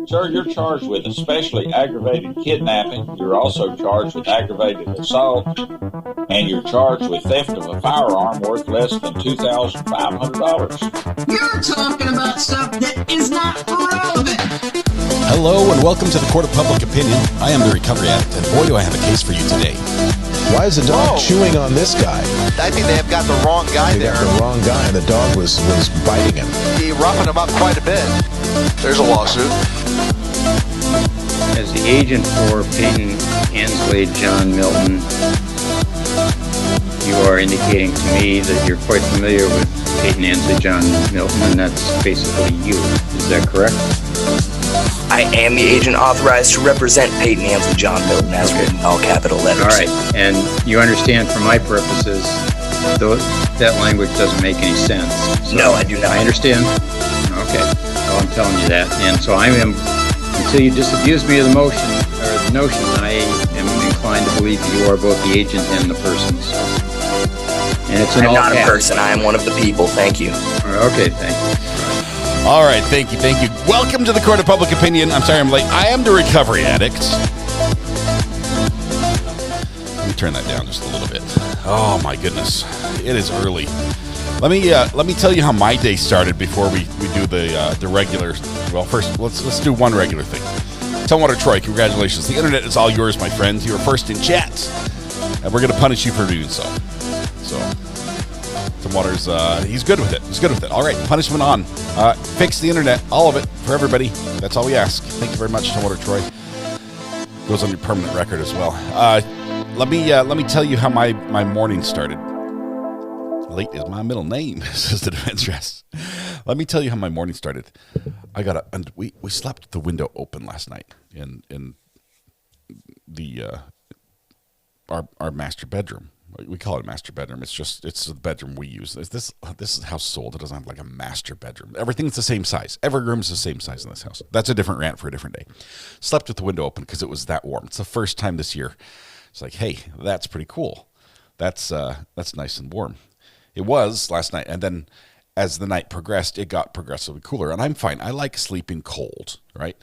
Sir, you're charged with especially aggravated kidnapping. You're also charged with aggravated assault, and you're charged with theft of a firearm worth less than $2,500. You're talking about stuff that is not relevant. Hello and welcome to the Court of Public Opinion. I am the Recovery Addict, and boy do I have a case for you today. Why is the dog chewing on this guy? I think they have got the wrong guy there. They got the wrong guy, and the dog was biting him. He roughing him up quite a bit. There's a lawsuit. As the agent for Peyton Ansley, John Milton, you are indicating to me that you're quite familiar with Peyton Ansley, John Milton, and that's basically you. Is that correct? I am the agent authorized to represent Peyton Ansley, John Milton, as written in all capital letters. All right, and you understand for my purposes, though that language doesn't make any sense. So no, I do not. I understand. Okay, well, I'm telling you that, and so I am. Until you disabuse me of the motion or the notion, I am inclined to believe that you are both the agent and the person. So. And it's I'm not a person. I am one of the people. Thank you. Okay, thank you. All right, thank you. Welcome to the Court of Public Opinion. I'm sorry I'm late. I am the Recovery Addict. Let me turn that down just a little bit. Oh my goodness, it is early. Let me tell you how my day started before we do the regular. Well, first let's do one regular thing. Tumwater Troy, congratulations. The internet is all yours, my friend. You are first in chat, and we're going to punish you for doing so. So. Tumwater's, he's good with it. All right, punishment on. Fix the internet, all of it, for everybody. That's all we ask. Thank you very much, Tumwater Troy. Goes on your permanent record as well. Let me tell you how my morning started. Late is my middle name, says the defense rest. Let me tell you how my morning started. We slept the window open last night in the our master bedroom. We call it a master bedroom. It's the bedroom we use. This is a house sold. It doesn't have like a master bedroom. Everything's the same size. Every room's the same size in this house. That's a different rant for a different day. Slept with the window open because it was that warm. It's the first time this year. It's like, hey, that's pretty cool. That's nice and warm. It was last night, and then as the night progressed, it got progressively cooler. And I'm fine. I like sleeping cold, right?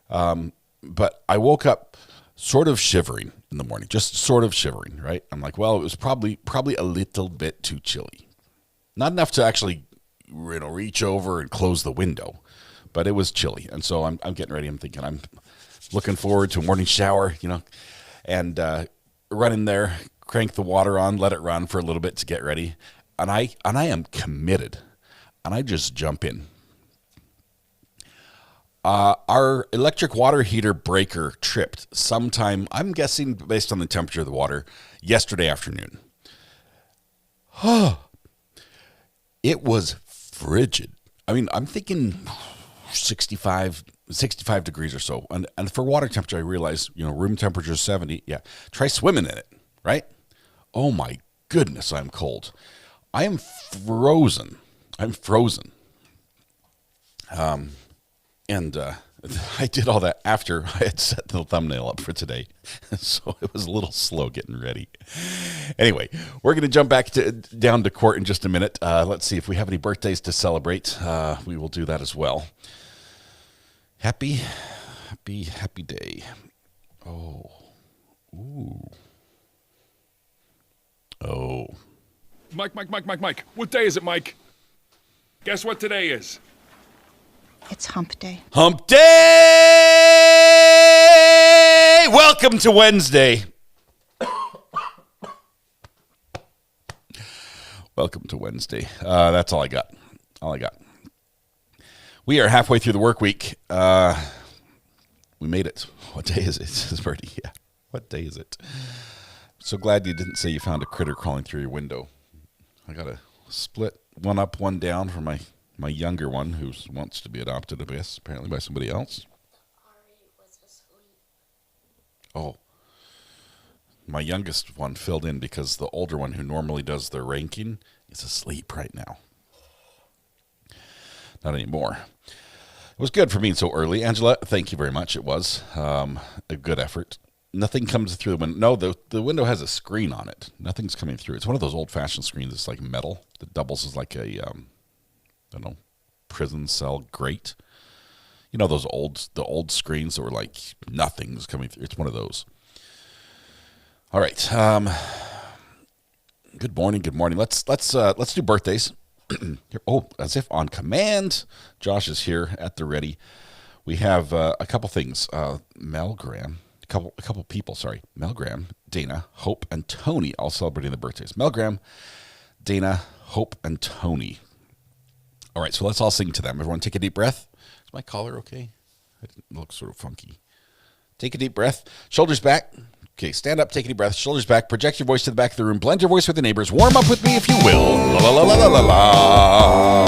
But I woke up sort of shivering in the morning, just sort of shivering, right? I'm like, well, it was probably a little bit too chilly. Not enough to actually, reach over and close the window, but it was chilly. And so I'm getting ready. I'm thinking I'm looking forward to a morning shower, and run in there, crank the water on, let it run for a little bit to get ready. And I am committed, and I just jump in. Our electric water heater breaker tripped sometime, I'm guessing based on the temperature of the water, yesterday afternoon. It was frigid. I mean, I'm thinking 65 degrees or so. And for water temperature, I realize, room temperature is 70. Yeah. Try swimming in it, right? Oh my goodness, I'm cold. I am frozen. And I did all that after I had set the thumbnail up for today. So it was a little slow getting ready. Anyway, we're going to jump back down to court in just a minute. Let's see if we have any birthdays to celebrate. We will do that as well. Happy day. Oh. Ooh. Oh. Mike. What day is it, Mike? Guess what today is? It's hump day. Hump day! Welcome to Wednesday. Welcome to Wednesday. That's all I got. We are halfway through the work week. We made it. What day is it? Says Bertie. Yeah. What day is it? So glad you didn't say you found a critter crawling through your window. I got to split one up, one down for my younger one who wants to be adopted, I guess, apparently by somebody else. Ari was asleep. Oh. My youngest one filled in because the older one who normally does the ranking is asleep right now. Not anymore. It was good for being so early. Angela, thank you very much. It was a good effort. Nothing comes through the window. No, the window has a screen on it. Nothing's coming through. It's one of those old-fashioned screens that's like metal that doubles as like a, prison cell grate. You know the old screens that were like nothing's coming through. It's one of those. All right. Good morning. Let's do birthdays. Oh, as if on command. Josh is here at the ready. We have a couple things. Mel Graham, a couple people. Sorry, Mel Graham, Dana, Hope, and Tony all celebrating their birthdays. Mel Graham, Dana, Hope, and Tony. All right, so let's all sing to them. Everyone, take a deep breath. Is my collar okay? It looks sort of funky. Take a deep breath. Shoulders back. Okay, stand up, take a deep breath, shoulders back, project your voice to the back of the room, blend your voice with the neighbors, warm up with me if you will. La la la la la la la.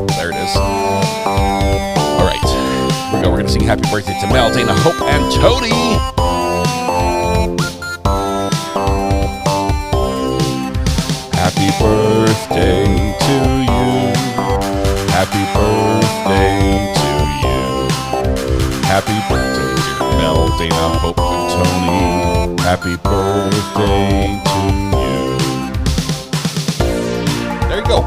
There it is. All right, here we go. We're going to sing happy birthday to Mel, Dana, Hope, and Tony. Happy birthday to you. Happy birthday to you. Happy birthday, dear Mel, Dana, Hope, and Tony. Happy birthday to you. There you go.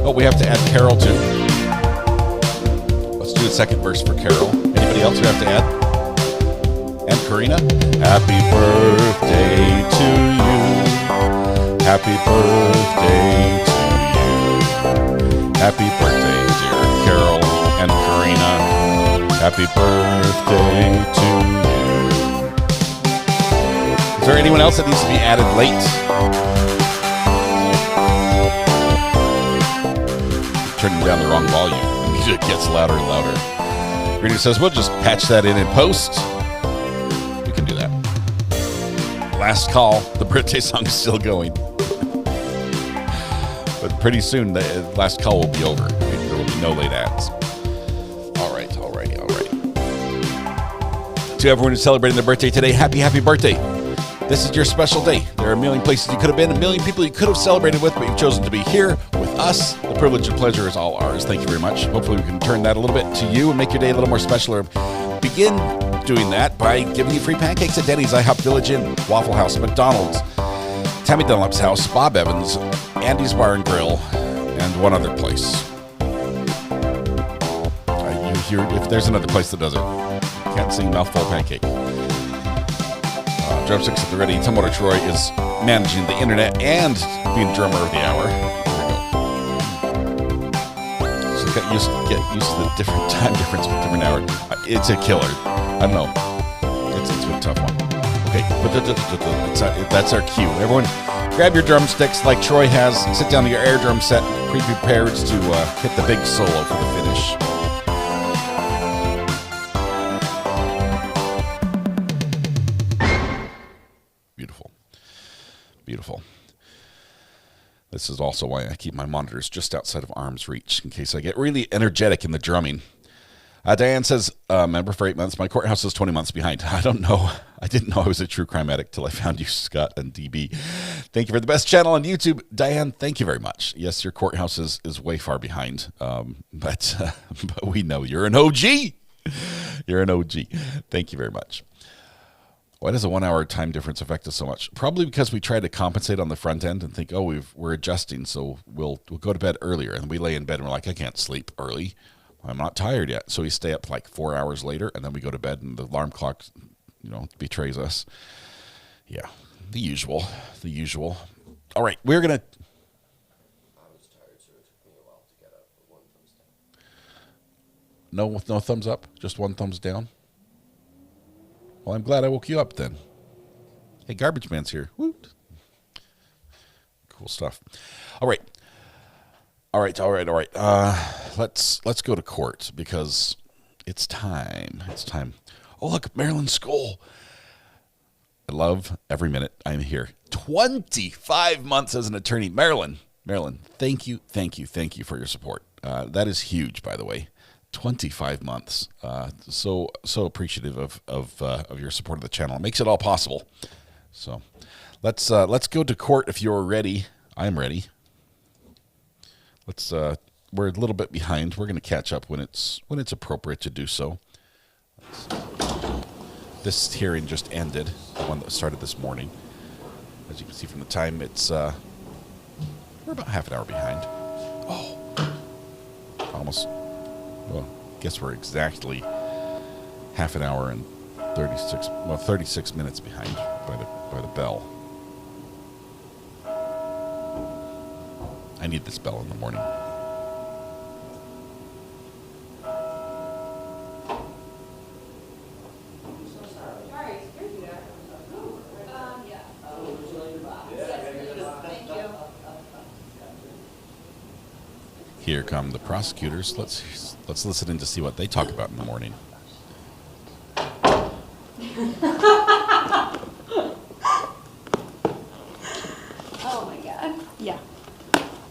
Oh, we have to add Carol too. Let's do the second verse for Carol. Anybody else we have to add? And Karina. Happy birthday to you. Happy birthday to you. Happy birthday, dear Carol and Karina. Happy birthday to you. Is there anyone else that needs to be added late? Turning down the wrong volume. The music gets louder and louder. Rita says, we'll just patch that in post. We can do that. Last call. The birthday song is still going. But pretty soon, the last call will be over. There will be no late ads. All right. To everyone who's celebrating their birthday today, happy birthday. This is your special day. There are a million places you could have been, a million people you could have celebrated with, but you've chosen to be here with us. The privilege and pleasure is all ours. Thank you very much. Hopefully we can turn that a little bit to you and make your day a little more special, or begin doing that by giving you free pancakes at Denny's, IHOP Village Inn, Waffle House, McDonald's, Tammy Dunlap's house, Bob Evans, Andy's Bar and Grill, and one other place. If there's another place that does it, can't sing mouthful pancake. Drumsticks at the ready. Tumwater Troy is managing the internet and being drummer of the hour. There we go. So get used to the different time difference with different hour. It's a killer. I don't know. It's a tough one. Okay, that's our cue. Everyone, grab your drumsticks like Troy has. Sit down to your air drum set. Be prepared to hit the big solo for the finish. Beautiful. This is also why I keep my monitors just outside of arm's reach in case I get really energetic in the drumming. Diane says, member for 8 months. My courthouse is 20 months behind. I don't know. I didn't know I was a true crime addict till I found you, Scott and DB. Thank you for the best channel on YouTube. Diane, thank you very much. Yes, your courthouse is way far behind. But we know you're an OG. You're an OG. Thank you very much. Why does a 1 hour time difference affect us so much? Probably because we try to compensate on the front end and think, oh, we're adjusting, so we'll go to bed earlier. And we lay in bed and we're like, I can't sleep early. I'm not tired yet. So we stay up like 4 hours later, and then we go to bed, and the alarm clock, betrays us. Yeah, the usual. All right, we're going to... I was tired, so it took me a while to get up, but one thumbs down. No thumbs up? Just one thumbs down? Well, I'm glad I woke you up then. Hey, Garbage Man's here. Woot. Cool stuff. All right. Let's go to court because it's time. Oh, look, Maryland School. I love every minute I'm here. 25 months as an attorney. Maryland, thank you for your support. That is huge, by the way. 25 months. So appreciative of your support of the channel. It makes it all possible. So let's go to court if you're ready. I'm ready. We're a little bit behind. We're going to catch up when it's appropriate to do so. This hearing just ended, the one that started this morning. As you can see from the time, we're about half an hour behind. Oh. Almost, well, guess we're exactly half an hour and 36 minutes behind by the bell. I need this bell in the morning. Here come the prosecutors. Let's listen in to see what they talk about in the morning. Oh my god. Yeah.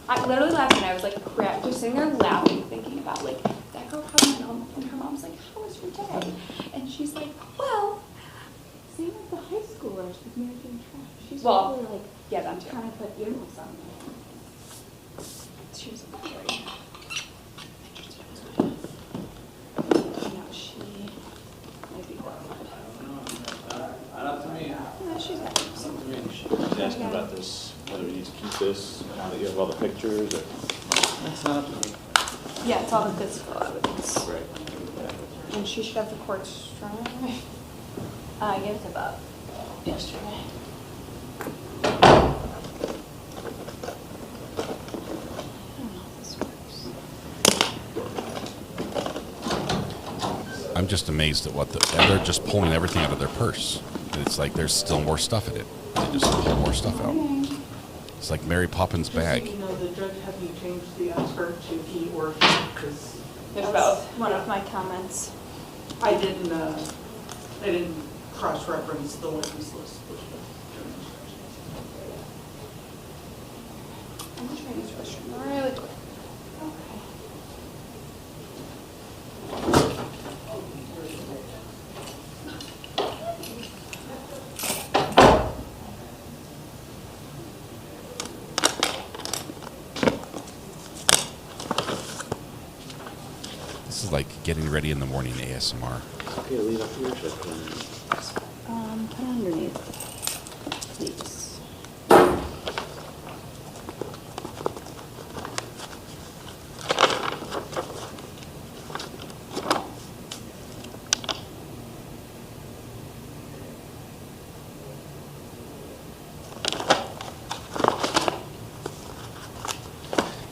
I literally last night I was like crap, just sitting there laughing, thinking about like that girl coming home and her mom's like, how was your day? And she's like, well, same with the high schoolers with American trash. She's really like, yeah, them too. Trying to put earmuffs on. She was like, very. No, she might be horrified. Not to me. No, she's not. She's asking about this, whether we need to keep this, how to give all the pictures. Or... That's not up to me. Yeah, it's all the physical evidence. Right. And she should have the court strong. I gave it about yesterday. I'm just amazed at they're just pulling everything out of their purse. And it's like there's still more stuff in it. They just pull more stuff out. It's like Mary Poppins' bag. So, you know, the judge had me change the answer to he or he because There's both. One of my comments. I didn't cross-reference the witness list. I'm just trying to use the restroom really quick. Okay. This is like getting ready in the morning ASMR. Okay, leave up here. Put it underneath, please.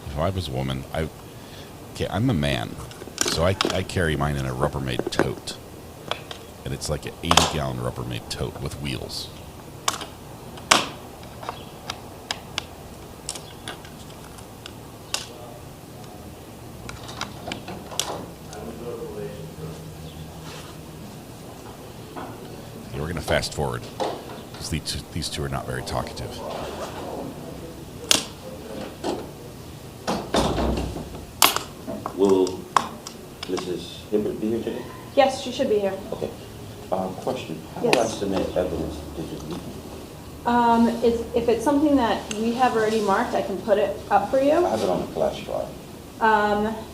If I was a woman, I'm a man, so I carry mine in a Rubbermaid tote. And it's like an 80-gallon Rubbermaid tote with wheels. Okay, we're going to fast forward, because these two are not very talkative. Will Mrs. Hibbert be here today? Yes, she should be here. Okay. Question. How Yes. will I submit evidence digitally? If it's something that we have already marked, I can put it up for you. I have it on a flash drive.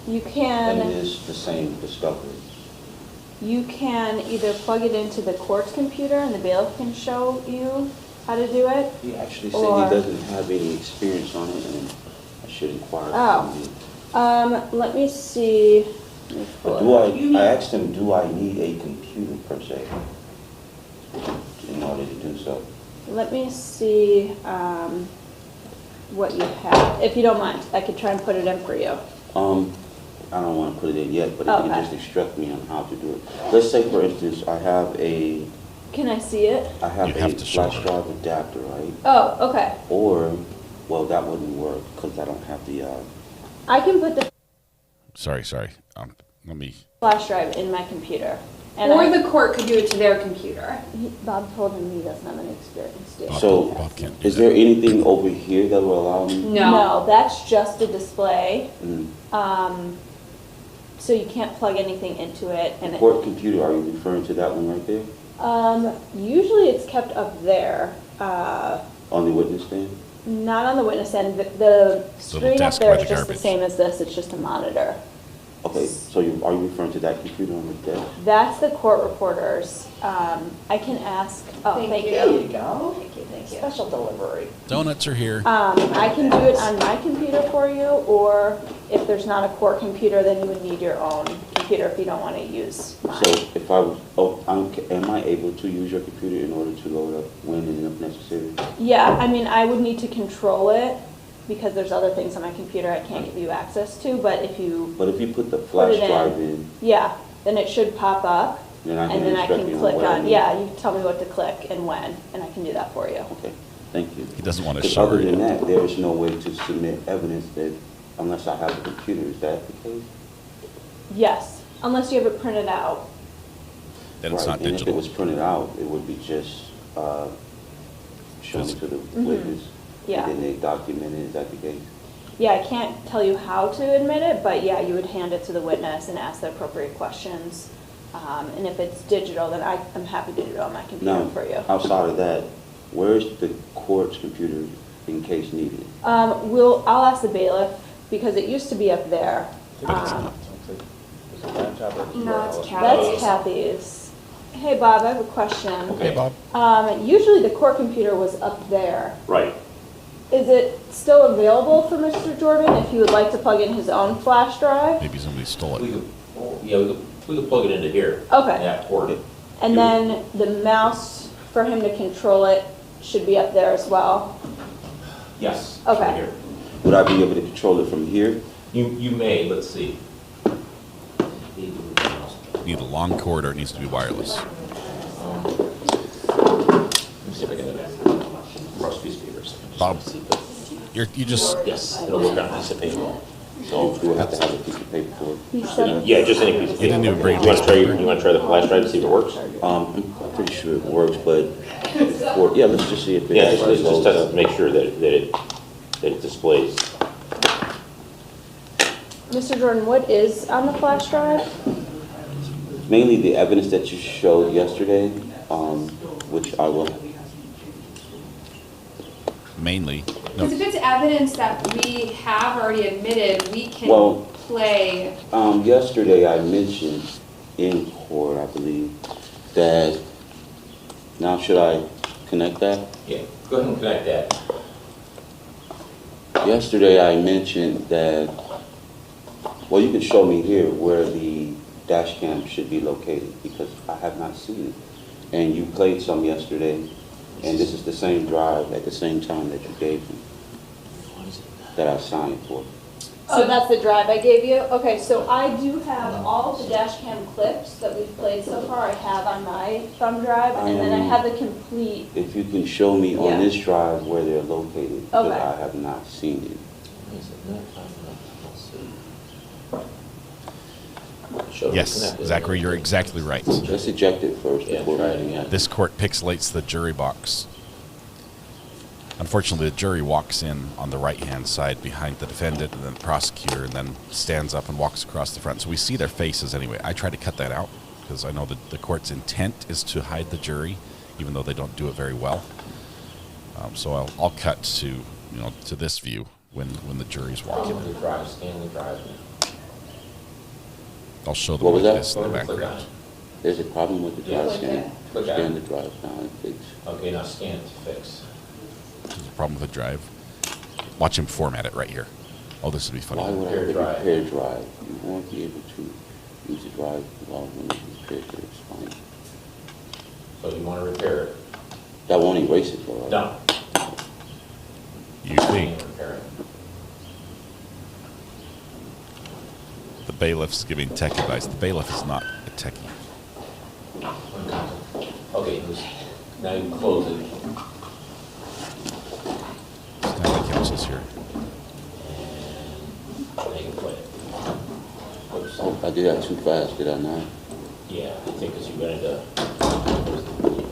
You can. And it is the same discovery. You can either plug it into the court's computer and the bailiff can show you how to do it. He actually said he doesn't have any experience on it, and I should inquire from you. Let me see. But I asked him, do I need a computer per se in order to do so? Let me see what you have. If you don't mind, I could try and put it in for you. I don't want to put it in yet, but if you just instruct me on how to do it. Let's say, for instance, I have a... Can I see it? I have a flash drive adapter, right? Oh, okay. Or, well, that wouldn't work because I don't have the... I can put the Sorry. Let me... flash drive in my computer. And Or the court could do it to their computer. Bob told him he doesn't have any experience doing it. So, is there anything over here that will allow me? No, that's just a display. Mm. So you can't plug anything into it. And Court computer, are you referring to that one right there? Usually it's kept up there. On the witness stand? Not on the witness end. The screen up desk there by is the just the garbage. same as this. It's just a monitor. Okay, so are you referring to that computer on the desk? That's the court reporters. I can ask. Oh, thank you. There you go. Thank you. special delivery. Donuts are here. I can do it on my computer for you, or if there's not a court computer, then you would need your own computer if you don't want to use mine. So if I was, am I able to use your computer in order to load up when and if necessary? Yeah, I mean, I would need to control it because there's other things on my computer I can't give you access to, but if you put the flash drive in. Yeah, then it should pop up. Then I can and then I instruct can you on click what I on, need. yeah, you tell me what to click and when, and I can do that for you. Okay, thank you. He doesn't want to 'Cause show other you. than that, there is no way to submit evidence that, unless I have a computer, is that the case? Yes, unless you have it printed out. Then it's not And if it digital. was printed out, it would be just shown to the witness. Yeah. And then they document it, is that the case? Yeah, I can't tell you how to admit it, but yeah, you would hand it to the witness and ask the appropriate questions. And if it's digital, then I'm happy to do it on my computer Now, for you. outside of that, where's the court's computer in case needed? I'll ask the bailiff because it used to be up there. No, it's Kathy's. That's Kathy's. Hey, Bob, I have a question. Okay, Bob. Usually the court computer was up there. Right. Is it still available for Mr. Jordan if he would like to plug in his own flash drive? Maybe somebody stole it. We could plug it into here. Okay. Yeah, port it. And then the mouse for him to control it should be up there as well? Yes. Okay. Right here. Would I be able to control it from here? You may, let's see. You need a long cord or it needs to be wireless. Let me see if I can get a cross piece of paper. Bob, you just... Yes, it'll work on a piece of paper. So do I have to have a piece of paper for it? Yeah, just any piece of paper. You didn't even bring a You want piece to of try? You want to try the flash drive to see if it works? I'm pretty sure it works, but yeah, let's just see if it Yeah, actually just loads test up. to make sure that it displays. Mr. Jordan, what is on the flash drive? Mainly the evidence that you showed yesterday, which I will. Mainly. Because if it's evidence that we have already admitted, we can play. Yesterday I mentioned in court, I believe, that, now should I connect that? Yeah, go ahead and connect that. Yesterday I mentioned that, well, you can show me here where the dash cam should be located because I have not seen it. And you played some yesterday, and this is the same drive at the same time that you gave me, that I signed for. So that's the drive I gave you? Okay, so I do have all the dash cam clips that we've played so far I have on my thumb drive, and then I have the complete. If you can show me on this drive where they're located, because Okay. I have not seen it. Yes, Zachary, you're exactly right. Let's eject it first before writing it. This court pixelates the jury box. Unfortunately, the jury walks in on the right-hand side behind the defendant and then the prosecutor and then stands up and walks across the front. So we see their faces anyway. I try to cut that out because I know that the court's intent is to hide the jury, even though they don't do it very well. So I'll cut to to this view when the jury's walking in. Scan the drive. I'll show them What was like that? this in the background. There's a problem with the drive scan. Click Scan on the it. drive now and fix. Okay, now scan it to fix. There's a problem with the drive. Watch him format it right here. Oh, this would be funny. Why would I repair drive? You won't be able to use the drive while when it's repaired. It's fine. So you want to repair it? That won't erase it, though, right? No. You think Repair it. the bailiff's giving tech advice. The bailiff is not a techie. Okay, now you can close it. Stanley counsel's here. Now you can play it. Oops. Oh, I did that too fast, did I not? Yeah, I think because you wanted to.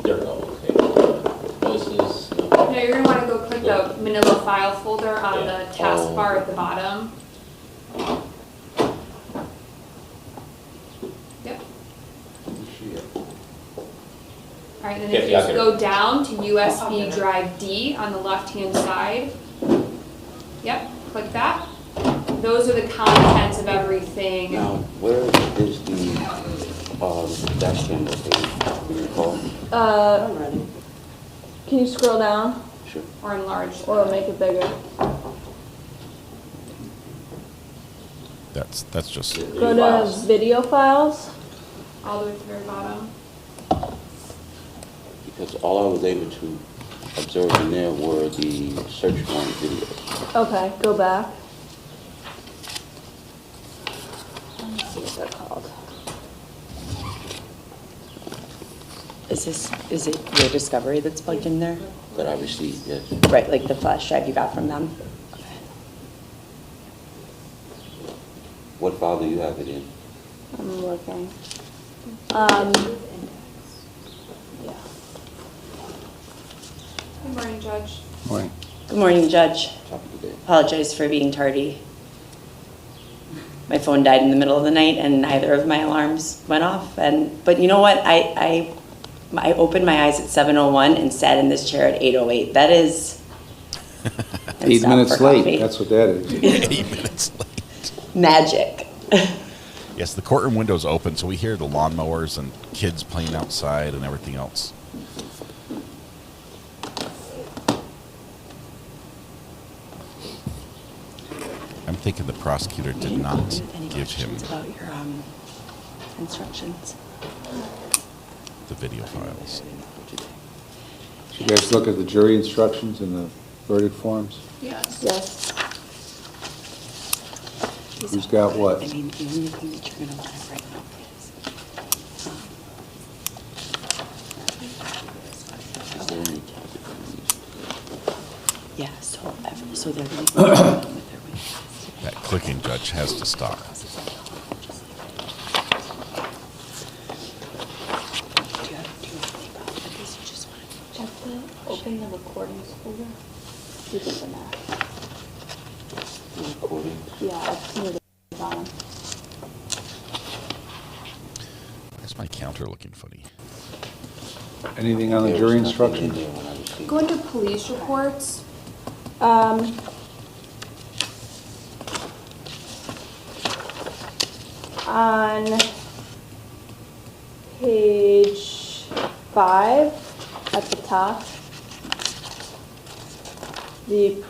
There we go. Okay. Voices. No. No, you're going to want to go click the manila file folder on the taskbar at the bottom. Yep. All right, then if you just go down to USB drive D on the left-hand side. Yep, click that. Those are the contents of everything. Now, where is the dash cam located? Can you recall? Can you scroll down? Sure. Or enlarge. Or make it bigger. That's just. Go to video files. All the way to the very bottom. Because all I was able to observe in there were the search warrant videos. Okay, go back. Let me see what they're called. Is it your Discovery that's plugged in there? That I received, yes. Right, like the flash drive you got from them? What file do you have it in? I'm looking. Yeah. Good morning, Judge. Morning. Good morning, Judge. Top of the day. Apologize for being tardy. My phone died in the middle of the night and neither of my alarms went off. But you know what? I opened my eyes at 7:01 and sat in this chair at 8:08. That is 8 minutes late, that's what that is. 8 minutes late. Magic. Yes, the courtroom window's open, so we hear the lawnmowers and kids playing outside and everything else. I'm thinking the prosecutor did not give him About your instructions. the video files. Did you guys look at the jury instructions and the verdict forms? Yes. Yes. Who's got what? I mean, the only thing that you're going to want to write out is. Is there any Yeah, so they're going to be working with their witnesses. That clicking, Judge, has to stop. Open the recordings folder. Keep it in there. recordings? Yeah, it's near the bottom. Where's my counter looking funny? Anything on the jury instructions? Go into police reports. On page 5 at the top, the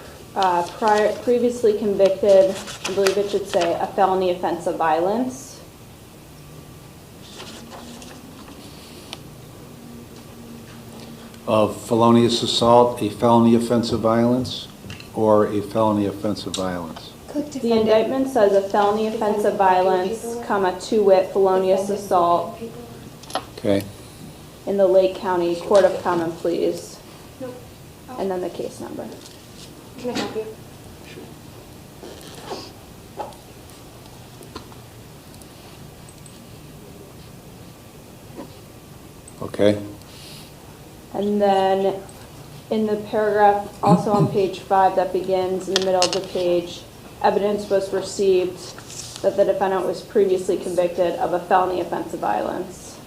previously convicted, I believe it should say a felony offense of violence. Of felonious assault, a felony offense of violence, or a felony offense of violence? The indictment says a felony offense of violence, comma, to wit, felonious assault Okay. in the Lake County Court of Common Pleas, and then the case number. Can I help you? Okay. And then in the paragraph also on page 5 that begins in the middle of the page, evidence was received that the defendant was previously convicted of a felony offense of violence,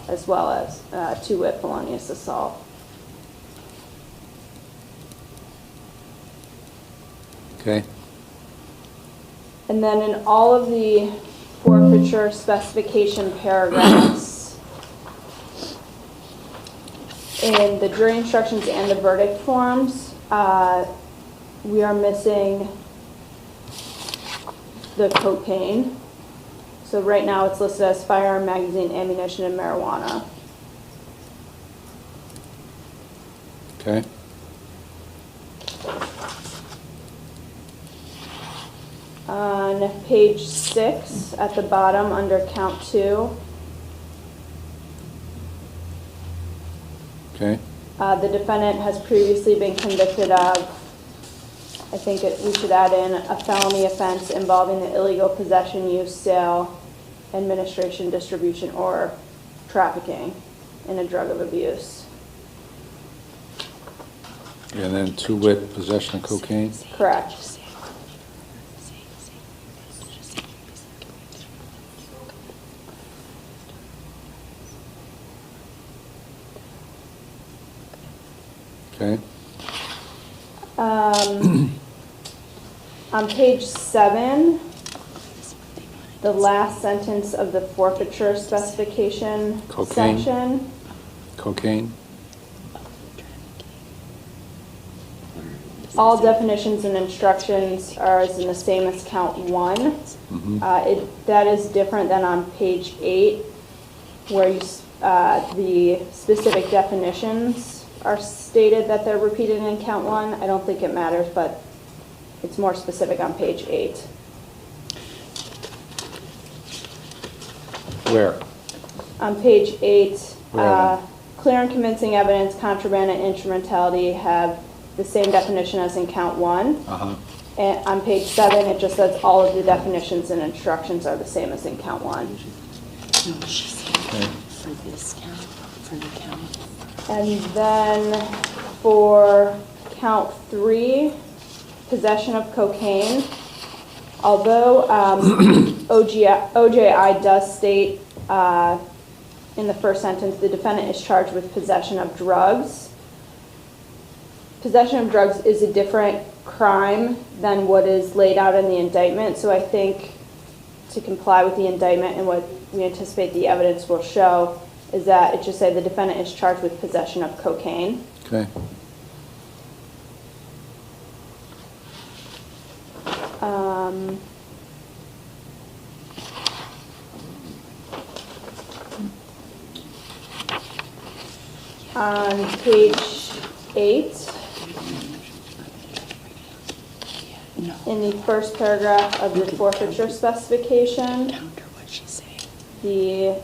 as well as to wit, felonious assault. Okay. And then in all of the forfeiture specification paragraphs, in the jury instructions and the verdict forms, we are missing the cocaine. So right now it's listed as firearm, magazine, ammunition, and marijuana. Okay. On page 6 at the bottom under count 2, Okay. the defendant has previously been convicted of, I think we should add in a felony offense involving the illegal possession, use, sale, administration, distribution, or trafficking in a drug of abuse. And then to wit, possession of cocaine? Correct. Okay. On page 7, the last sentence of the forfeiture specification Cocaine. section. Cocaine? all definitions and instructions are in the same as count 1. That is different than on page 8, where the specific definitions are stated that they're repeated in count 1. I don't think it matters, but it's more specific on page 8. Where? On page 8, Where? clear and convincing evidence, contraband, and instrumentality have the same definition as in count 1. And on page 7, it just says all of the definitions and instructions are the same as in count 1. No, she's here for this count, for the count. And then for count 3, possession of cocaine, although OJI does state in the first sentence, the defendant is charged with possession of drugs. Possession of drugs is a different crime than what is laid out in the indictment, so I think to comply with the indictment and what we anticipate the evidence will show is that it just said the defendant is charged with possession of cocaine. Okay. On page 8, in the first paragraph of the forfeiture specification, the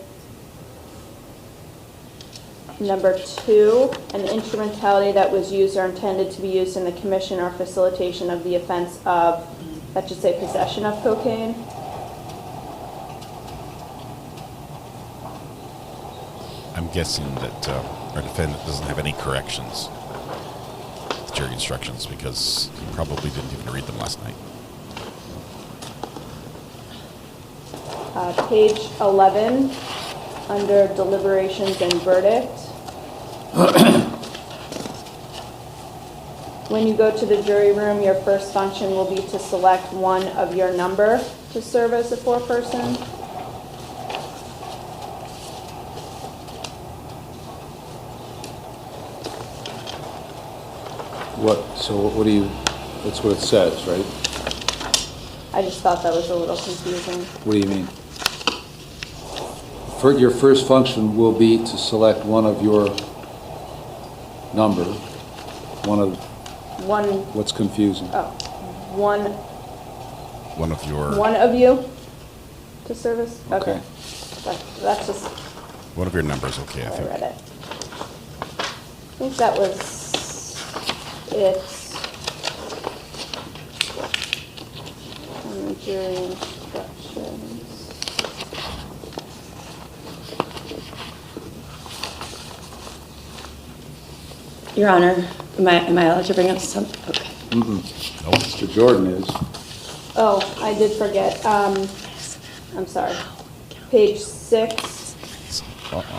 number 2, an instrumentality that was used or intended to be used in the commission or facilitation of the offense of, that should say possession of cocaine. I'm guessing that our defendant doesn't have any corrections with jury instructions because he probably didn't even read them last night. Page 11, under deliberations and verdict. When you go to the jury room, your first function will be to select one of your number to serve as the foreperson. What do you, that's what it says, right? I just thought that was a little confusing. What do you mean? Your first function will be to select one of your number, what's confusing? Oh, one of you to service? Okay. That's just... One of your numbers, okay, I think. I read it. I think that was it. On the jury instructions. Your Honor, am I allowed to bring up some? Okay. Mr. Jordan is. Oh, I did forget. I'm sorry. Page 6,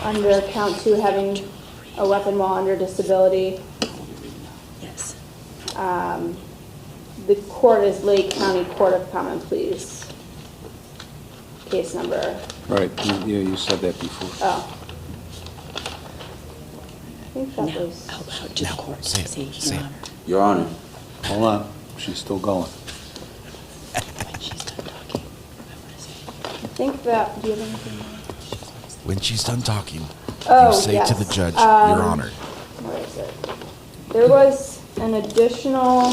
under count 2, having a weapon while under disability. Yes. The court is Lake County Court of Common Pleas. Case number. Right, you said that before. Oh. I think that was... Out loud to the court. Say it. Your Honor. Your Honor. Hold on, she's still going. When she's done talking, I want to say. I think that... Do you have anything more? When she's done talking, Oh, you say yes. to the judge, Your Honor. Where is it? There was an additional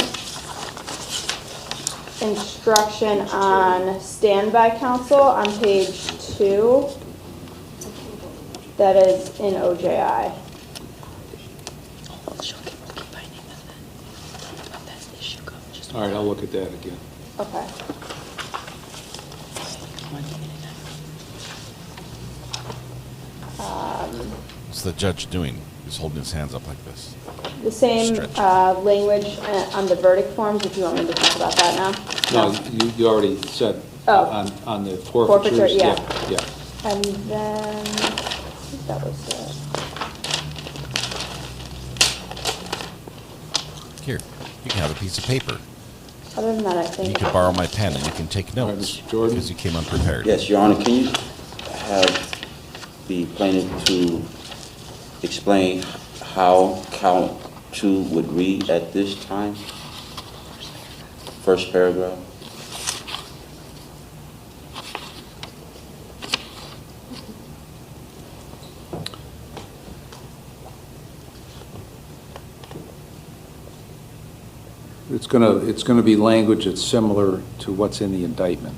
instruction on standby counsel on page 2 that is in OJI. All right, I'll look at that again. Okay. What's the judge doing? He's holding his hands up like this. The same language on the verdict forms, if you want me to talk about that now. No, you already said on the forfeitures. Forfeiture, yeah. Yeah. And then, I think that was it. Here, you can have a piece of paper. Other than that, I think... You can borrow my pen and you can take notes because you came unprepared. Yes, Your Honor, can you have the plaintiff to explain how count 2 would read at this time? first paragraph. It's gonna be language that's similar to what's in the indictment.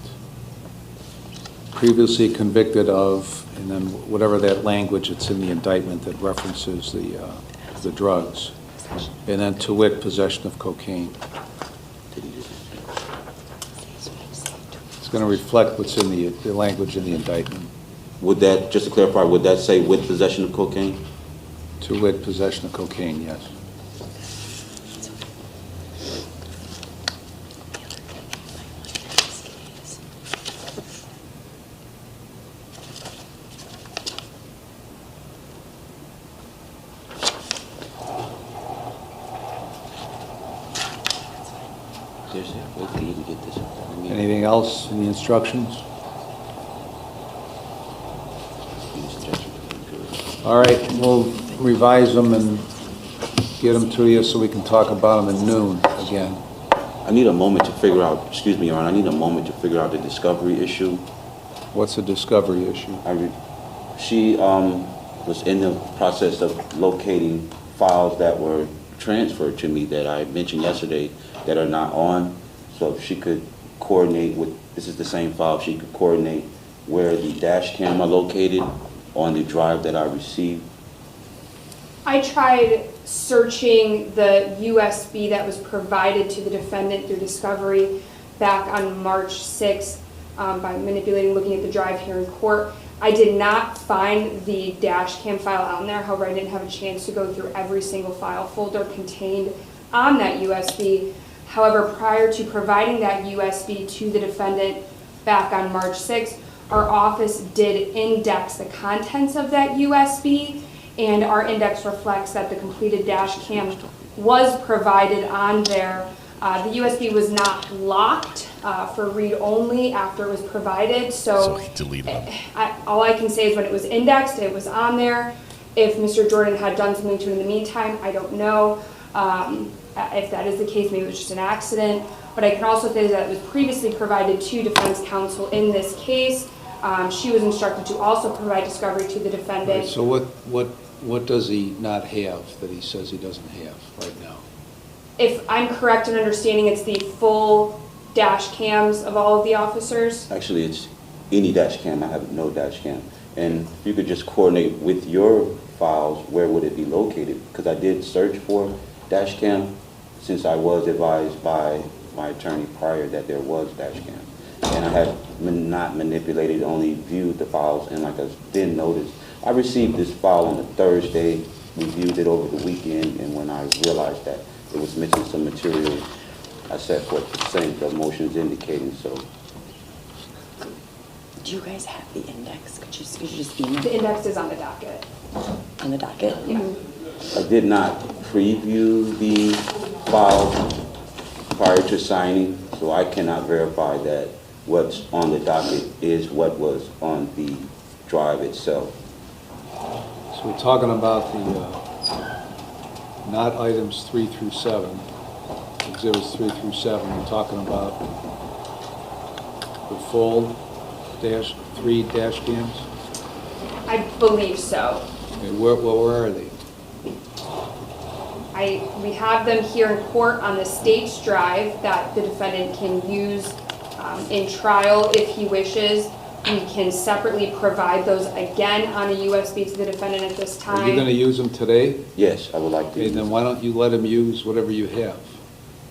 Previously convicted of, and then whatever that language that's in the indictment that references the drugs. And then to wit, possession of cocaine. It's gonna reflect what's in the language in the indictment. Would that, just to clarify, would that say with possession of cocaine? To wit, possession of cocaine, yes. Anything else in the instructions? All right, we'll revise them and get them to you so we can talk about them at noon again. I need a moment to figure out, excuse me, Your Honor, I need a moment to figure out the discovery issue. What's the discovery issue? She was in the process of locating files that were transferred to me that I mentioned yesterday that are not on. So if she could coordinate with, this is the same file, she could coordinate where the dash cam are located on the drive that I received. I tried searching the USB that was provided to the defendant through discovery back on March 6th by manipulating, looking at the drive here in court. I did not find the dash cam file on there. However, I didn't have a chance to go through every single file folder contained on that USB. However, prior to providing that USB to the defendant back on March 6th, our office did index the contents of that USB, and our index reflects that the completed dash cam was provided on there. The USB was not locked for read-only after it was provided, so he deleted them. All I can say is when it was indexed, it was on there. If Mr. Jordan had done something to it in the meantime, I don't know. If that is the case, maybe it was just an accident. But I can also say that it was previously provided to defense counsel in this case. She was instructed to also provide discovery to the defendant. Right, so what does he not have that he says he doesn't have right now? If I'm correct in understanding, it's the full dash cams of all of the officers? Actually, it's any dash cam. I have no dash cam. And if you could just coordinate with your files, where would it be located? Because I did search for dash cam since I was advised by my attorney prior that there was dash cam. And I had not manipulated, only viewed the files, and like I then noticed, I received this file on a Thursday, reviewed it over the weekend, and when I realized that it was missing some material, I set forth the same the motions indicating, so. Do you guys have the index? Could you just email? The index is on the docket. On the docket? Yeah. I did not preview the file prior to signing, so I cannot verify that what's on the docket is what was on the drive itself. So we're talking about the, not items 3 through 7, exhibits 3 through 7, we're talking about the full three dash cams? I believe so. Okay, where are they? We have them here in court on the state's drive that the defendant can use in trial if he wishes. We can separately provide those again on a USB to the defendant at this time. Are you going to use them today? Yes, I would like to. Okay, then why don't you let him use whatever you have?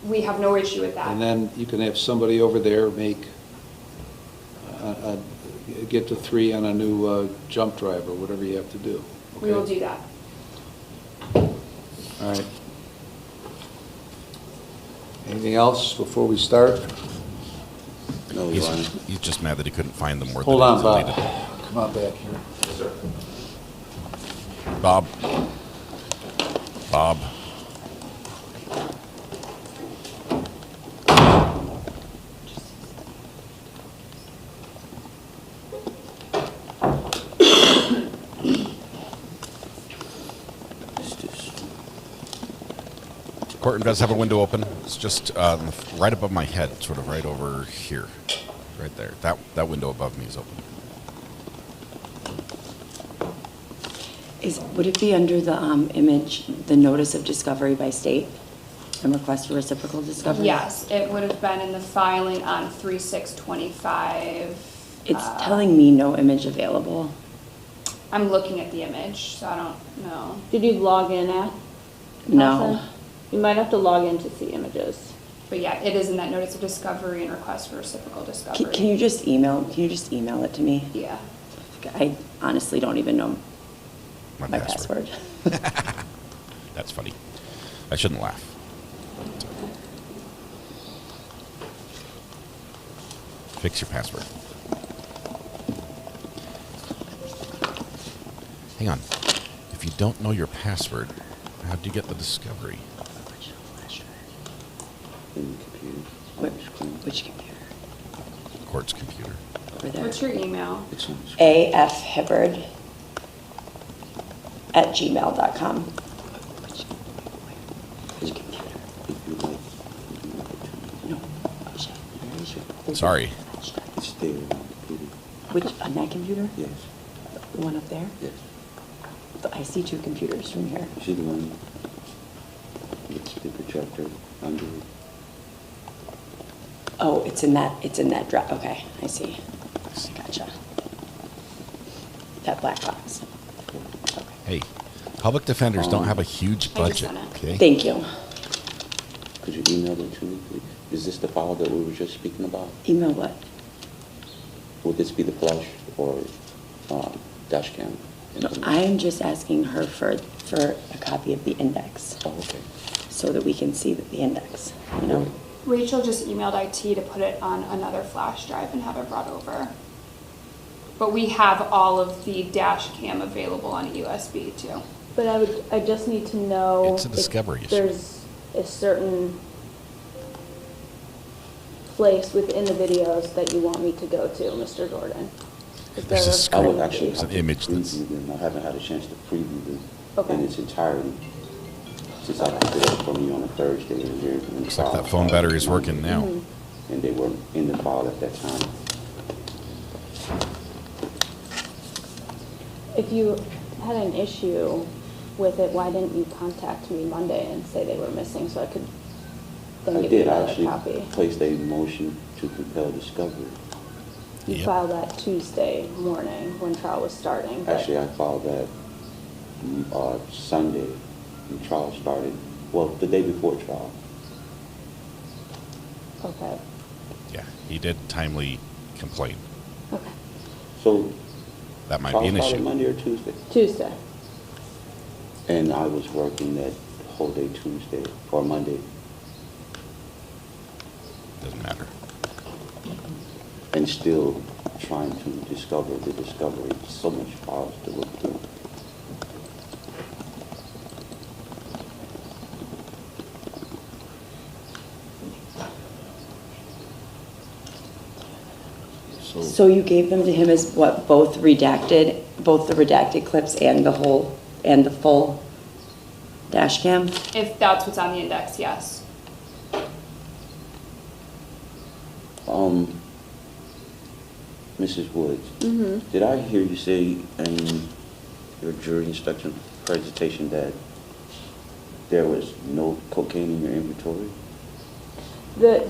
We have no issue with that. And then you can have somebody over there make, get to 3 on a new jump drive or whatever you have to do. Okay? We will do that. All right. Anything else before we start? No, he's just mad that he couldn't find them. Hold on, Bob. Come on back here. Yes, sir. Bob. Bob. courtroom does have a window open. It's just right above my head, sort of right over here. Right there. That window above me is open. Would it be under the image, the notice of discovery by state and request for reciprocal discovery? Yes, it would have been in the filing on 3/6/25. It's telling me no image available. I'm looking at the image, so I don't know. Did you log in at? No. Allison? You might have to log in to see images. But yeah, it is in that notice of discovery and request for reciprocal discovery. Can you just email it to me? Yeah. I honestly don't even know my password. That's funny. I shouldn't laugh. Fix your password. Hang on. If you don't know your password, how do you get the discovery? Which computer? Court's computer. Over there. What's your email? afhibbard@gmail.com. Which computer? No. Sorry. It's there on the computer. Which, on that computer? Yes. The one up there? Yes. I see two computers from here. You see the one with the projector under it? Oh, it's in that drop. Okay, I see. Gotcha. That black box. Hey, public defenders don't have a huge budget. Okay. Thank you. Could you email it to me, please? Is this the file that we were just speaking about? Email what? Would this be the flash or dash cam? No, I'm just asking her for a copy of the index. Oh, okay. So that we can see the index, you know? Rachel just emailed IT to put it on another flash drive and have it brought over. But we have all of the dash cam available on a USB too. But I just need to know It's a discovery if there's a certain place within the videos that you want me to go to, Mr. Jordan. There's I would actually there's have an to image that's preview them. I haven't had a chance to preview them Okay. in its entirety since I picked it up from you on a Thursday. And they're in the Looks like file that phone battery is working now. And they were in the file at that time. If you had an issue with it, why didn't you contact me Monday and say they were missing so I could then I give you did. I another actually copy? placed a motion to compel discovery. You filed that Tuesday morning when trial was starting. but- Actually, I filed that Sunday when trial started. Well, the day before trial. Okay. Yeah, he did timely complain. Okay. So That might trial be an started issue. Monday or Tuesday? Tuesday. And I was working that whole day Tuesday or Monday. Doesn't matter. And still trying to discover the discovery. So much files to look through. So you gave them to him as what, both the redacted clips and the full dash cam? If that's what's on the index, yes. Mrs. Woods, Mm-hmm. did I hear you say in your jury instruction presentation that there was no cocaine in your inventory?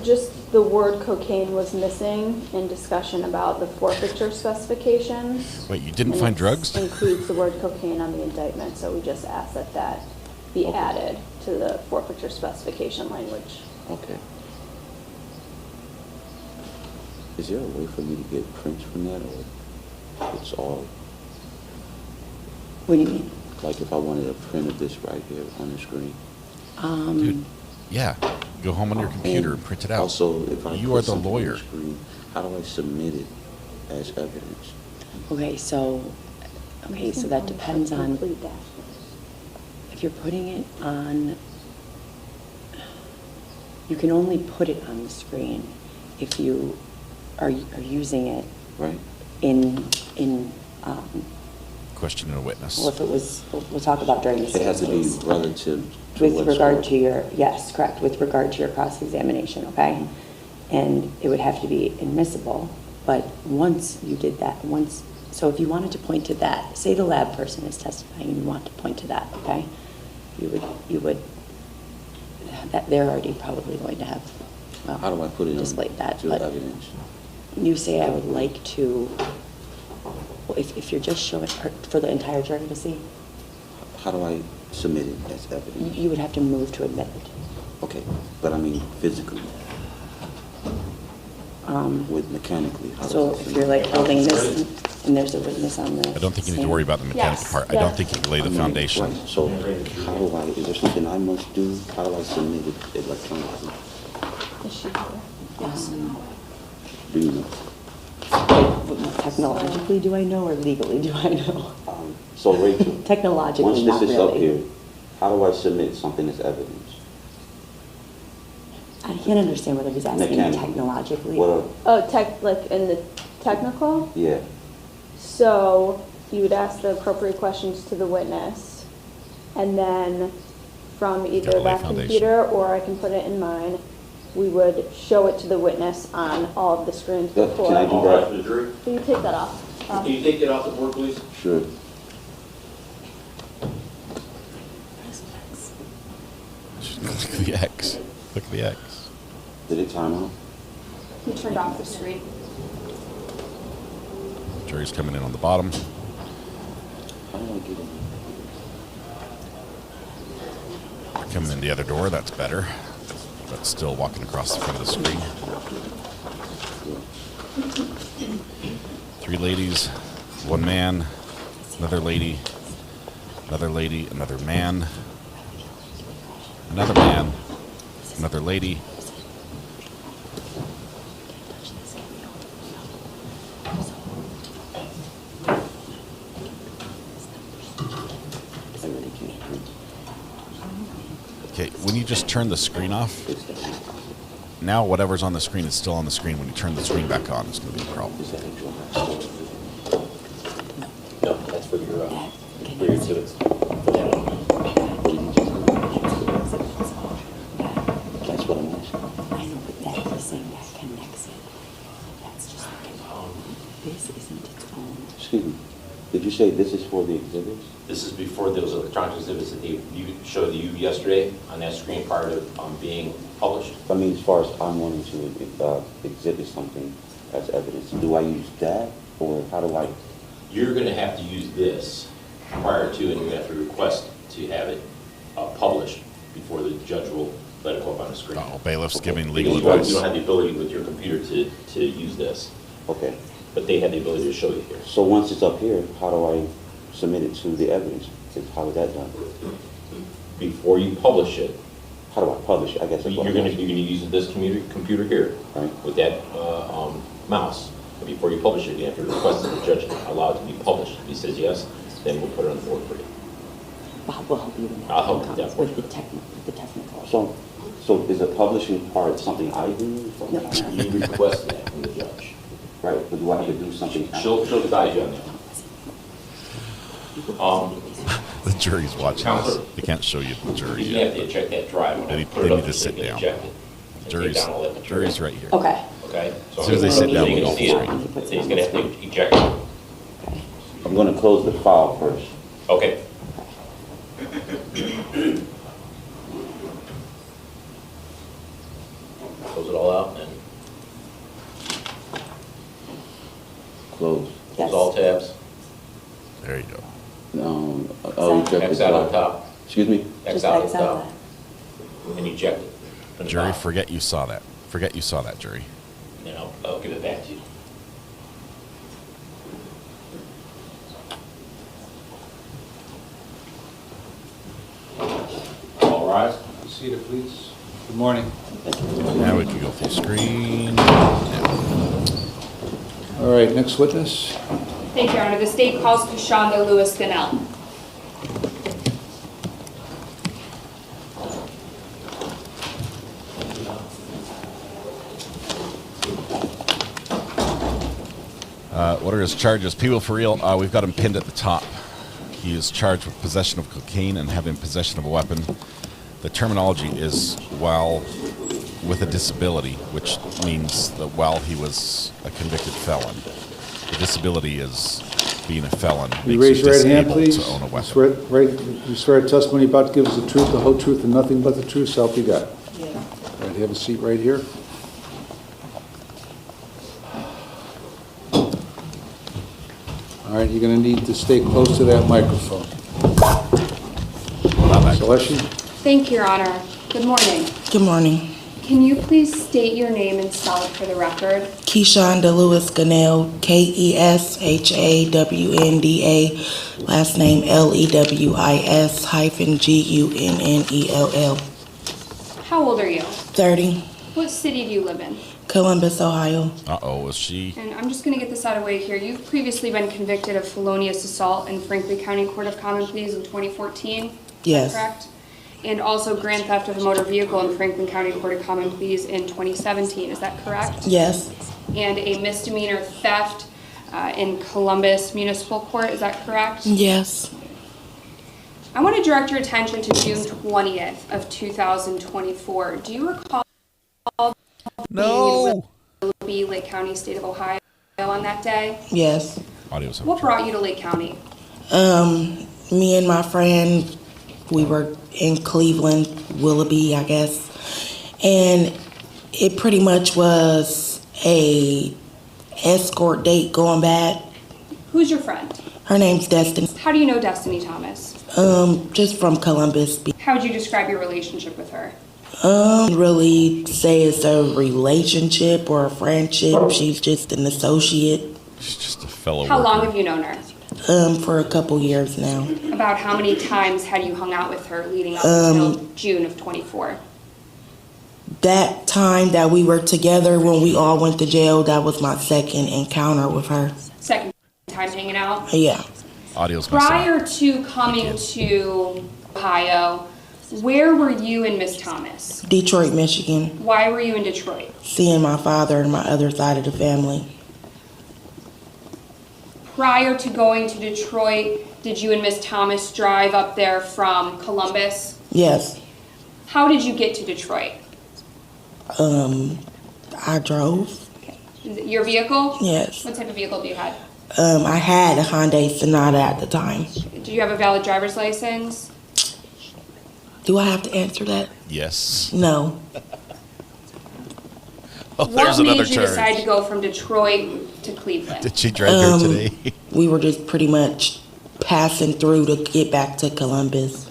Just the word cocaine was missing in discussion about the forfeiture specifications. Wait, you didn't and find it drugs? Includes the word cocaine on the indictment, so we just asked that that be added to the forfeiture specification language. Okay. Is there a way for me to get prints from that, or it's all? What do you mean? Like if I wanted a print of this right here on the screen? Dude, yeah. Go home on your computer and print it out. Also, if I You put are the something on lawyer. screen, how do I submit it as evidence? Okay, so that depends on, Complete dash. if you're putting it on, you can only put it on the screen if you are using it Right. in questioning a witness. Well, if it was, we'll talk about during the It has to be statements. relative to With what's regard going- to your, yes, correct, with regard to your cross-examination, okay? And it would have to be admissible, but once you did that, so if you wanted to point to that, say the lab person is testifying and you want to point to that, okay? You would, that they're already probably going to have, well, How do I put it displayed that, to but evidence? you say, I would like to, well, if you're just showing, for the entire jury to see, How do I submit it as evidence? you would have to move to admit it. Okay, but I mean physically, with mechanically. How So does it if you're like holding this and there's a witness on the. I don't think you need to worry about the mechanical Yes. part. I don't think you can lay the foundation. Right, so how do I, is there something I must do? How do I submit it electronically? Yes. Do you know? Technologically, do I know, or legally, do I know? So Rachel, Technologically, once not this is up really. here, how do I submit something as evidence? I can't understand whether he's asking Mechanically. technologically. Well, Oh, like in the technical? yeah, So you would ask the appropriate questions to the witness, and then from either Gotta lay that foundation. computer or I can put it in mine, we would show it to the witness on all of the screens Yeah, before. can I do All that? right, for the jury. Can you take that off? Can you take that off the board, please? sure. Click the X. Click the X. Did it time out? You turned off the screen. Jury's coming in on the bottom. How do I get in? Coming in the other door, that's better. But still walking across the front of the screen. 3 ladies, 1 man, another lady, another lady, another man, another man, another lady. Okay, when you just turn the screen off, now whatever's on the screen is still on the screen. When you turn the screen back on, it's going to be a problem. No, that's for your exhibits. That's what I'm asking. I know, but that is saying that connects it. That's just like this isn't its own. Excuse me, did you say this is for the exhibits? This is before those electronic exhibits that you showed you yesterday on that screen prior to being published. I mean, as far as I'm wanting to exhibit something as evidence, do I use that, or how do I? You're going to have to use this prior to, and you're going to have to request to have it published before the judge will let it go up on the screen. Oh, bailiff's giving legal Because advice. you don't have the ability with your computer to use this, Okay. but they have the ability to show you here. So once it's up here, how do I submit it to the evidence? How is that done? Before you publish it, How do I publish it? I guess that's what you're I'm going to use this computer here Right. with that mouse. But before you publish it, you have to request that the judge allow it to be published. If he says yes, then we'll put it on the board for you. Bob will help you with that. I'll help with that With portion. the technical. So is the publishing part something I do? You request that from the judge. Right, but do I have to do something? She'll guide you on that. The jury's watching Counselor. this. They can't show you the jury You yet. have to check that drive. They Put it need up to and sit you can down. eject it. And Jury's, take down all that material. jury's right here. Okay. Okay? So As soon as they sit down, you we'll can go see full it. screen. So he's going to have to eject it. I'm going to close the file first. Okay. Close it all out and Close. close all tabs. There you go. I'll eject X the out on file. top. Excuse me? X out on top. And eject it. from the Jury, top. forget you saw that. Forget you saw that, jury. And then I'll give it back to you. All rise. Seated, please. Good morning. Now we can go full screen. All right, next witness. Thank you, Your Honor. The state calls Kashonda Lewis Gunnell. What are his charges? People for real. We've got him pinned at the top. he is charged with possession of cocaine and having possession of a weapon. The terminology is while with a disability, which means that while he was a convicted felon. The disability is being a felon. You makes raise your right hand, disabled please. to own a weapon. You swear testimony you're about to give us the truth, the whole truth, and nothing but the truth, so help you God. Yeah. All right, have a seat right here. All right, you're going to need to stay close to that microphone. Celeste? Thank you, Your Honor. Good morning. Good morning. Can you please state your name and spell it for the record? Keishonda Lewis Gunnell, Keshawanda, last name Lewis-Gunnell. How old are you? 30, What city do you live in? Columbus, Ohio. Uh-oh, is she? And I'm just going to get this out of the way here. You've previously been convicted of felonious assault in Franklin County Court of Common Pleas in 2014. Yes. Is that correct? And also grand theft of a motor vehicle in Franklin County Court of Common Pleas in 2017. Is that correct? Yes. And a misdemeanor theft in Columbus Municipal Court. Is that correct? Yes. I want to direct your attention to June 20th of 2024. Do you recall being in Lake County, state of Ohio on that day? Yes. What brought you to Lake County? Me and my friend, we were in Cleveland, Willoughby, I guess, and it pretty much was a escort date going back. Who's your friend? Her name's Destiny. How do you know Destiny Thomas? Just from Columbus. How would you describe your relationship with her? Really say it's a relationship or a friendship. She's just an associate. She's just a fellow How worker. long have you known her? For a couple years now. About how many times had you hung out with her leading up until June of 24? That time that we were together when we all went to jail, that was my second encounter with her. Second time hanging out? Yeah. Audio's messing up. Prior to coming to Ohio, where were you and Miss Thomas? Detroit, Michigan. Why were you in Detroit? Seeing my father and my other side of the family. Prior to going to Detroit, did you and Miss Thomas drive up there from Columbus? Yes. How did you get to Detroit? I drove. Is it your vehicle? Yes. What type of vehicle do you have? I had a Hyundai Sonata at the time. Do you have a valid driver's license? Do I have to answer that? Yes. No. Oh, there's what another made you charge. decide to go from Detroit to Cleveland? Did she drive here today? We were just pretty much passing through to get back to Columbus.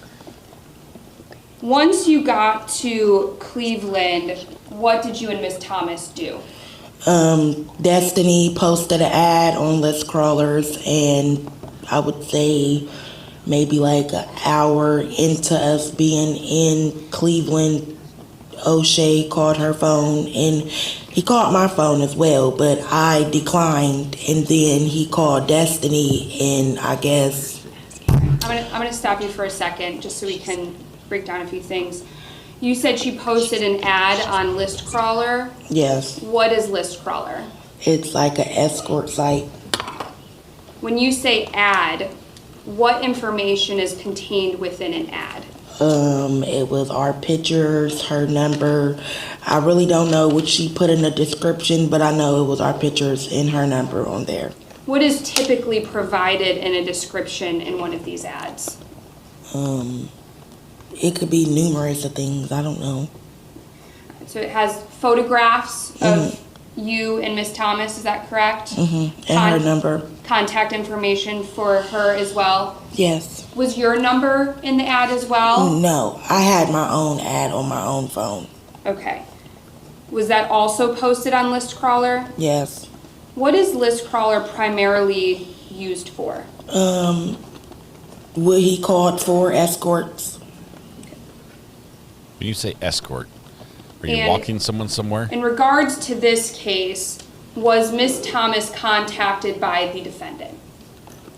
Once you got to Cleveland, what did you and Miss Thomas do? Destiny posted an ad on List Crawlers, and I would say maybe like an hour into us being in Cleveland, O'Shea called her phone, and he called my phone as well, but I declined, and then he called Destiny, and I guess... I'm gonna stop you for a second, just so we can break down a few things. You said she posted an ad on List Crawler. Yes. What is List Crawler? It's like an escort site. When you say ad, what information is contained within an ad? It was our pictures, her number. I really don't know what she put in the description, but I know it was our pictures and her number on there. What is typically provided in a description in one of these ads? It could be numerous of things, I don't know. So it has photographs of you and Miss Thomas, is that correct? And her number. Contact information for her as well? Yes. Was your number in the ad as well? No, I had my own ad on my own phone. Okay. Was that also posted on List Crawler? Yes. What is List Crawler primarily used for? What he called for escorts. When you say escort, are you And walking someone somewhere? In regards to this case, was Miss Thomas contacted by the defendant?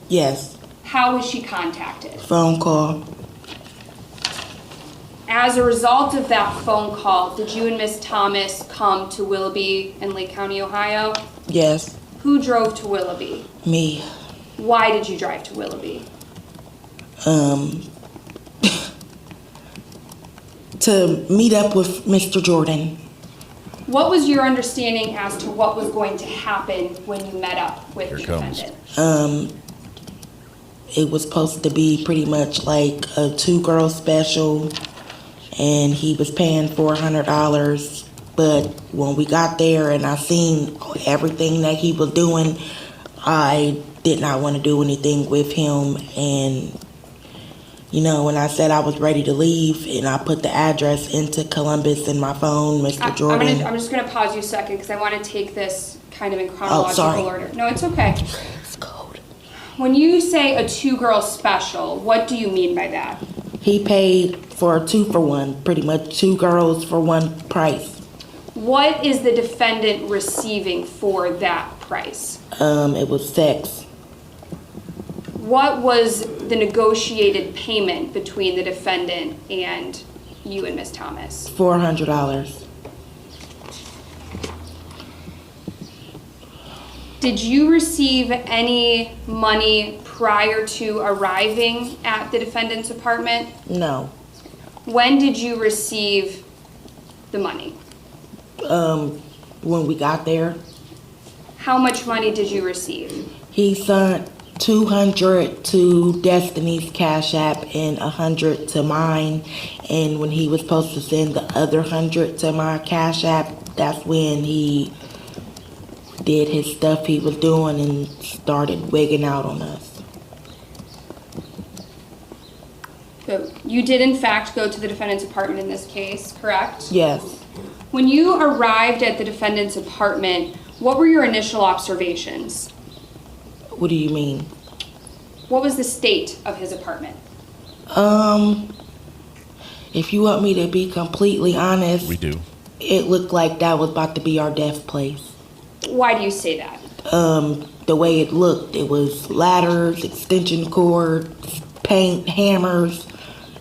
Yes. How was she contacted? Phone call. As a result of that phone call, did you and Miss Thomas come to Willoughby in Lake County, Ohio? Yes. Who drove to Willoughby? Me. Why did you drive to Willoughby? to meet up with Mr. Jordan. What was your understanding as to what was going to happen when you met up with the defendant? It was supposed to be pretty much like a 2-girl special, and he was paying $400. But when we got there and I seen everything that he was doing, I did not want to do anything with him. And, you know, when I said I was ready to leave and I put the address into Columbus in my phone, Mr. Jordan. I'm just going to pause you a second because I want to take this kind of in chronological order. No, it's okay. It's cold. When you say a 2-girl special, what do you mean by that? He paid for a 2-for-1, pretty much 2 girls for 1 price. What is the defendant receiving for that price? It was sex. What was the negotiated payment between the defendant and you and Ms. Thomas? $400. Did you receive any money prior to arriving at the defendant's apartment? No. When did you receive the money? When we got there. How much money did you receive? He sent $200 to Destiny's Cash App and $100 to mine. And when he was supposed to send the other $100 to my Cash App, that's when he did his stuff he was doing and started wigging out on us. So you did in fact go to the defendant's apartment in this case, correct? Yes. When you arrived at the defendant's apartment, what were your initial observations? What do you mean? What was the state of his apartment? If you want me to be completely honest, we do. It looked like that was about to be our death place. Why do you say that? The way it looked, it was ladders, extension cords, paint, hammers.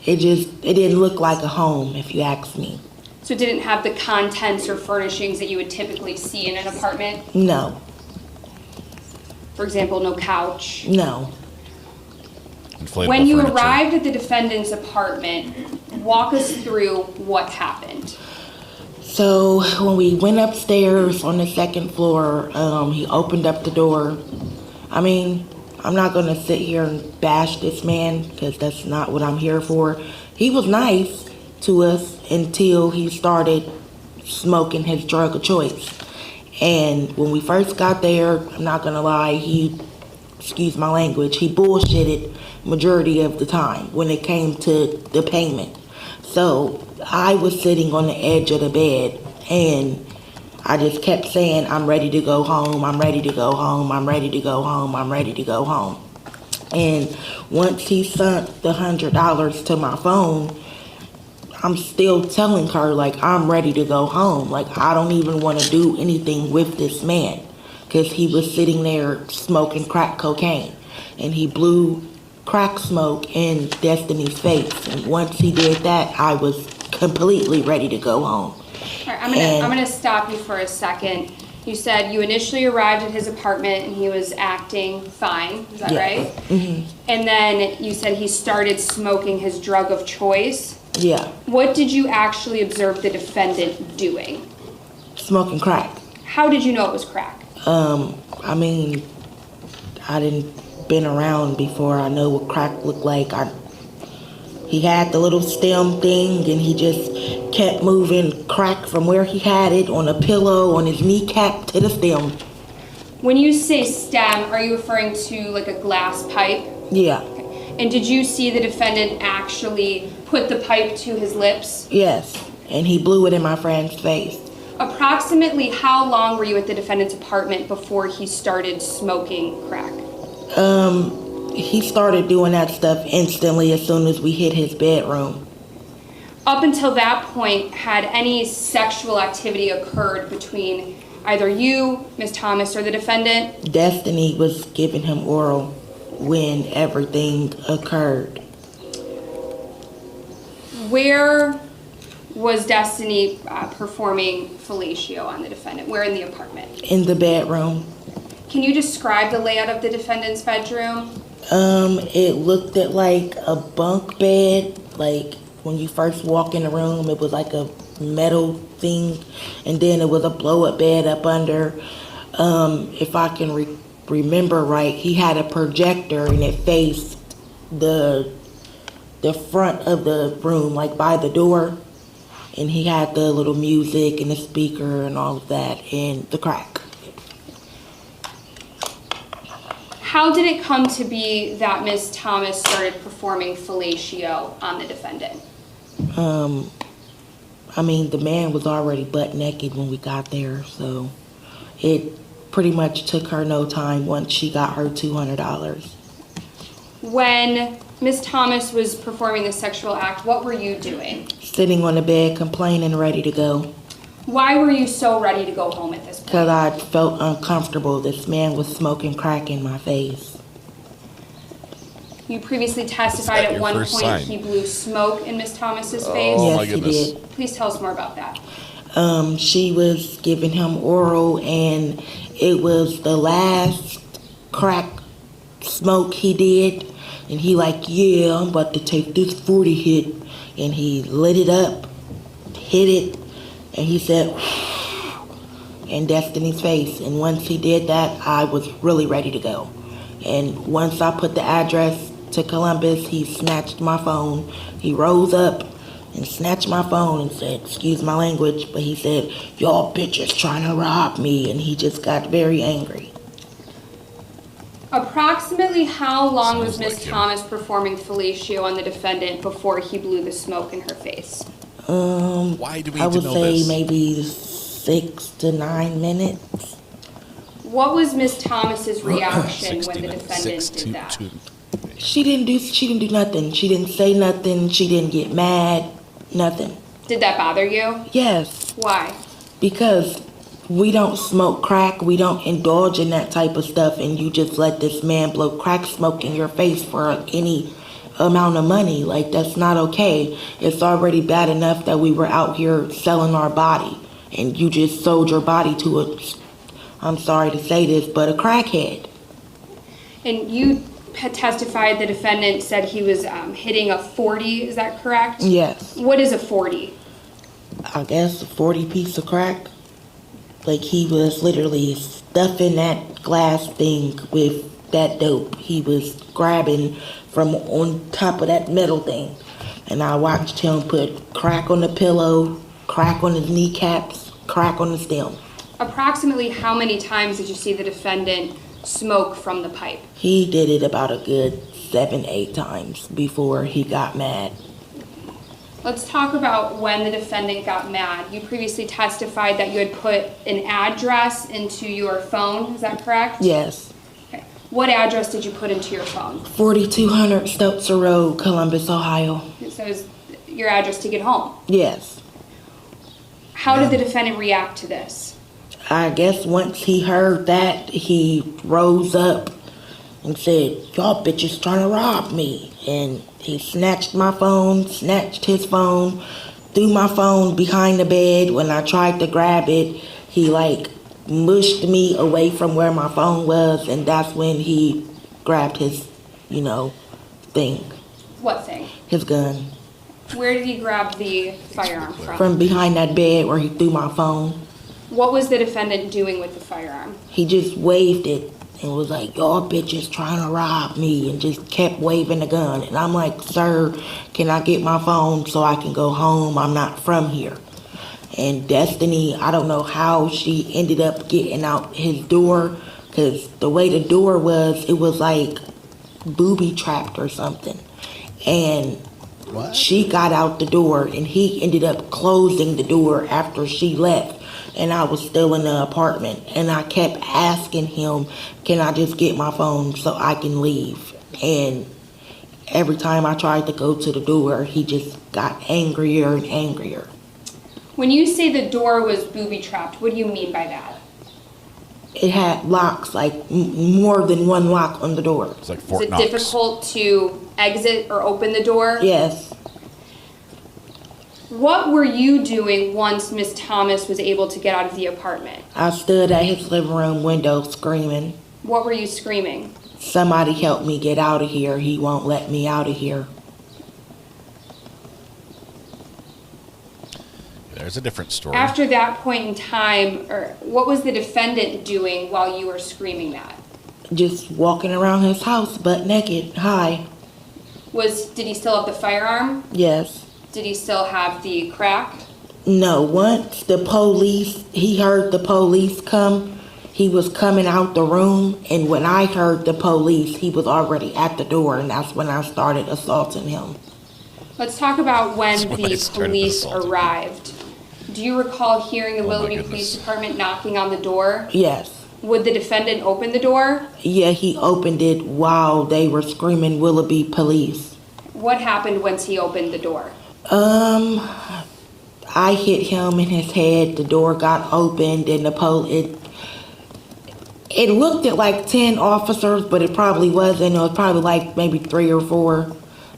It didn't look like a home, if you ask me. So it didn't have the contents or furnishings that you would typically see in an apartment? No. For example, no couch? No. When you arrived at the defendant's apartment, walk us through what happened. So when we went upstairs on the 2nd floor, he opened up the door. I mean, I'm not going to sit here and bash this man because that's not what I'm here for. He was nice to us until he started smoking his drug of choice. And when we first got there, I'm not gonna lie, excuse my language, he bullshitted majority of the time when it came to the payment. So I was sitting on the edge of the bed and I just kept saying, I'm ready to go home, I'm ready to go home, I'm ready to go home, I'm ready to go home. And once he sent the $100 to my phone, I'm still telling her, like, I'm ready to go home. Like, I don't even want to do anything with this man. Because he was sitting there smoking crack cocaine. And he blew crack smoke in Destiny's face. And once he did that, I was completely ready to go home. All right, I'm gonna stop you for a second. You said you initially arrived at his apartment and he was acting fine. Is that right? Mm-hmm. And then you said he started smoking his drug of choice. Yeah. What did you actually observe the defendant doing? Smoking crack. How did you know it was crack? I mean, I didn't been around before. I know what crack looked like. He had the little stem thing and he just kept moving crack from where he had it on a pillow on his kneecap to the stem. When you say stem, are you referring to like a glass pipe? Yeah. And did you see the defendant actually put the pipe to his lips? Yes, and he blew it in my friend's face. Approximately how long were you at the defendant's apartment before he started smoking crack? He started doing that stuff instantly as soon as we hit his bedroom. Up until that point, had any sexual activity occurred between either you, Ms. Thomas, or the defendant? Destiny was giving him oral when everything occurred. Where was Destiny performing fellatio on the defendant? Where in the apartment? In the bedroom. Can you describe the layout of the defendant's bedroom? It looked at like a bunk bed. Like when you first walk in the room, it was like a metal thing, and then it was a blow-up bed up under. If I can remember right, he had a projector and it faced the front of the room, like by the door, and he had the little music and the speaker and all of that and the crack. How did it come to be that Ms. Thomas started performing fellatio on the defendant? I mean, the man was already butt naked when we got there, so it pretty much took her no time once she got her $200. When Ms. Thomas was performing the sexual act, what were you doing? Sitting on the bed, complaining, ready to go. Why were you so ready to go home at this point? Because I felt uncomfortable. This man was smoking crack in my face. You previously testified at one point he blew smoke in Ms. Thomas's face. Yes, he did. Please tell us more about that. She was giving him oral, and it was the last crack smoke he did. And he like, yeah, I'm about to take this 40 hit. And he lit it up, hit it, and he said, in Destiny's face. And once he did that, I was really ready to go. And once I put the address to Columbus, he snatched my phone. He rose up and snatched my phone and said, excuse my language, but he said, y'all bitches trying to rob me. And he just got very angry. Approximately how long was Ms. Thomas performing fellatio on the defendant before he blew the smoke in her face? Why do we I would know say this? maybe 6 to 9 minutes. What was Ms. Thomas's reaction when the defendant did that? She didn't do nothing. She didn't say nothing. She didn't get mad. Nothing. Did that bother you? Yes. Why? Because we don't smoke crack. We don't indulge in that type of stuff. And you just let this man blow crack smoke in your face for any amount of money. Like, that's not okay. It's already bad enough that we were out here selling our body. And you just sold your body to a, I'm sorry to say this, but a crackhead. And you testified the defendant said he was hitting a 40, is that correct? Yes. What is a 40? I guess a 40 piece of crack. Like, he was literally stuffing that glass thing with that dope. He was grabbing from on top of that metal thing. And I watched him put crack on the pillow, crack on his kneecaps, crack on the stem. Approximately how many times did you see the defendant smoke from the pipe? He did it about a good 7-8 times before he got mad. Let's talk about when the defendant got mad. You previously testified that you had put an address into your phone, is that correct? Yes. Okay. What address did you put into your phone? 4200 Stelzer Road, Columbus, Ohio. So is your address to get home? Yes. How did the defendant react to this? I guess once he heard that, he rose up and said, y'all bitches trying to rob me. And he snatched my phone, snatched his phone, threw my phone behind the bed. When I tried to grab it, he like mushed me away from where my phone was, and that's when he grabbed his, thing. What thing? His gun. Where did he grab the firearm from? From behind that bed where he threw my phone. What was the defendant doing with the firearm? He just waved it and was like, y'all bitches trying to rob me, and just kept waving the gun. And I'm like, sir, can I get my phone so I can go home? I'm not from here. And Destiny, I don't know how she ended up getting out his door, because the way the door was, it was like booby trapped or something. And she got out the door, and he ended up closing the door after she left. And I was still in the apartment, and I kept asking him, can I just get my phone so I can leave? And every time I tried to go to the door, he just got angrier and angrier. When you say the door was booby-trapped, what do you mean by that? It had locks, like more than one lock on the door. It's like Fort Is it Knox. difficult to exit or open the door? Yes. What were you doing once Miss Thomas was able to get out of the apartment? I stood at his living room window screaming. What were you screaming? somebody help me get out of here. He won't let me out of here. There's a different story. After that point in time, or what was the defendant doing while you were screaming that? Just walking around his house butt naked. Hi. Did he still have the firearm? Yes. Did he still have the crack? No, once he heard the police come, he was coming out the room, and when I heard the police, he was already at the door, and that's when I started assaulting him. Let's talk about when the police arrived. Do you recall hearing the Willoughby Police Department knocking on the door? Yes. Would the defendant open the door? Yeah, he opened it while they were screaming Willoughby police. What happened once he opened the door? I hit him in his head. The door got opened, and it looked at like 10 officers, but it probably wasn't. It was probably like maybe 3 or 4.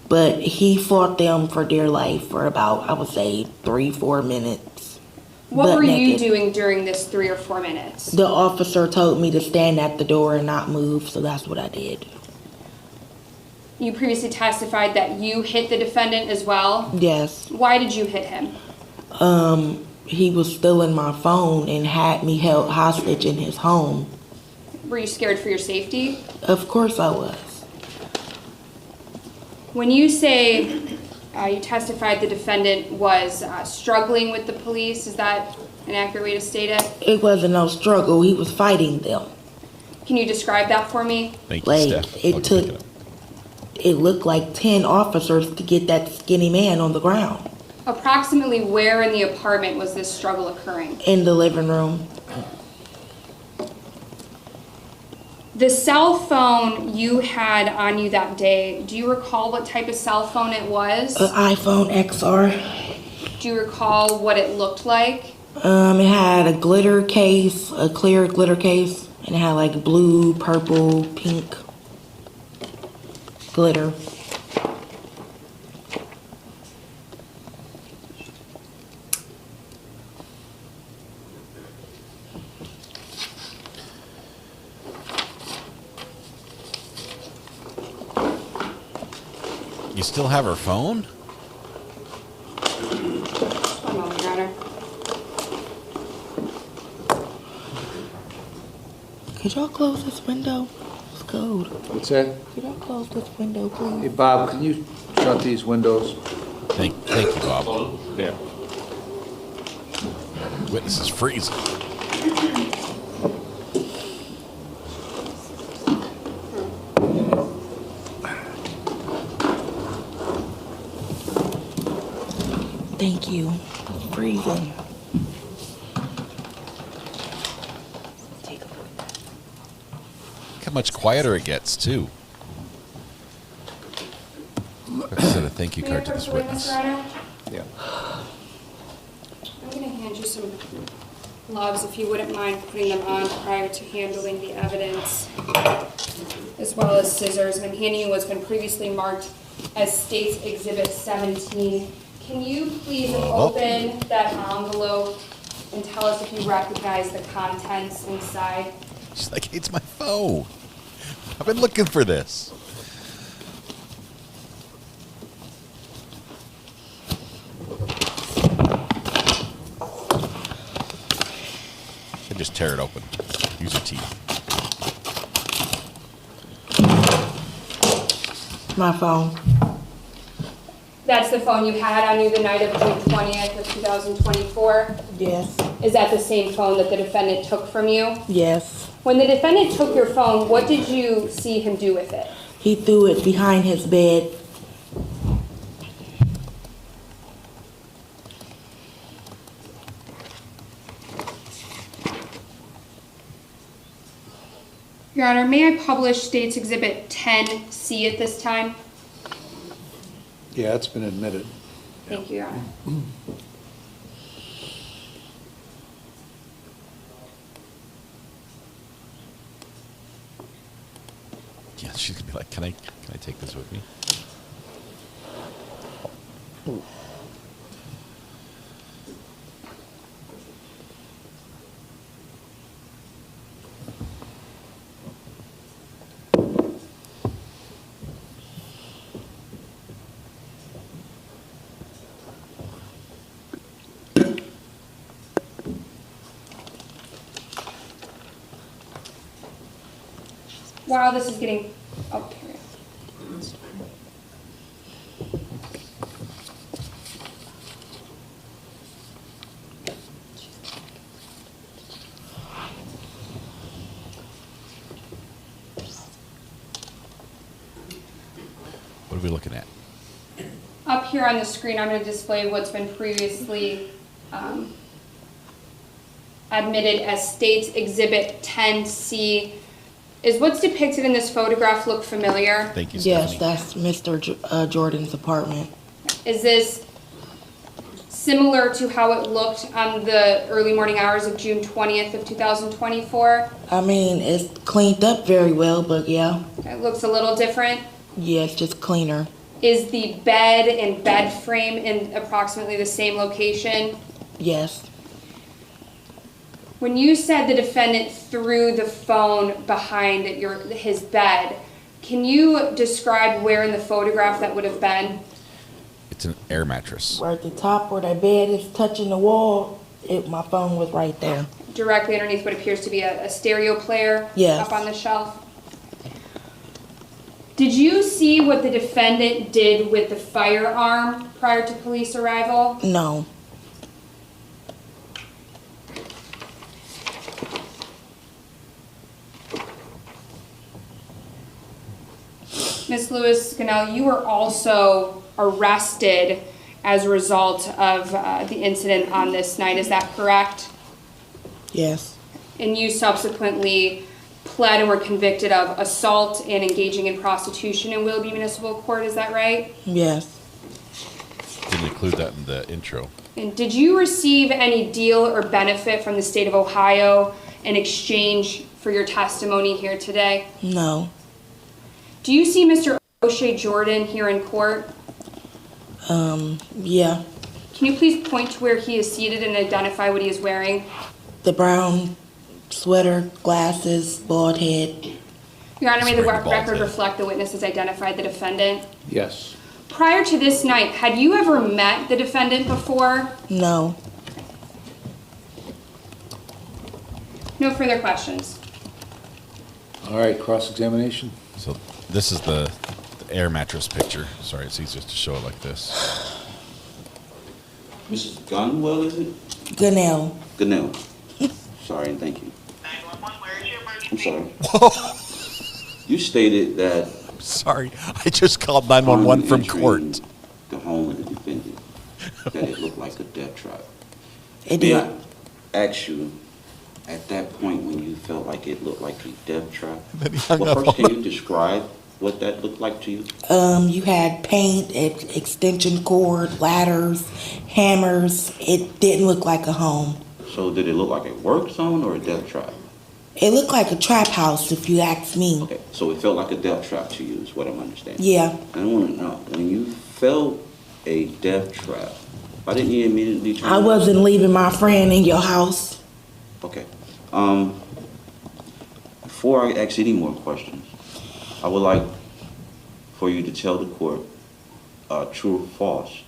But he fought them for dear life for about, I would say, 3-4 minutes. What were you doing during this 3 or 4 minutes? The officer told me to stand at the door and not move, so that's what I did. You previously testified that you hit the defendant as well? Yes. Why did you hit him? He was stealing my phone and had me held hostage in his home. Were you scared for your safety? Of course I was. When you say you testified the defendant was struggling with the police, is that an accurate way to state it? It wasn't no struggle. He was fighting them. Can you describe that for me? Thank you, Steph. It looked like 10 officers to get that skinny man on the ground. Approximately where in the apartment was this struggle occurring? In the living room. The cell phone you had on you that day, do you recall what type of cell phone it was? An iPhone XR. Do you recall what it looked like? It had a glitter case, a clear glitter case, and it had like blue, purple, pink glitter. You still have her phone? One moment, Your Honor. Could y'all close this window? It's cold. What's that? Could y'all close this window, please? Hey, Bob, can you shut these windows? Thank you, Bob. Yeah. Witness is freezing. Thank you. It's freezing. Look how much quieter it gets, too. Let's send a thank you card to this witness. Yeah. I'm going to hand you some gloves if you wouldn't mind putting them on prior to handling the evidence, as well as scissors. And I'm handing you what's been previously marked as State's Exhibit 17. Can you please open that envelope and tell us if you recognize the contents inside? She's like, it's my phone. I've been looking for this. And just tear it open. Use your teeth. My phone. That's the phone you had on you the night of June 20th of 2024? Yes. Is that the same phone that the defendant took from you? Yes. When the defendant took your phone, what did you see him do with it? He threw it behind his bed. Your Honor, may I publish State's Exhibit 10C at this time? Yeah, it's been admitted. Thank you, Your Honor. Yeah, she's gonna be like, can I take this with me? while this is getting, oh, here. What are we looking at? Up here on the screen, I'm going to display what's been previously admitted as State's Exhibit 10C. Is what's depicted in this photograph look familiar? Thank you, Yes, Stephanie. that's Mr. Jordan's apartment. Is this similar to how it looked on the early morning hours of June 20th of 2024? I mean, it's cleaned up very well, but yeah. It looks a little different. Yeah, it's just cleaner. Is the bed and bed frame in approximately the same location? Yes. When you said the defendant threw the phone behind his bed, can you describe where in the photograph that would have been? It's an air mattress. Where at the top where the bed is touching the wall, my phone was right there. Directly underneath what appears to be a stereo player? Yes. Up on the shelf? Did you see what the defendant did with the firearm prior to police arrival? No. Ms. Lewis-Scannell, you were also arrested as a result of the incident on this night, is that correct? Yes. And you subsequently pled and were convicted of assault and engaging in prostitution in Willoughby Municipal Court, is that right? Yes. Didn't include that in the intro. And did you receive any deal or benefit from the state of Ohio in exchange for your testimony here today? No. Do you see Mr. O'Shea Jordan here in court? Yeah. Can you please point to where he is seated and identify what he is wearing? The brown sweater, glasses, bald head. Your Honor, may the record reflect the witness has identified the defendant? Yes. Prior to this night, had you ever met the defendant before? No. No further questions. All right, cross-examination. So this is the air mattress picture. Sorry, it's easiest to show it like this. Mrs. Gunwell, is it? Gunnell. Gunnell. Sorry and thank you. I'm sorry. You stated that... Sorry, I just called 911 from court. The home of the defendant, that it looked like a death trap. It May did. I ask you, at that point when you felt like it looked like a death trap, well, first can you describe what that looked like to you? You had paint, extension cord, ladders, hammers. It didn't look like a home. So did it look like a work zone or a death trap? It looked like a trap house, if you ask me. Okay, so it felt like a death trap to you is what I'm understanding. Yeah. I want to know, when you felt a death trap, why didn't you immediately turn I around? wasn't leaving my friend in your house. Okay. Before I ask any more questions, I would like for you to tell the court, true or false,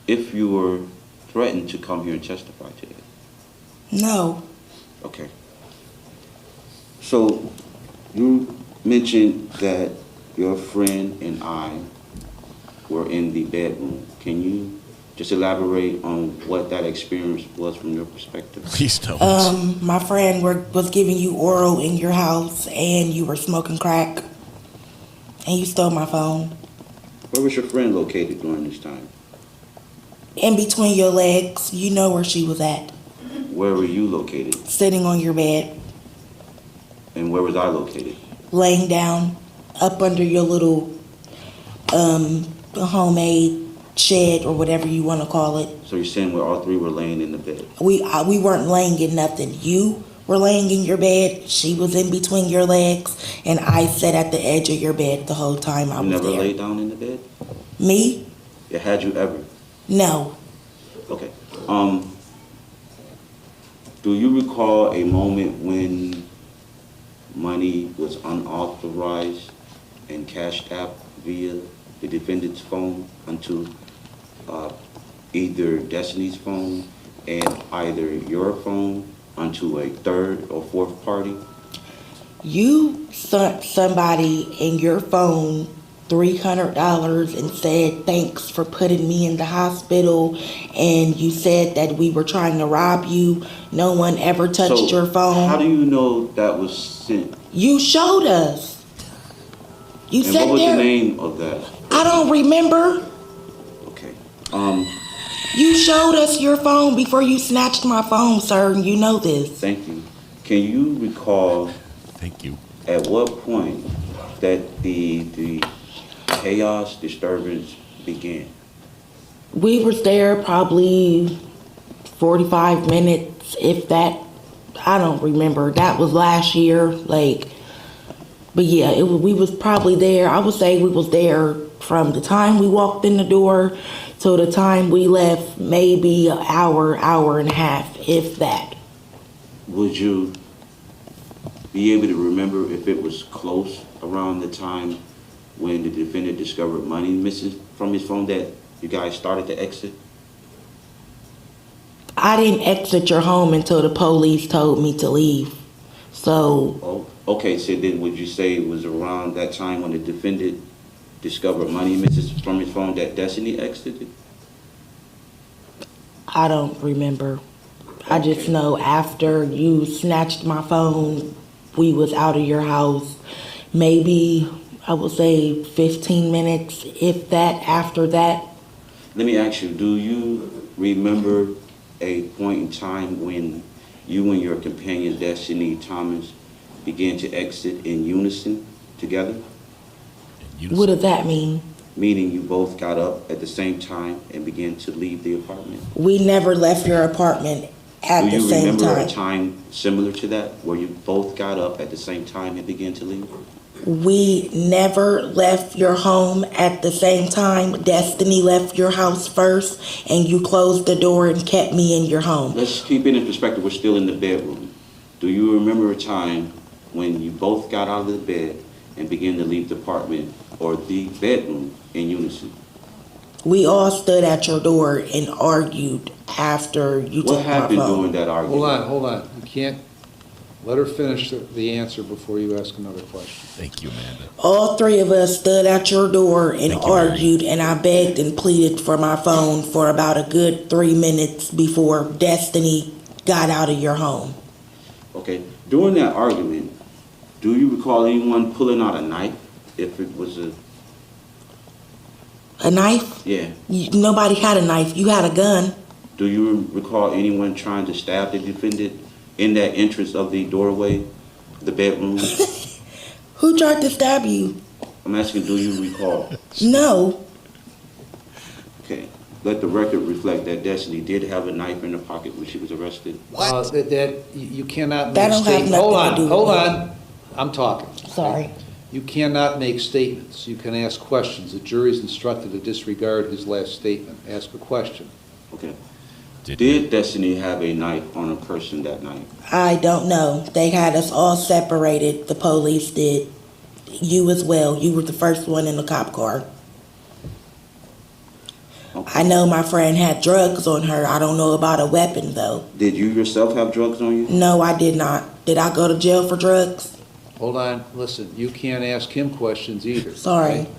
if you were threatened to come here and testify today. No. Okay. So, you mentioned that your friend and I were in the bedroom. Can you just elaborate on what that experience was from your perspective? Please don't. My friend was giving you oral in your house, and you were smoking crack, and you stole my phone. Where was your friend located during this time? In between your legs, you know where she was at. Where were you located? Sitting on your bed, And where was I located? laying down, up under your little homemade shed or whatever you want to call it. So you're saying where all three were laying in the bed? We weren't laying in nothing. You were laying in your bed. She was in between your legs, and I sat at the edge of your bed the whole time I You was never there. laid down in the bed? Me? Yeah, had you ever? No. Okay. Do you recall a moment when money was unauthorized and cashed out via the defendant's phone onto either Destiny's phone and either your phone onto a third or fourth party? You sent somebody in your phone $300 and said thanks for putting me in the hospital, and you said that we were trying to rob you. No one ever touched your phone. How do you know that was sent? You showed us. You And said what was there. the name of that? I don't remember. Okay. You showed us your phone before you snatched my phone, sir. You know this. Thank you. Can you recall? Thank you. At what point that the chaos disturbance began? We was there probably 45 minutes, if that. I don't remember. That was last year, but yeah, we was probably there. I would say we was there from the time we walked in the door to the time we left, maybe an hour, hour and a half, if that. Would you be able to remember if it was close around the time when the defendant discovered money missing from his phone that you guys started to exit? I didn't exit your home until the police told me to leave. So. Oh, okay, so then would you say it was around that time when the defendant discovered money missing from his phone that Destiny exited? I don't remember. I just know after you snatched my phone, we was out of your house. Maybe, I would say 15 minutes, if that, after that. Let me ask you, do you remember a point in time when you and your companion, Destiny Thomas, began to exit in unison together? What does that mean? Meaning you both got up at the same time and began to leave the apartment? We never left your apartment at the same time. Do you remember a time similar to that where you both got up at the same time and began to leave? We never left your home at the same time. Destiny left your house first, and you closed the door and kept me in your home. Let's keep it in perspective. We're still in the bedroom. Do you remember a time when you both got out of the bed and began to leave the apartment or the bedroom in unison? We all stood at your door and argued after you took my phone. What happened during that argument? Hold on. You can't let her finish the answer before you ask another question. Thank you, Amanda. All three of us stood at your door and argued, and I begged and pleaded for my phone for about a good 3 minutes before Destiny got out of your home. Okay. During that argument, do you recall anyone pulling out a knife? If it was a knife? Yeah. Nobody had a knife. You had a gun. Do you recall anyone trying to stab the defendant in that entrance of the doorway, the bedroom? Who tried to stab you? I'm asking, do you recall? No. Okay. Let the record reflect that Destiny did have a knife in her pocket when she was arrested. You cannot That make don't have statements. nothing to do with Hold it. on. I'm talking. Sorry. You cannot make statements. You can ask questions. The jury's instructed to disregard his last statement. Ask a question. Okay. Did Destiny have a knife on her person that night? I don't know. They had us all separated. The police did. You as well. You were the first one in the cop car. Okay. I know my friend had drugs on her. I don't know about a weapon, though. Did you yourself have drugs on you? No, I did not. Did I go to jail for drugs? Hold on. Listen, you can't ask him questions either. Sorry. Okay?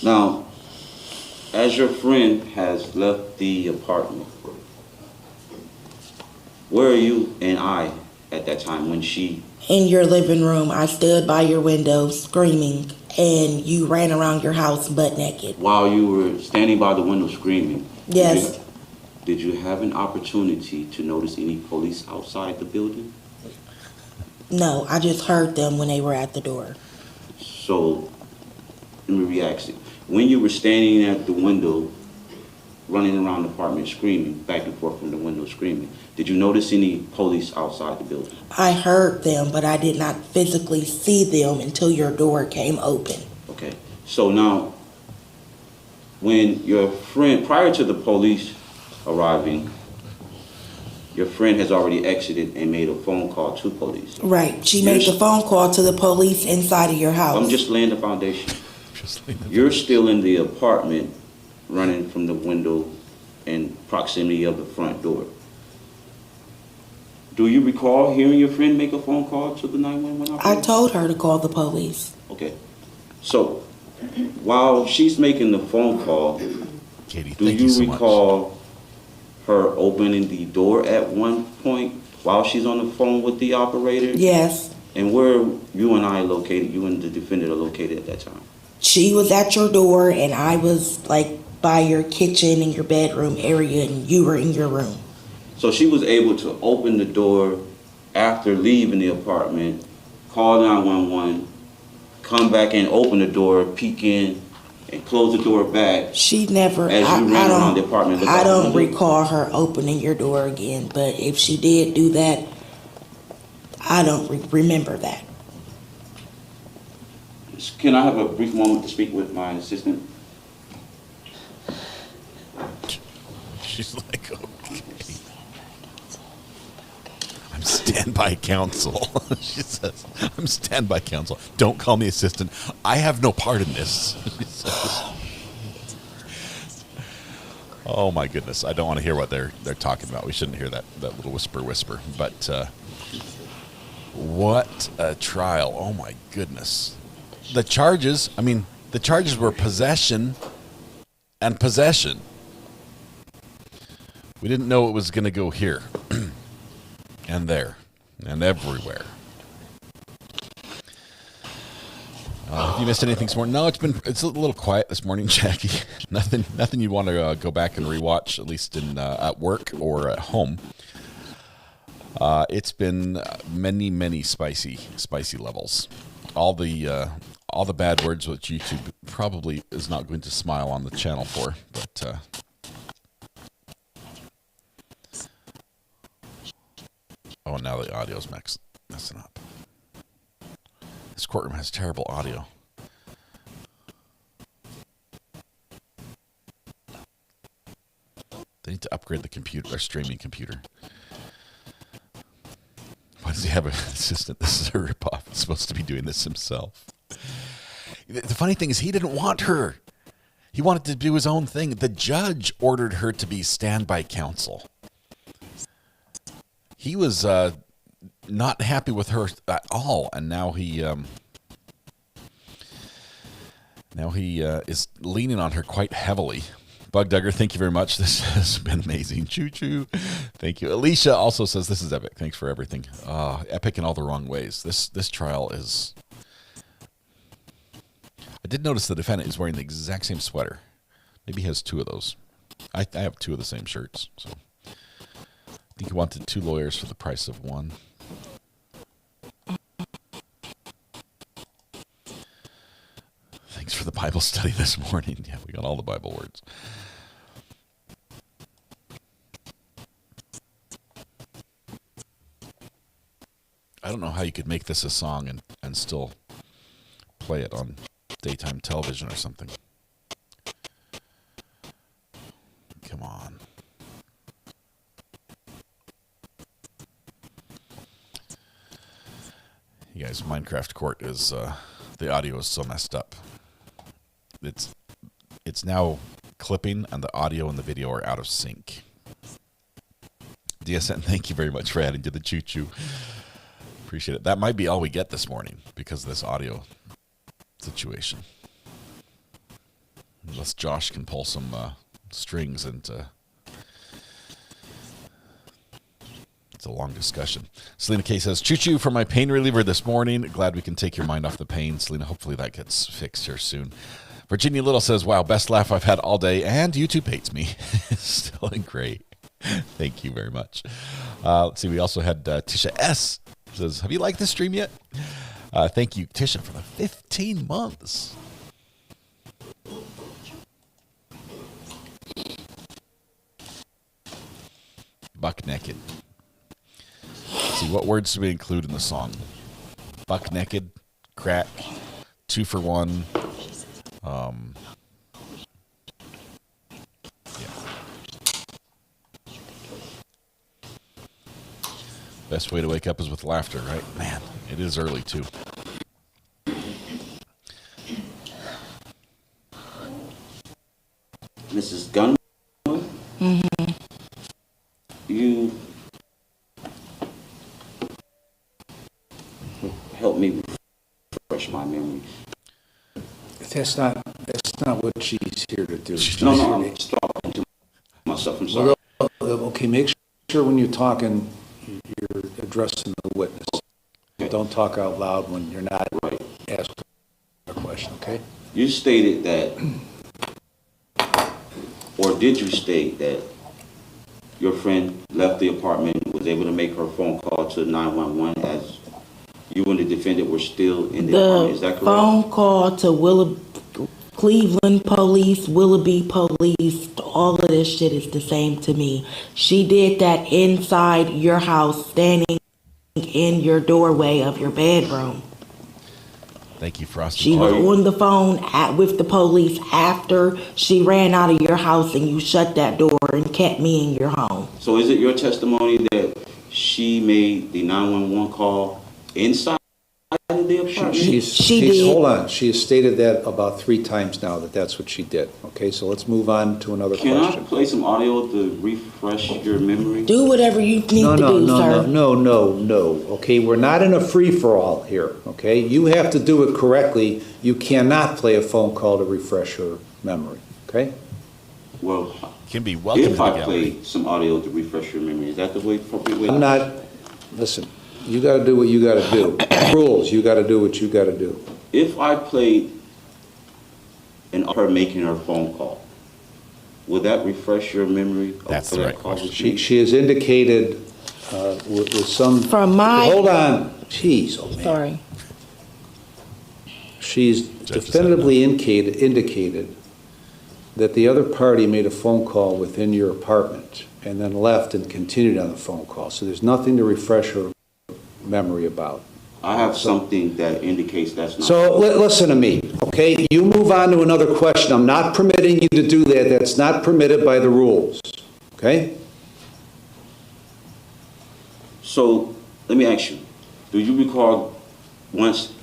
Now, as your friend has left the apartment, where are you and I at that time when she... In your living room. I stood by your window screaming, and you ran around your house butt naked. While you were standing by the window screaming? Yes. Did you have an opportunity to notice any police outside the building? No, I just heard them when they were at the door. So, let me re-ask it. When you were standing at the window, running around the apartment screaming, back and forth from the window screaming, did you notice any police outside the building? I heard them, but I did not physically see them until your door came open. Okay. So now, when your friend, prior to the police arriving, your friend has already exited and made a phone call to police. Right. She made the phone call to the police inside of your house. I'm just laying the foundation. You're still in the apartment, running from the window in proximity of the front door. Do you recall hearing your friend make a phone call to the 911 operator? I told her to call the police. Okay. So, while she's making the phone call, Katie, do thank you so much. recall her opening the door at one point while she's on the phone with the operator? Yes. And where you and I located, you and the defendant are located at that time? She was at your door and I was like by your kitchen and your bedroom area and you were in your room. So she was able to open the door after leaving the apartment, call 911, come back and open the door, peek in, and close the door back. She never. As you ran around the apartment. I don't recall her opening your door again, but if she did do that, I don't remember that. Can I have a brief moment to speak with my assistant? She's like, okay. I'm standby counsel. She says, I'm standby counsel. Don't call me assistant. I have no part in this. She says. Oh my goodness. I don't want to hear what they're talking about. We shouldn't hear that little whisper. But what a trial. Oh my goodness. The charges were possession and possession. We didn't know it was going to go here and there and everywhere. Have you missed anything this morning? No, it's a little quiet this morning, Jackie. Nothing you want to go back and rewatch, at least in at work or at home. It's been many spicy levels. All the bad words which YouTube probably is not going to smile on the channel for, but oh, now the audio's messing up. This courtroom has terrible audio. They need to upgrade the computer, their streaming computer. Why does he have an assistant? This is a ripoff. He's supposed to be doing this himself. The funny thing is he didn't want her. He wanted to do his own thing. The judge ordered her to be standby counsel. He was not happy with her at all, and now he is leaning on her quite heavily. Bug Dugger, thank you very much. This has been amazing. Choo-choo. Thank you. Alicia also says, this is epic. Thanks for everything. Epic in all the wrong ways. This trial is... I did notice the defendant is wearing the exact same sweater. Maybe he has two of those. I have two of the same shirts. So I think he wanted two lawyers for the price of one. Thanks for the Bible study this morning. Yeah, we got all the Bible words. I don't know how you could make this a song and still play it on daytime television or something. Come on. You guys, Minecraft Court is, the audio is so messed up. It's now clipping and the audio and the video are out of sync. DSN, thank you very much for adding to the choo-choo. Appreciate it. That might be all we get this morning because of this audio situation. Unless Josh can pull some strings and it's a long discussion. Selena K says, choo-choo for my pain reliever this morning. Glad we can take your mind off the pain. Selena, hopefully that gets fixed here soon. Virginia Little says, wow, best laugh I've had all day, and YouTube hates me. Still great. Thank you very much. Let's see, we also had Tisha S. says, have you liked this stream yet? Thank you, Tisha, for the 15 months. Buck naked. Let's see, what words do we include in the song? Buck naked, crack, 2 for 1. Best way to wake up is with laughter, right? Man, it is early too. Mrs. Gunn, you refresh my memory. That's not what she's here to do. No, I'm talking to myself. I'm sorry. Okay, make sure when you're talking, you're addressing the witness. Don't talk out loud when you're not asking a question, okay? You stated that, or did you state that your friend left the apartment, was able to make her phone call to 911 as you and the defendant were still in the apartment? Is that correct? Phone call to Cleveland police, Willoughby police, all of this shit is the same to me. She did that inside your house, standing in your doorway of your bedroom. Thank you, Frosty. She was on the phone with the police after she ran out of your house and you shut that door and kept me in your home. So is it your testimony that she made the 911 call inside of the apartment? She did. Hold on. She has stated that about 3 times now, that's what she did. Okay, so let's move on to another question. Can I play some audio to refresh your memory? Do whatever you need to do, sir. No. Okay, we're not in a free-for-all here, okay? You have to do it correctly. You cannot play a phone call to refresh her memory, okay? Well, can be welcome if I play some audio to refresh your memory, is that the appropriate way? I'm not, listen, you got to do what you got to do. Rules, you got to do what you got to do. If I played her making her phone call, would that refresh your memory? That's the right question. She has indicated with some... From my... Hold on. Jeez, oh man. Sorry. She's definitively indicated that the other party made a phone call within your apartment and then left and continued on the phone call. So there's nothing to refresh her memory about. I have something that indicates that's not. So listen to me, okay? You move on to another question. I'm not permitting you to do that. That's not permitted by the rules, okay? So let me ask you, do you recall once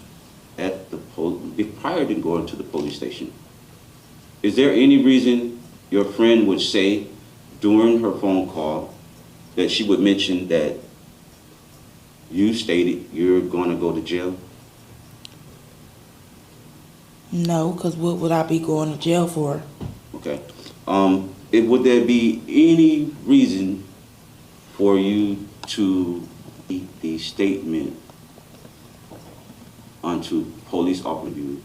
at the prior to going to the police station, is there any reason your friend would say during her phone call that she would mention that you stated you're going to go to jail? No, because what would I be going to jail for? Okay. Would there be any reason for you to eat the statement onto police officer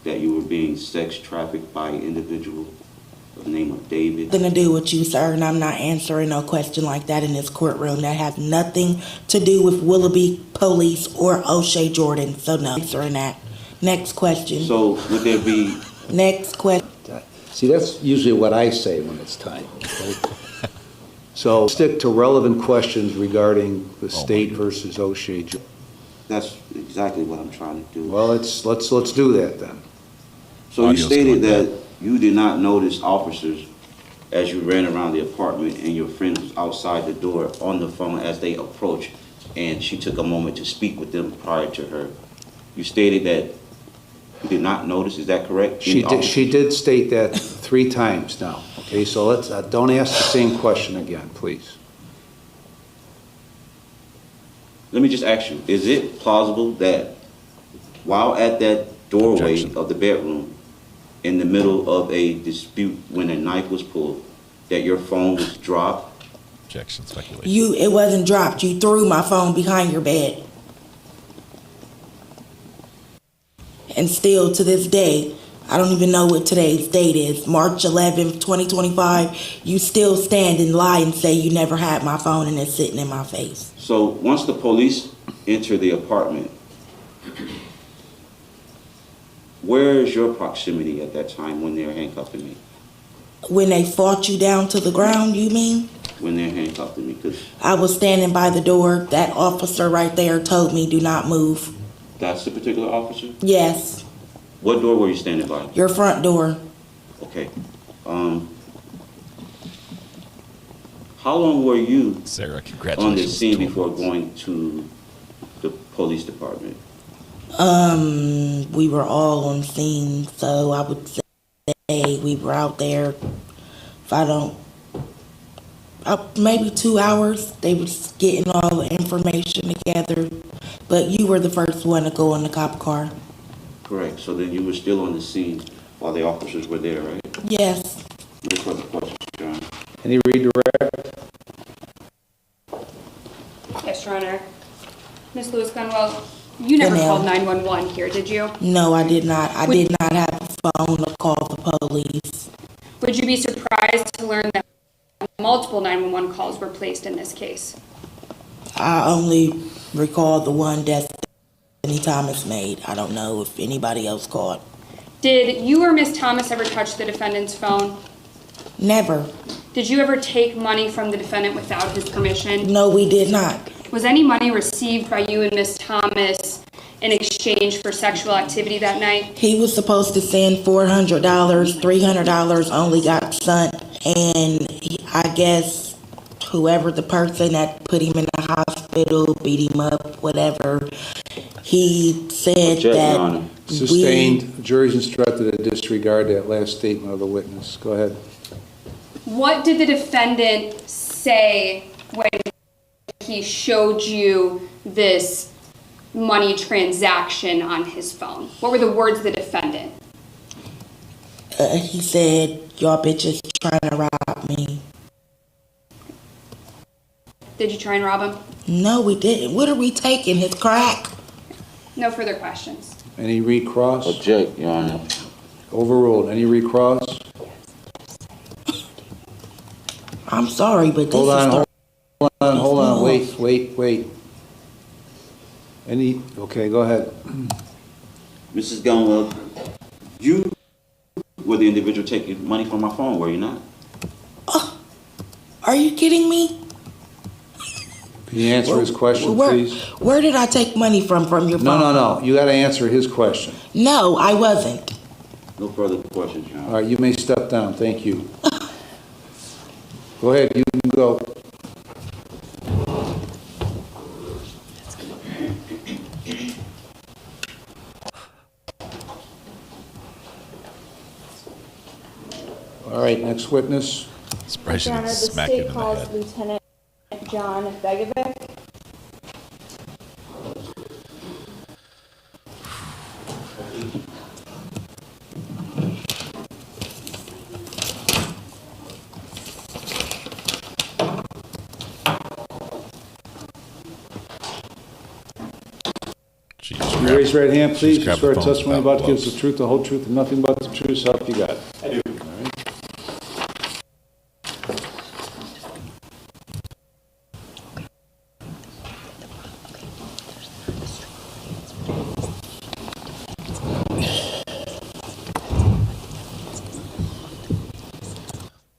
that you were being sex trafficked by an individual by the name of David? Nothing to do with you, sir, and I'm not answering no question like that in this courtroom. That has nothing to do with Willoughby police or O'Shea Jordan, so no answering that. Next question. So would there be... Next question. See, that's usually what I say when it's time, okay? So stick to relevant questions regarding the state versus O'Shea Jordan. That's exactly what I'm trying to do. Well, let's do that then. So you stated that you did not notice officers as you ran around the apartment and your friend was outside the door on the phone as they approached, and she took a moment to speak with them prior to her. You stated that you did not notice, is that correct? She did state that 3 times now. Okay, so let's don't ask the same question again, please. Let me just ask you, is it plausible that while at that doorway of the bedroom, in the middle of a dispute when a knife was pulled, that your phone was dropped? Objection, speculation. It wasn't dropped. You threw my phone behind your bed. And still to this day, I don't even know what today's date is, March 11th, 2025, you still stand and lie and say you never had my phone and it's sitting in my face. So once the police enter the apartment, where is your proximity at that time when they're handcuffing me? When they fought you down to the ground, you mean? When they're handcuffing me, because... I was standing by the door. That officer right there told me, do not move. That's the particular officer? Yes. What door were you standing by? Your front door. Okay. How long were you Sarah, on the scene before going to the police department? We were all on scene, so I would say we were out there, maybe 2 hours. They were just getting all the information together, but you were the first one to go in the cop car. Correct. So then you were still on the scene while the officers were there, right? Yes. No further questions, Your Honor. Any redirect? Yes, Your Honor. Ms. Lewis-Gunwell, you never ma'am. called 911 here, did you? No, I did not. I did not have a phone to call the police. Would you be surprised to learn that multiple 911 calls were placed in this case? I only recall the one that Stephanie Thomas made. I don't know if anybody else called. Did you or Ms. Thomas ever touch the defendant's phone? Never. Did you ever take money from the defendant without his permission? No, we did not. Was any money received by you and Ms. Thomas in exchange for sexual activity that night? He was supposed to send $400, $300 only got sent, and I guess whoever the person that put him in the hospital, beat him up, whatever, he said that Sustained, jury's instructed to disregard that last statement of the witness. Go ahead. What did the defendant say when he showed you this money transaction on his phone? What were the words of the defendant? He said, y'all bitches trying to rob me. Did you try and rob him? No, we didn't. What are we taking? His crack? No further questions. Any recross? Object, Your Honor. Overruled. Any recross? I'm sorry, but this Hold on, is wait. Okay, go ahead. Mrs. Gunwell, you were the individual taking money from my phone, were you not? Are you kidding me? Can you answer his question, please? Where did I take money from your phone? No. You got to answer his question. No, I wasn't. No further questions, Your Honor. All right, you may step down. Thank you. Go ahead, you can go. All right, next witness. Surprised you Your didn't Honor, the smack him in state the calls head. Lieutenant John Begovic. Can you raise your right hand, please? You grab swear the testimony phone. about gives the truth, the whole truth, and nothing but the truth. So help you God. I do. All right.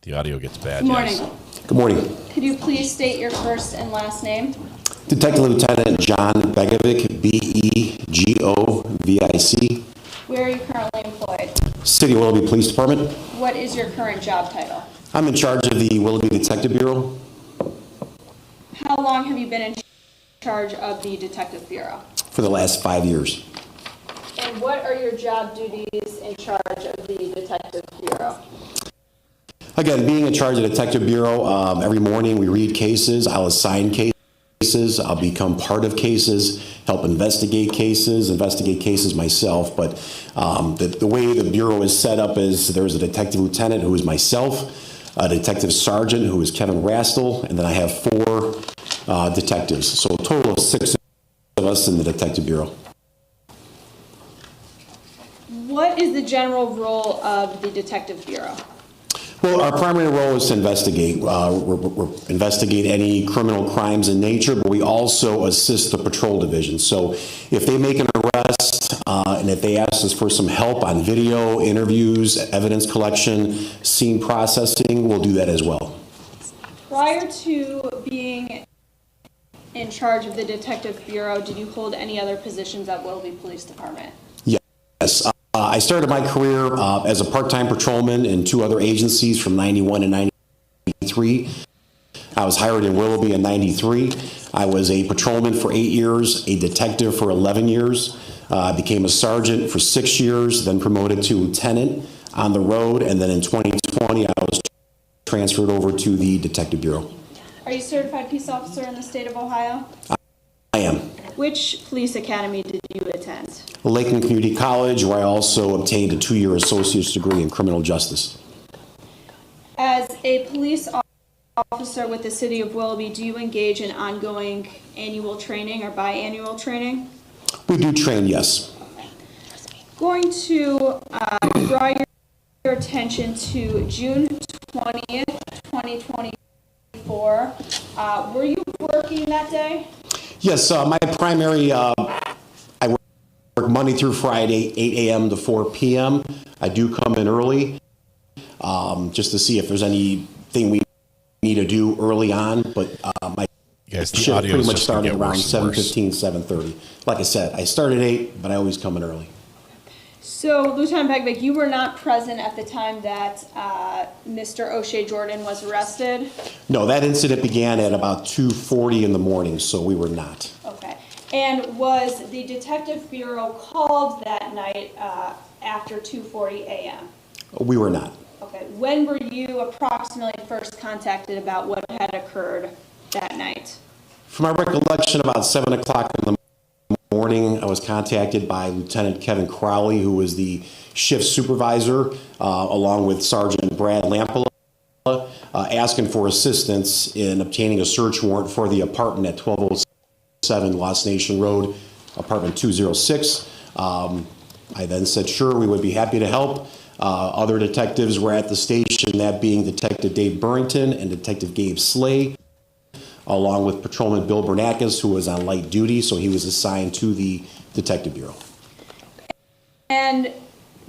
The audio gets bad. Good morning. yes. Good morning. Could you please state your first and last name? Detective Lieutenant John Begovic, B-E-G-O-V-I-C, Where are you currently employed? City of Willoughby Police Department. What is your current job title? I'm in charge of the Willoughby Detective Bureau How long have you been in charge of the Detective Bureau? for the last 5 years. And what are your job duties in charge of the Detective Bureau? Again, being in charge of the Detective Bureau, every morning we read cases, I'll assign cases, I'll become part of cases, help investigate cases myself, but the way the Bureau is set up is there's a Detective Lieutenant who is myself, a Detective Sergeant who is Kevin Rastel, and then I have 4 detectives, so a total of 6 of us in the Detective Bureau. What is the general role of the Detective Bureau? Well, our primary role is to investigate. We're investigate any criminal crimes in nature, but we also assist the patrol division. So if they make an arrest and if they ask us for some help on video, interviews, evidence collection, scene processing, we'll do that as well. Prior to being in charge of the Detective Bureau, did you hold any other positions at Willoughby Police Department? Yes. I started my career as a part-time patrolman in 2 other agencies from 91 to 93. I was hired in Willoughby in 93. I was a patrolman for 8 years, a detective for 11 years. I became a sergeant for 6 years, then promoted to lieutenant on the road, and then in 2020 I was transferred over to the Detective Bureau. Are you a certified peace officer in the state of Ohio? I am. Which police academy did you attend? attend? Lakeland Community College, where I also obtained a 2-year associate's degree in criminal justice. As a police officer with the city of Willoughby, do you engage in ongoing annual training or biannual training? We do train, yes. Going to draw your attention to June 20th, 2024. Were you working that day? Yes, my primary, I work Monday through Friday, 8 a.m. to 4 p.m. I do come in early, just to see if there's anything we need to do early on, but my Yes, the shift audio pretty is much just gonna started get around worse and worse. 7:15, 7:30. Like I said, I start at 8, but I always come in early. So, Lieutenant Pegvik, you were not present at the time that Mr. O'Shea Jordan was arrested? No, that incident began at about 2:40 in the morning, so we were not. Okay. And was the Detective Bureau called that night after 2:40 a.m.? We were not. Okay. When were you approximately first contacted about what had occurred that night? From my recollection, about 7 o'clock in the morning, I was contacted by Lieutenant Kevin Crowley, who was the shift supervisor, along with Sergeant Brad Lampola, asking for assistance in obtaining a search warrant for the apartment at 1207 Lost Nation Road, apartment 206. I then said, sure, we would be happy to help. Other detectives were at the station, that being Detective Dave Burrington and Detective Gabe Slay, along with Patrolman Bill Bernakis, who was on light duty, so he was assigned to the Detective Bureau. And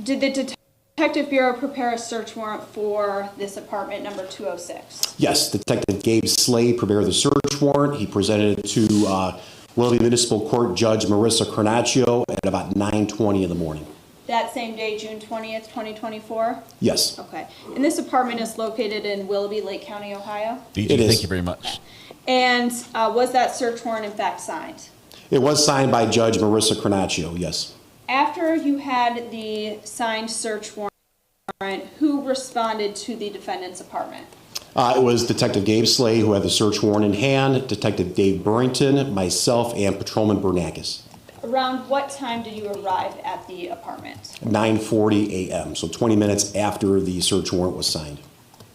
did the Detective Bureau prepare a search warrant for this apartment number 206? Yes, Detective Gabe Slay prepared the search warrant. He presented it to Willoughby Municipal Court Judge Marissa Carnaccio at about 9:20 in the morning. That same day, June 20th, 2024? Yes. Okay. And this apartment is located in Willoughby, Lake County, Ohio? DG, thank you very much. And was that search warrant in fact signed? It was signed by Judge Marissa Carnaccio, yes. After you had the signed search warrant, who responded to the defendant's apartment? It was Detective Gabe Slay, who had the search warrant in hand, Detective Dave Burrington, myself, and Patrolman Bernakis. Around what time did you arrive at the apartment? 9:40 a.m., so 20 minutes after the search warrant was signed.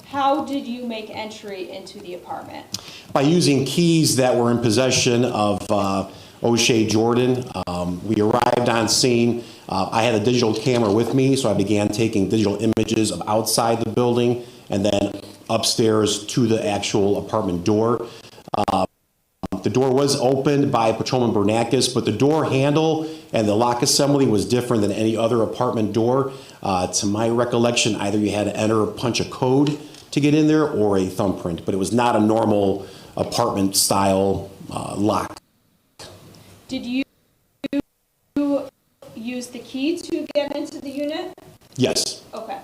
How did you make entry into the apartment? By using keys that were in possession of O'Shea Jordan. We arrived on scene. I had a digital camera with me, so I began taking digital images of outside the building and then upstairs to the actual apartment door. The door was opened by Patrolman Bernakis, but the door handle and the lock assembly was different than any other apartment door. To my recollection, either you had to enter or punch a code to get in there or a thumbprint, but it was not a normal apartment style lock. Did you use the key to get into the unit? Yes. Okay.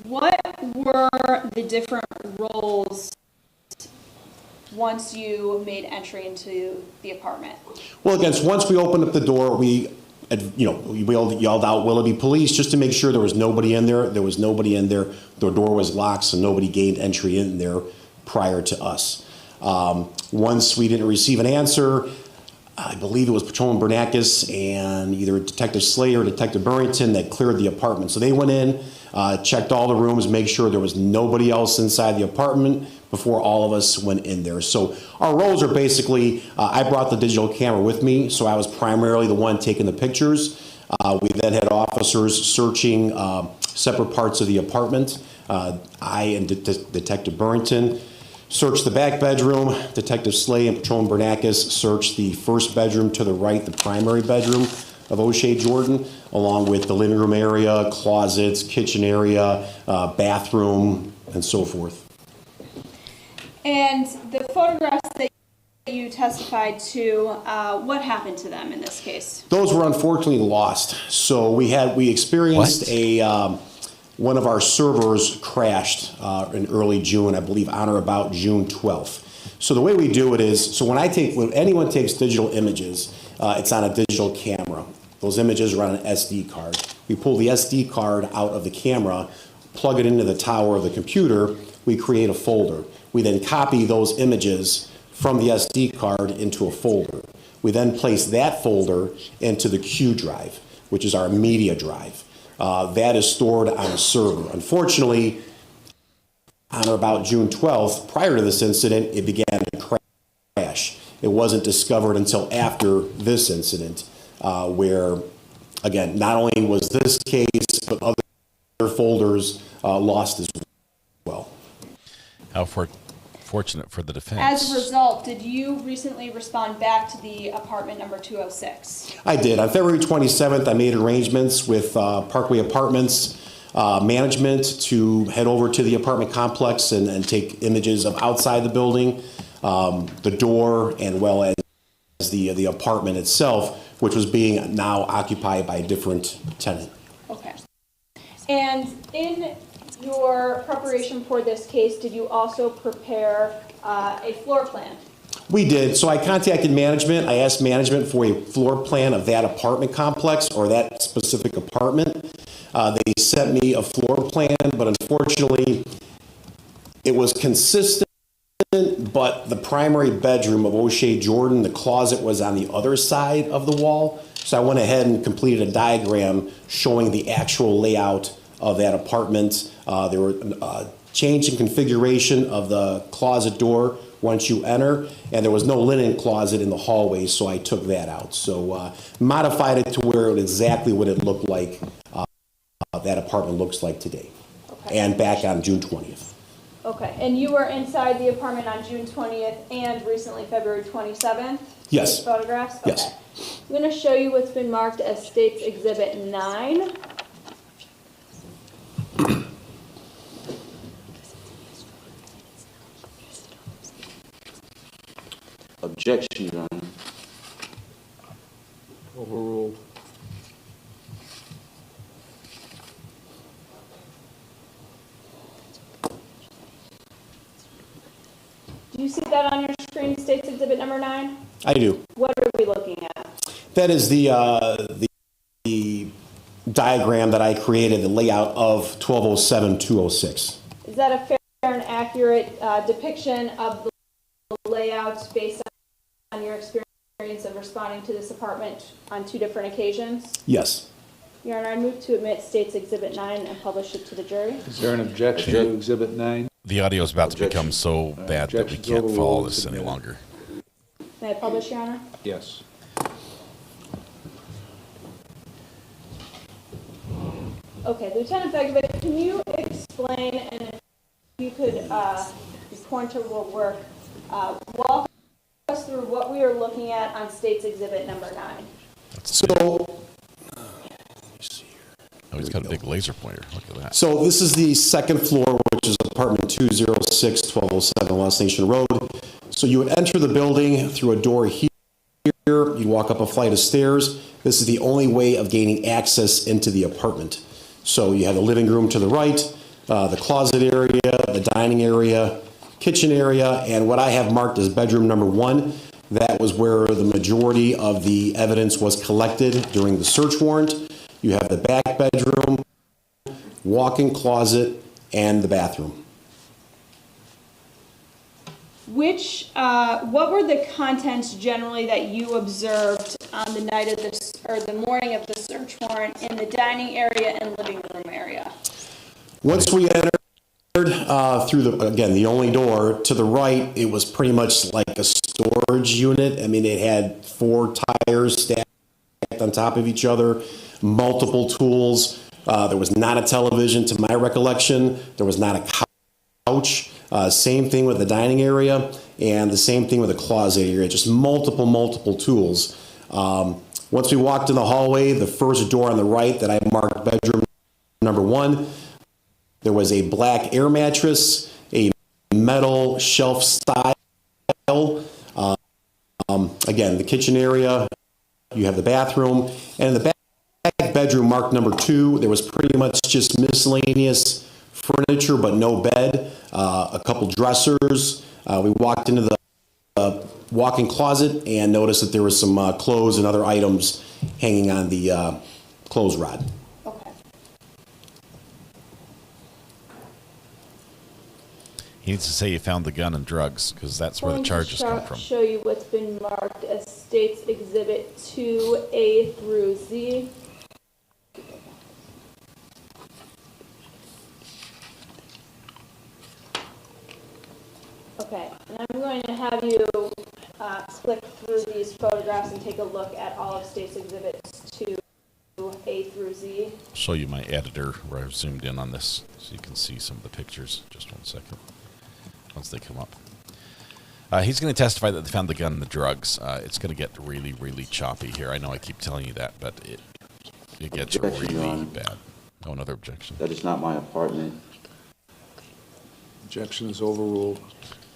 What were the different roles once you made entry into the apartment? Well, again, once we opened up the door, we yelled out Willoughby Police just to make sure there was nobody in there. There was nobody in there. The door was locked, so nobody gained entry in there prior to us. Once we didn't receive an answer, I believe it was Patrolman Bernakis and either Detective Slayer or Detective Burrington that cleared the apartment. So they went in, checked all the rooms, made sure there was nobody else inside the apartment before all of us went in there. So our roles are basically, I brought the digital camera with me, so I was primarily the one taking the pictures. We then had officers searching separate parts of the apartment. I and Detective Burrington searched the back bedroom. Detective Slay and Patrolman Bernakis searched the first bedroom to the right, the primary bedroom of O'Shea Jordan, along with the living room area, closets, kitchen area, bathroom, and so forth. And the photographs that you testified to, what happened to them in this case? Those were unfortunately lost. So we experienced one of our servers crashed in early June, I believe on or about June 12th. So the way we do it is, so when anyone takes digital images, it's on a digital camera. Those images are on an SD card. We pull the SD card out of the camera, plug it into the tower of the computer, we create a folder. We then copy those images from the SD card into a folder. We then place that folder into the Q drive, which is our media drive. That is stored on a server. Unfortunately, on or about June 12th, prior to this incident, it began to crash. It wasn't discovered until after this incident, where, again, not only was this case, but other folders lost as well. How fortunate for the defense. As a result, did you recently respond back to the apartment number 206? I did. On February 27th, I made arrangements with Parkway Apartments management to head over to the apartment complex and take images of outside the building, the door, and well as the apartment itself, which was being now occupied by a different tenant. Okay. And in your preparation for this case, did you also prepare a floor plan? We did. So I contacted management. I asked management for a floor plan of that apartment complex or that specific apartment. They sent me a floor plan, but unfortunately, it was consistent, but the primary bedroom of O'Shea Jordan, the closet was on the other side of the wall. So I went ahead and completed a diagram showing the actual layout of that apartment. There were change in configuration of the closet door once you enter, and there was no linen closet in the hallway, so I took that out. So modified it to where it exactly what it looked like, that apartment looks like today, okay. And back on June 20th. Okay, and you were inside the apartment on June 20th and recently February 27th? Yes. These photographs? Yes. Okay. I'm going to show you what's been marked as State's Exhibit 9. Objection, Your Honor. Overruled. Do you see that on your screen, State's Exhibit number 9? I do. What are we looking at? That is the diagram that I created, the layout of 1207-206. Is that a fair and accurate depiction of the layouts based on your experience of responding to this apartment on 2 different occasions? Yes. Your Honor, I move to admit State's Exhibit 9 and publish it to the jury. Is there an objection to Exhibit 9? The audio is about to become so bad that we can't follow this any longer. May I publish, Your Honor? Yes. Okay, Lieutenant Begovic, can you explain, and if you could, if pointer will work, walk us through what we are looking at on State's Exhibit number 9. So, oh, he's got a big laser pointer. Look at that. So this is the second floor, which is apartment 206, 1207 Lost Nation Road. So you would enter the building through a door here. You'd walk up a flight of stairs. This is the only way of gaining access into the apartment. So you have the living room to the right, the closet area, the dining area, kitchen area, and what I have marked as bedroom number 1. That was where the majority of the evidence was collected during the search warrant. You have the back bedroom, walk-in closet, and the bathroom. What were the contents generally that you observed on the night of this, or the morning of the search warrant in the dining area and living room area? Once we entered through the only door to the right, it was pretty much like a storage unit. I mean, it had 4 tires stacked on top of each other, multiple tools. There was not a television to my recollection. There was not a couch. Same thing with the dining area, and the same thing with the closet area, just multiple tools. Once we walked in the hallway, the first door on the right that I marked bedroom number 1, there was a black air mattress, a metal shelf style. Again, the kitchen area, you have the bathroom, and in the back bedroom marked number 2, there was pretty much just miscellaneous furniture, but no bed, a couple dressers. We walked into the walk-in closet and noticed that there was some clothes and other items hanging on the clothes rod. Okay. He needs to say you found the gun and drugs, because that's where the charges come from. Show you what's been marked as States Exhibit 2A through Z. Okay, and I'm going to have you click through these photographs and take a look at all of States Exhibits 2A through Z. I'll show you my editor where I've zoomed in on this so you can see some of the pictures. Just one second. Once they come up. He's going to testify that they found the gun and the drugs. It's going to get really, really choppy here. I know I keep telling you that, but it gets really bad. Oh, another objection. That is not my apartment. Objection is overruled.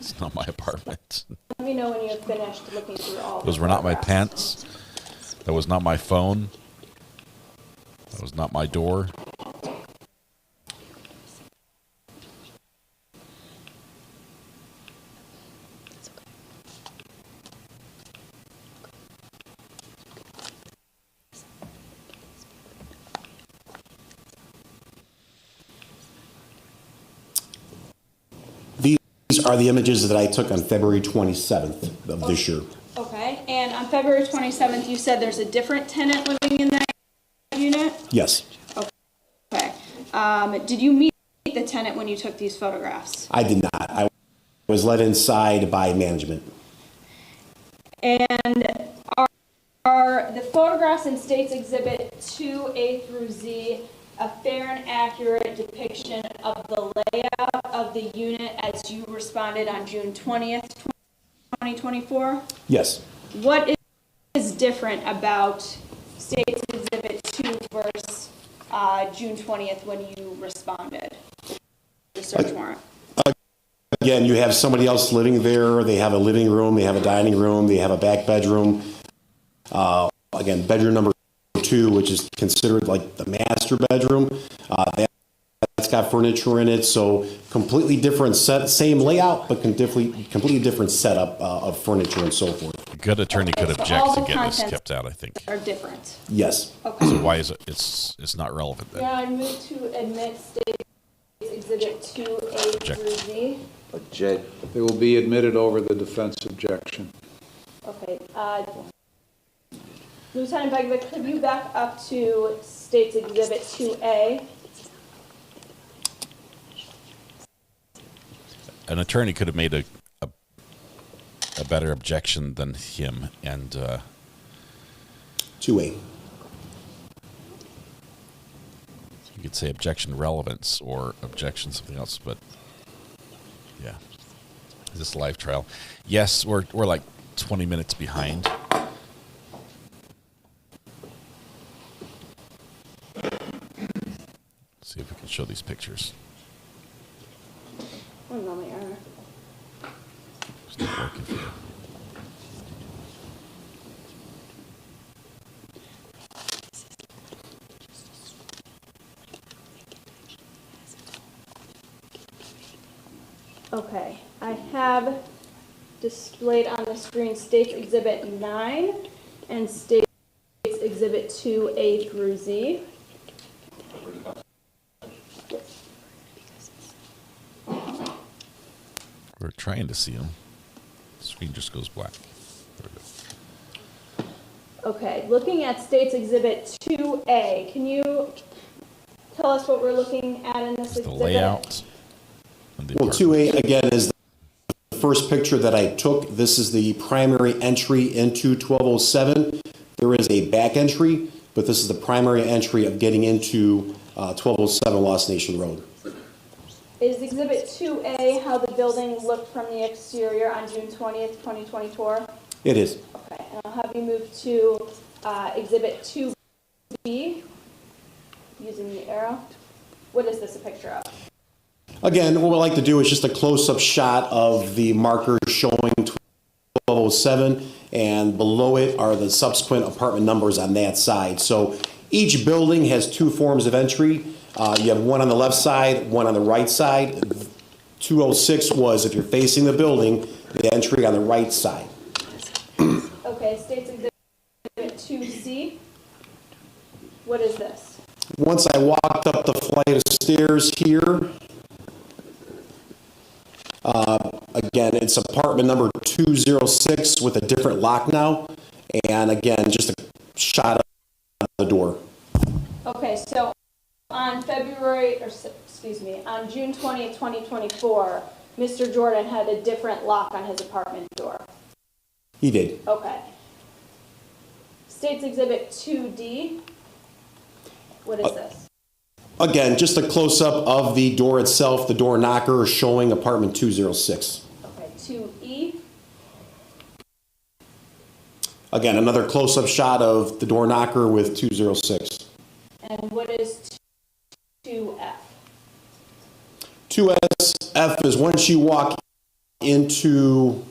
It's not my apartment. Let me know when you're finished looking through all Those were not my pants. That was not my phone. That was not my door. These are the images that I took on February 27th of this year. Okay, and on February 27th, you said there's a different tenant living in that unit? Yes, Okay. Did you meet the tenant when you took these photographs? I did not. I was let inside by management. And are the photographs in States Exhibit 2A through Z a fair and accurate depiction of the layout of the unit as you responded on June 20th, 2024? Yes. What is different about States Exhibit 2 versus June 20th when you responded to the search warrant? Again, you have somebody else living there. They have a living room, they have a dining room, they have a back bedroom. Again, bedroom number 2, which is considered like the master bedroom. That's got furniture in it, so completely different same layout, but completely different setup of furniture and so forth. A good attorney could so object all to the get this contents kept out, I think. Are different. Yes. Okay. So why is it? It's not relevant then. Yeah, I move to admit States Exhibit 2A through Z. Object. They will be admitted over the defense objection. Okay. Lieutenant Begovic, could you back up to States Exhibit 2A? An attorney could have made a better objection than him, and 2A. You could say objection relevance or objection something else, but yeah. Is this a live trial? Yes, we're like 20 minutes behind. See if we can show these pictures. One moment, Your Honor. It's not working for you. Okay, I have displayed on the screen States Exhibit 9 and States Exhibit 2A through Z. We're trying to see them. The screen just goes black. There we go. Okay, looking at States Exhibit 2A, can you tell us what we're looking at in this It's the exhibit? layout. Well, 2A, again, is the first picture that I took. This is the primary entry into 1207. There is a back entry, but this is the primary entry of getting into 1207 Lost Nation Road. Is Exhibit 2A how the building looked from the exterior on June 20th, 2024? It is. Okay, and I'll have you move to Exhibit 2B, using the arrow. What is this a picture of? Again, what we like to do is just a close-up shot of the marker showing 1207, and below it are the subsequent apartment numbers on that side. So each building has 2 forms of entry. You have one on the left side, one on the right side. 206 was, if you're facing the building, the entry on the right side. Okay, States Exhibit 2C. What is this? Once I walked up the flight of stairs here, again, it's apartment number 206 with a different lock now. And again, just a shot of the door. Okay, so on on June 20th, 2024, Mr. Jordan had a different lock on his apartment door. He did. Okay. State's Exhibit 2D. What is this? Again, just a close-up of the door itself, the door knocker showing apartment 206. Okay, 2E. Again, another close-up shot of the door knocker with 206. And what is 2F? 2SF is once you walk into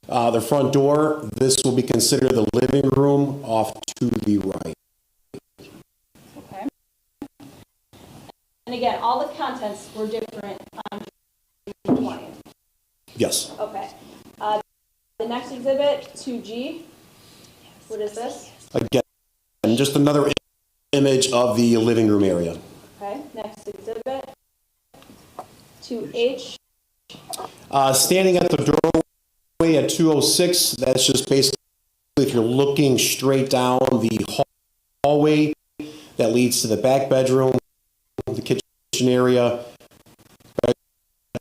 the front door, this will be considered the living room off to the right. Okay. And again, all the contents were different on June 20th. Yes. Okay. The next exhibit, 2G. What is this? Again, just another image of the living room area. Okay. Next exhibit, 2H. Standing at the doorway at 206, that's just basically if you're looking straight down the hallway that leads to the back bedroom, the kitchen area,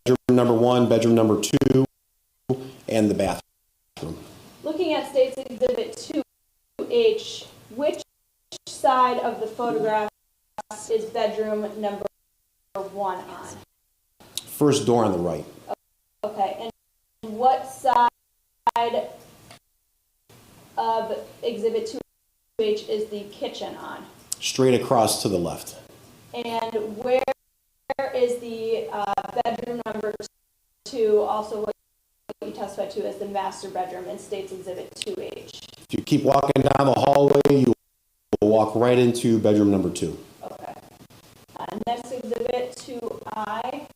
bedroom number 1, bedroom number 2, and the bathroom. Looking at State's Exhibit 2H, which side of the photograph is bedroom number 1 on? First door on the right. Okay, and what side of Exhibit 2H is the kitchen on? Straight across to the left. And where is the bedroom number 2, also what you testified to as the master bedroom in State's Exhibit 2H? If you keep walking down the hallway, you will walk right into bedroom number 2. Okay. Next exhibit, 2I.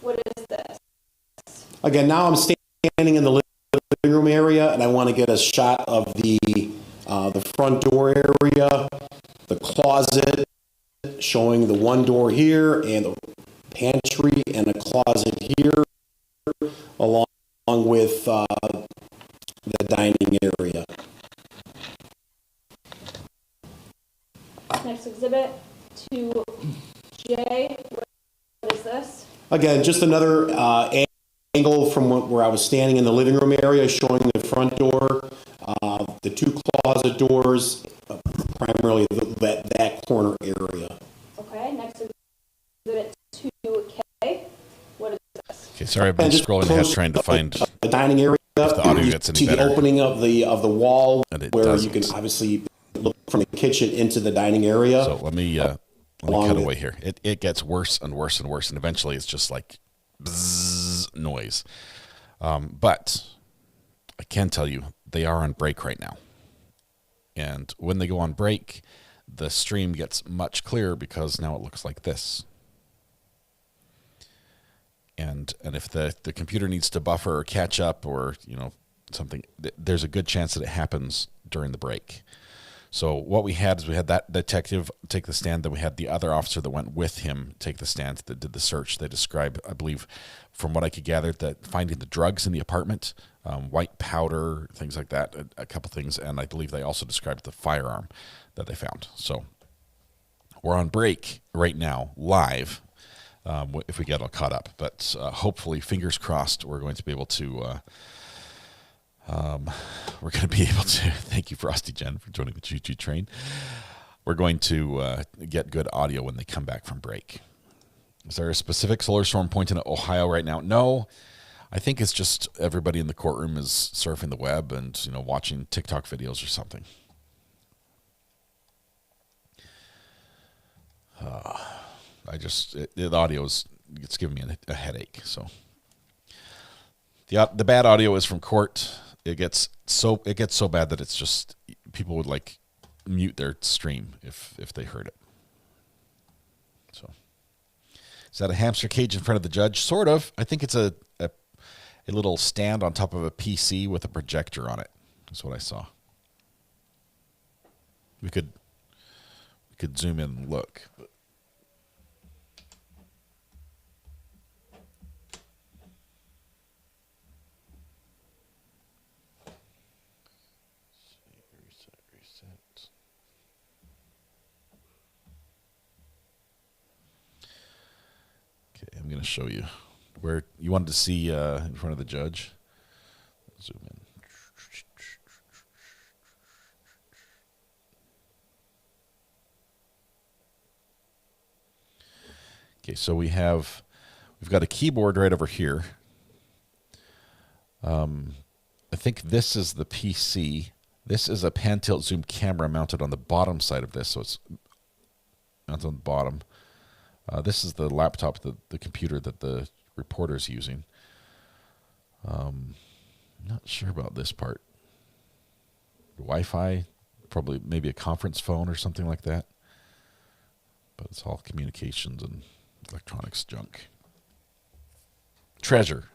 What is this? Again, now I'm standing in the living room area, and I want to get a shot of the front door area, the closet, showing the one door here, and the pantry and a closet here, along with the dining area. Next exhibit, 2J. What is this? Again, just another angle from where I was standing in the living room area, showing the front door, the 2 closet doors, primarily that corner area. Okay, next exhibit, 2K. What is this? Okay, sorry, I've been scrolling ahead trying to find the dining area. If the audio gets any see better. The opening of the wall where doesn't. you can obviously look from the kitchen into the dining area. So let me cut away here. It gets worse and worse and worse, and eventually it's just like bzzz noise. But I can tell you they are on break right now. And when they go on break, the stream gets much clearer because now it looks like this. And if the computer needs to buffer or catch up or something, there's a good chance that it happens during the break. So what we had is we had that detective take the stand, then we had the other officer that went with him take the stand that did the search. They described, I believe, from what I could gather, that finding the drugs in the apartment, white powder, things like that, a couple things, and I believe they also described the firearm that they found. So we're on break right now, live, if we get all caught up. But hopefully, fingers crossed, we're going to be able to... thank you, Frosty Jen, for joining the Choo Choo Train. We're going to get good audio when they come back from break. Is there a specific solar storm pointing at Ohio right now? No. I think it's just everybody in the courtroom is surfing the web and watching TikTok videos or something. The audio it's giving me a headache. So the bad audio is from court. It gets so bad that it's just people would mute their stream if they heard it. So is that a hamster cage in front of the judge? Sort of. I think it's a little stand on top of a PC with a projector on it. That's what I saw. We could zoom in and look. to show you where you wanted to see in front of the judge. Zoom in. Okay, so we've got a keyboard right over here. I think this is the PC. This is a pan tilt zoom camera mounted on the bottom side of this, so it's mounted on the bottom. This is the laptop, the computer that the reporter's using. Not sure about this part. Wi-Fi, probably maybe a conference phone or something like that. But it's all communications and electronics junk. Treasure.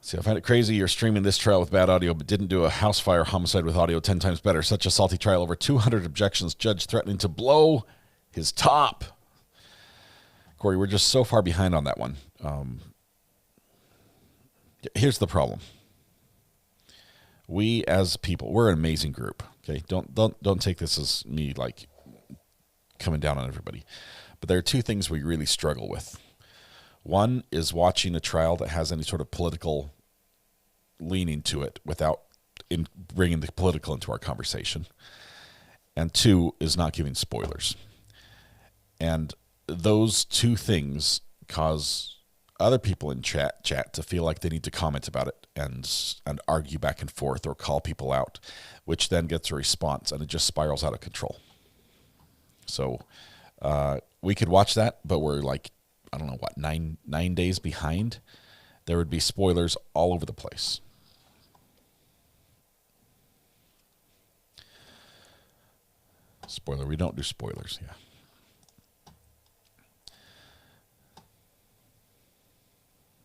See, I find it crazy you're streaming this trial with bad audio, but didn't do a house fire homicide with audio 10 times better. Such a salty trial. Over 200 objections. Judge threatening to blow his top. Corey, we're just so far behind on that one. Here's the problem. We as people, we're an amazing group. Okay, don't take this as me like coming down on everybody. But there are two things we really struggle with. One is watching a trial that has any sort of political leaning to it without bringing the political into our conversation. And two is not giving spoilers. And those two things cause other people in chat to feel like they need to comment about it and argue back and forth or call people out, which then gets a response and it just spirals out of control. So we could watch that, but we're like, I don't know what, nine days behind. There would be spoilers all over the place. Spoiler, we don't do spoilers, yeah.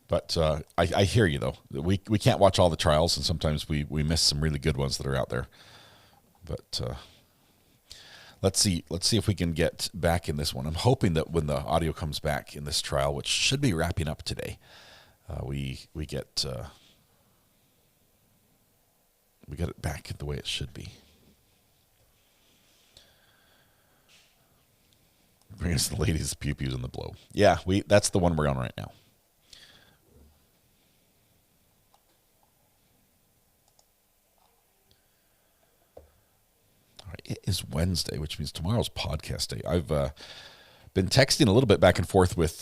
But I hear you, though. We can't watch all the trials, and sometimes we miss some really good ones that are out there. But let's see if we can get back in this one. I'm hoping that when the audio comes back in this trial, which should be wrapping up today, we get it back the way it should be. Bring us the ladies' pew-pews and the blow. Yeah, that's the one we're on right now. It is Wednesday, which means tomorrow's podcast day. I've been texting a little bit back and forth with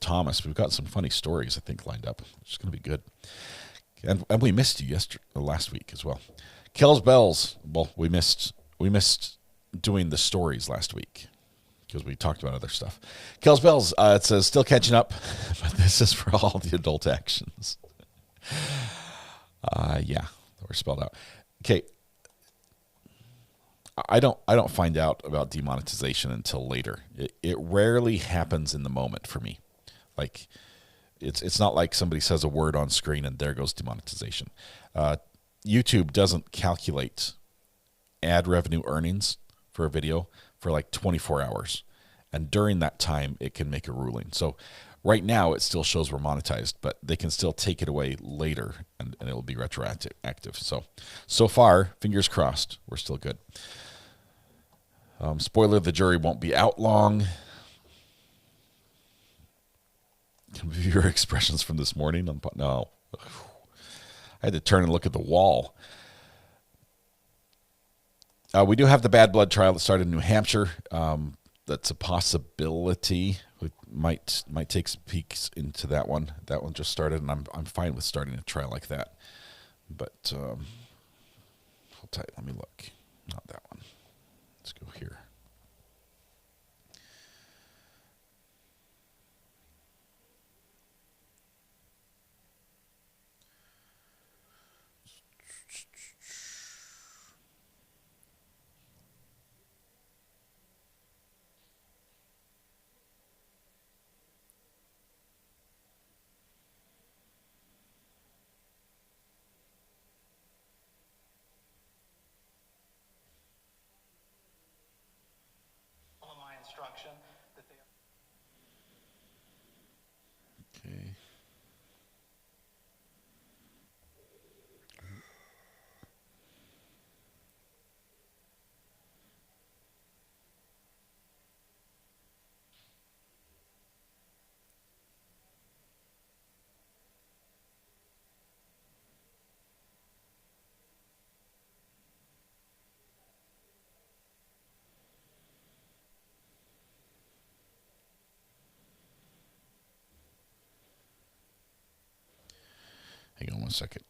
Thomas. We've got some funny stories, I think, lined up. It's going to be good. And we missed you last week as well. Kells Bells. Well, we missed doing the stories last week because we talked about other stuff. Kells Bells. It says still catching up, but this is for all the adult actions. Yeah, we're spelled out. Okay. I don't find out about demonetization until later. It rarely happens in the moment for me. Like it's not like somebody says a word on screen and there goes demonetization. YouTube doesn't calculate ad revenue earnings for a video for like 24 hours. And during that time, it can make a ruling. So right now, it still shows we're monetized, but they can still take it away later and it'll be retroactive. So far, fingers crossed, we're still good. Spoiler, the jury won't be out long. Can we view your expressions from this morning? No. I had to turn and look at the wall. We do have the bad blood trial that started in New Hampshire. That's a possibility. We might take some peeks into that one. That one just started, and I'm fine with starting a trial like that. But hold tight. Let me look. Not that one. Let's go here. Okay. one second.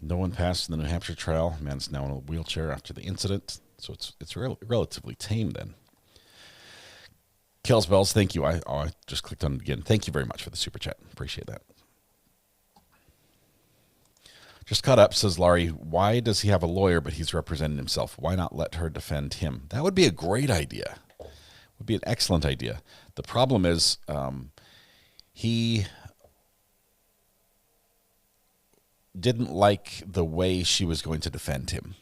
No one passed in the New Hampshire trial. Man's now in a wheelchair after the incident, so it's relatively tame then. Kells Bells, thank you. I just clicked on it again. Thank you very much for the super chat. Appreciate that. Just caught up, says Laurie. Why does he have a lawyer, but he's representing himself? Why not let her defend him? That would be a great idea. Would be an excellent idea. The problem is he didn't like the way she was going to defend him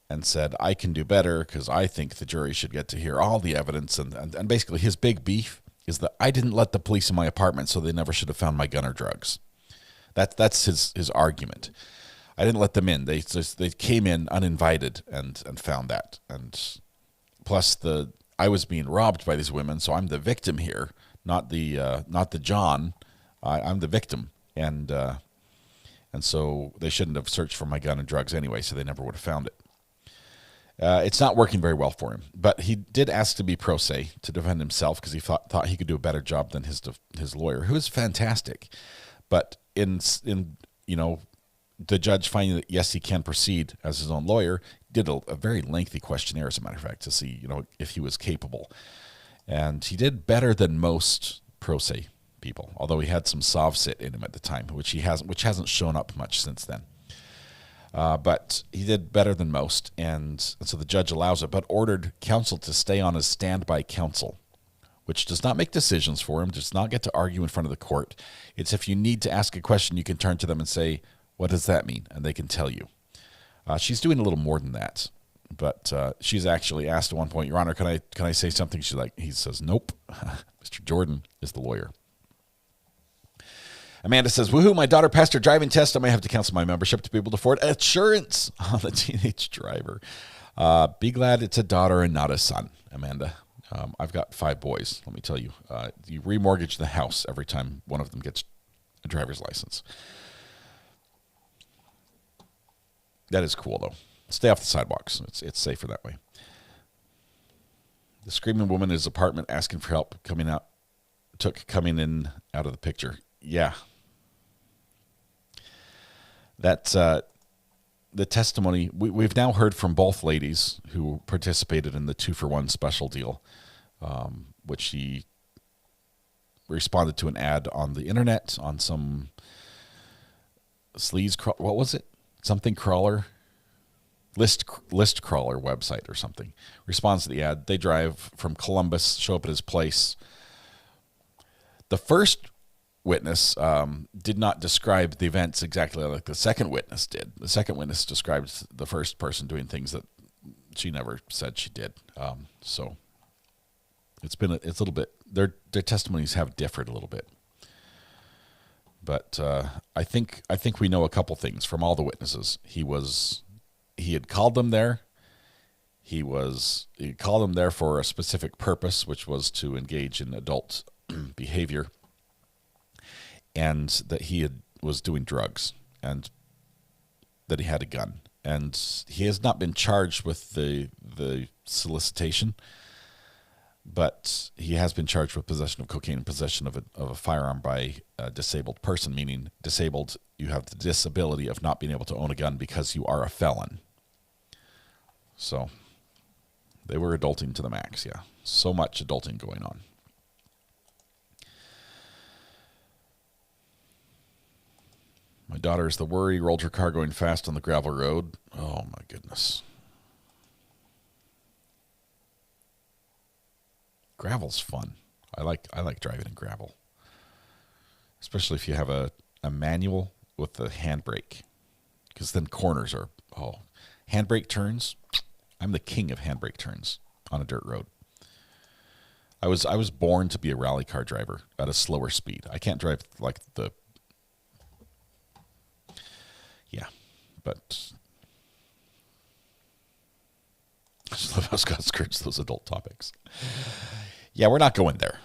and said, I can do better because I think the jury should get to hear all the evidence. And basically his big beef is that I didn't let the police in my apartment, so they never should have found my gun or drugs. That's his argument. I didn't let them in. They came in uninvited and found that. And plus I was being robbed by these women, so I'm the victim here, not the John. I'm the victim. And so they shouldn't have searched for my gun and drugs anyway, so they never would have found it. It's not working very well for him, but he did ask to be pro se to defend himself because he thought he could do a better job than his lawyer, who is fantastic. But in the judge finding that yes, he can proceed as his own lawyer, did a very lengthy questionnaire, as a matter of fact, to see if he was capable, and he did better than most pro se people, although he had some soft-sit in him at the time, which hasn't shown up much since then. But he did better than most, and so the judge allows it, but ordered counsel to stay on as standby counsel, which does not make decisions for him, does not get to argue in front of the court. It's if you need to ask a question, you can turn to them and say, what does that mean? And they can tell you. She's doing a little more than that, but she's actually asked at one point, Your Honor, can I say something? He says, nope. Mr. Jordan is the lawyer. Amanda says, woohoo, my daughter passed her driving test. I might have to cancel my membership to be able to afford insurance on the teenage driver. Be glad it's a daughter and not a son, Amanda. I've got 5 boys, let me tell you. You remortgage the house every time one of them gets a driver's license. That is cool, though. Stay off the sidewalks. It's safer that way. The screaming woman in his apartment asking for help coming in out of the picture. Yeah. That's the testimony. We've now heard from both ladies who participated in the 2-for-1 special deal, which she responded to an ad on the internet on some what was it? Something crawler? List crawler website or something. Responds to the ad. They drive from Columbus, show up at his place. The first witness did not describe the events exactly like the second witness did. The second witness described the first person doing things that she never said she did. So it's a little bit, their testimonies have differed a little bit. But I think we know a couple things from all the witnesses. He had called them there. He called them there for a specific purpose, which was to engage in adult behavior, and that he was doing drugs, and that he had a gun. And he has not been charged with the solicitation, but he has been charged with possession of cocaine and possession of a firearm by a disabled person, meaning disabled, you have the disability of not being able to own a gun because you are a felon. So they were adulting to the max, yeah. So much adulting going on. My daughter is the worry, rolled her car going fast on the gravel road. Oh, my goodness. Gravel's fun. I like driving in gravel, especially if you have a manual with the handbrake, because then corners are handbrake turns. I'm the king of handbrake turns on a dirt road. I was born to be a rally car driver at a slower speed. I can't drive like the but I just love how Scott skirts those adult topics. Yeah, we're not going there.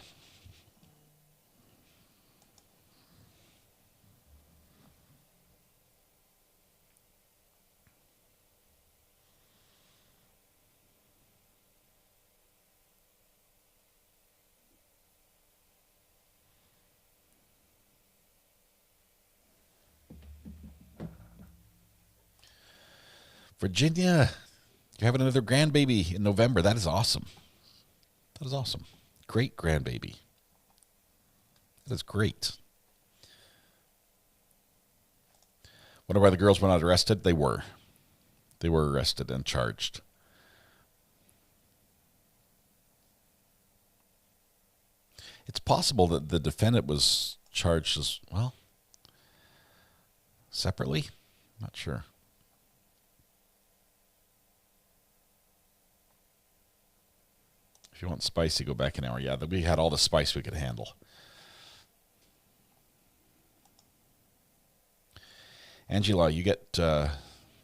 Virginia, you're having another grandbaby in November. That is awesome. That is awesome. Great grandbaby. That is great. Wonder why the girls were not arrested? They were. They were arrested and charged. It's possible that the defendant was charged as well, separately. Not sure. If you want spicy, go back an hour. Yeah, we had all the spice we could handle. Angela, you get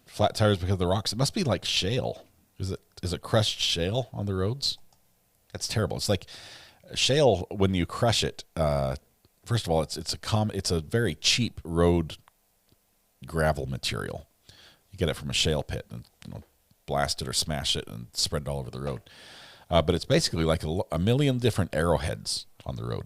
flat tires because of the rocks. It must be like shale. Is it crushed shale on the roads? That's terrible. It's like shale when you crush it. First of all, it's a very cheap road gravel material. You get it from a shale pit and blast it or smash it and spread it all over the road. But it's basically like a million different arrowheads on the road.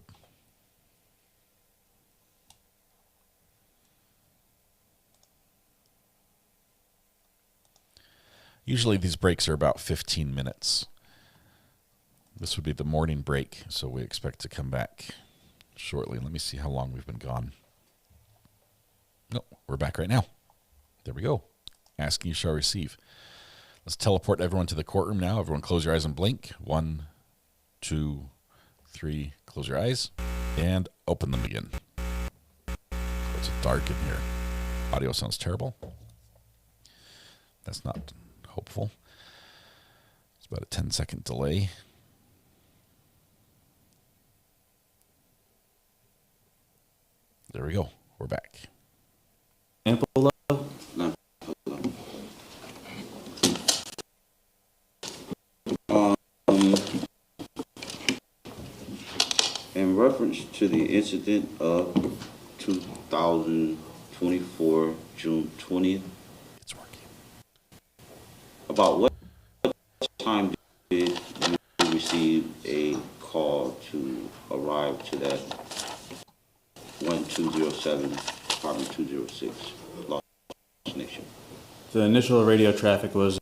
Usually these breaks are about 15 minutes. This would be the morning break, so we expect to come back shortly. Let me see how long we've been gone. No, we're back right now. There we go. Asking you shall receive. Let's teleport everyone to the courtroom now. Everyone close your eyes and blink. 1, 2, 3. Close your eyes and open them again. It's dark in here. Audio sounds terrible. That's not hopeful. It's about a 10-second delay. There we go. We're back. Ample love? No. In reference to the incident of 2024, June 20th, it's working. About what time did you receive a call to arrive to that 1207, apartment 206, Lost Nation? The initial radio traffic was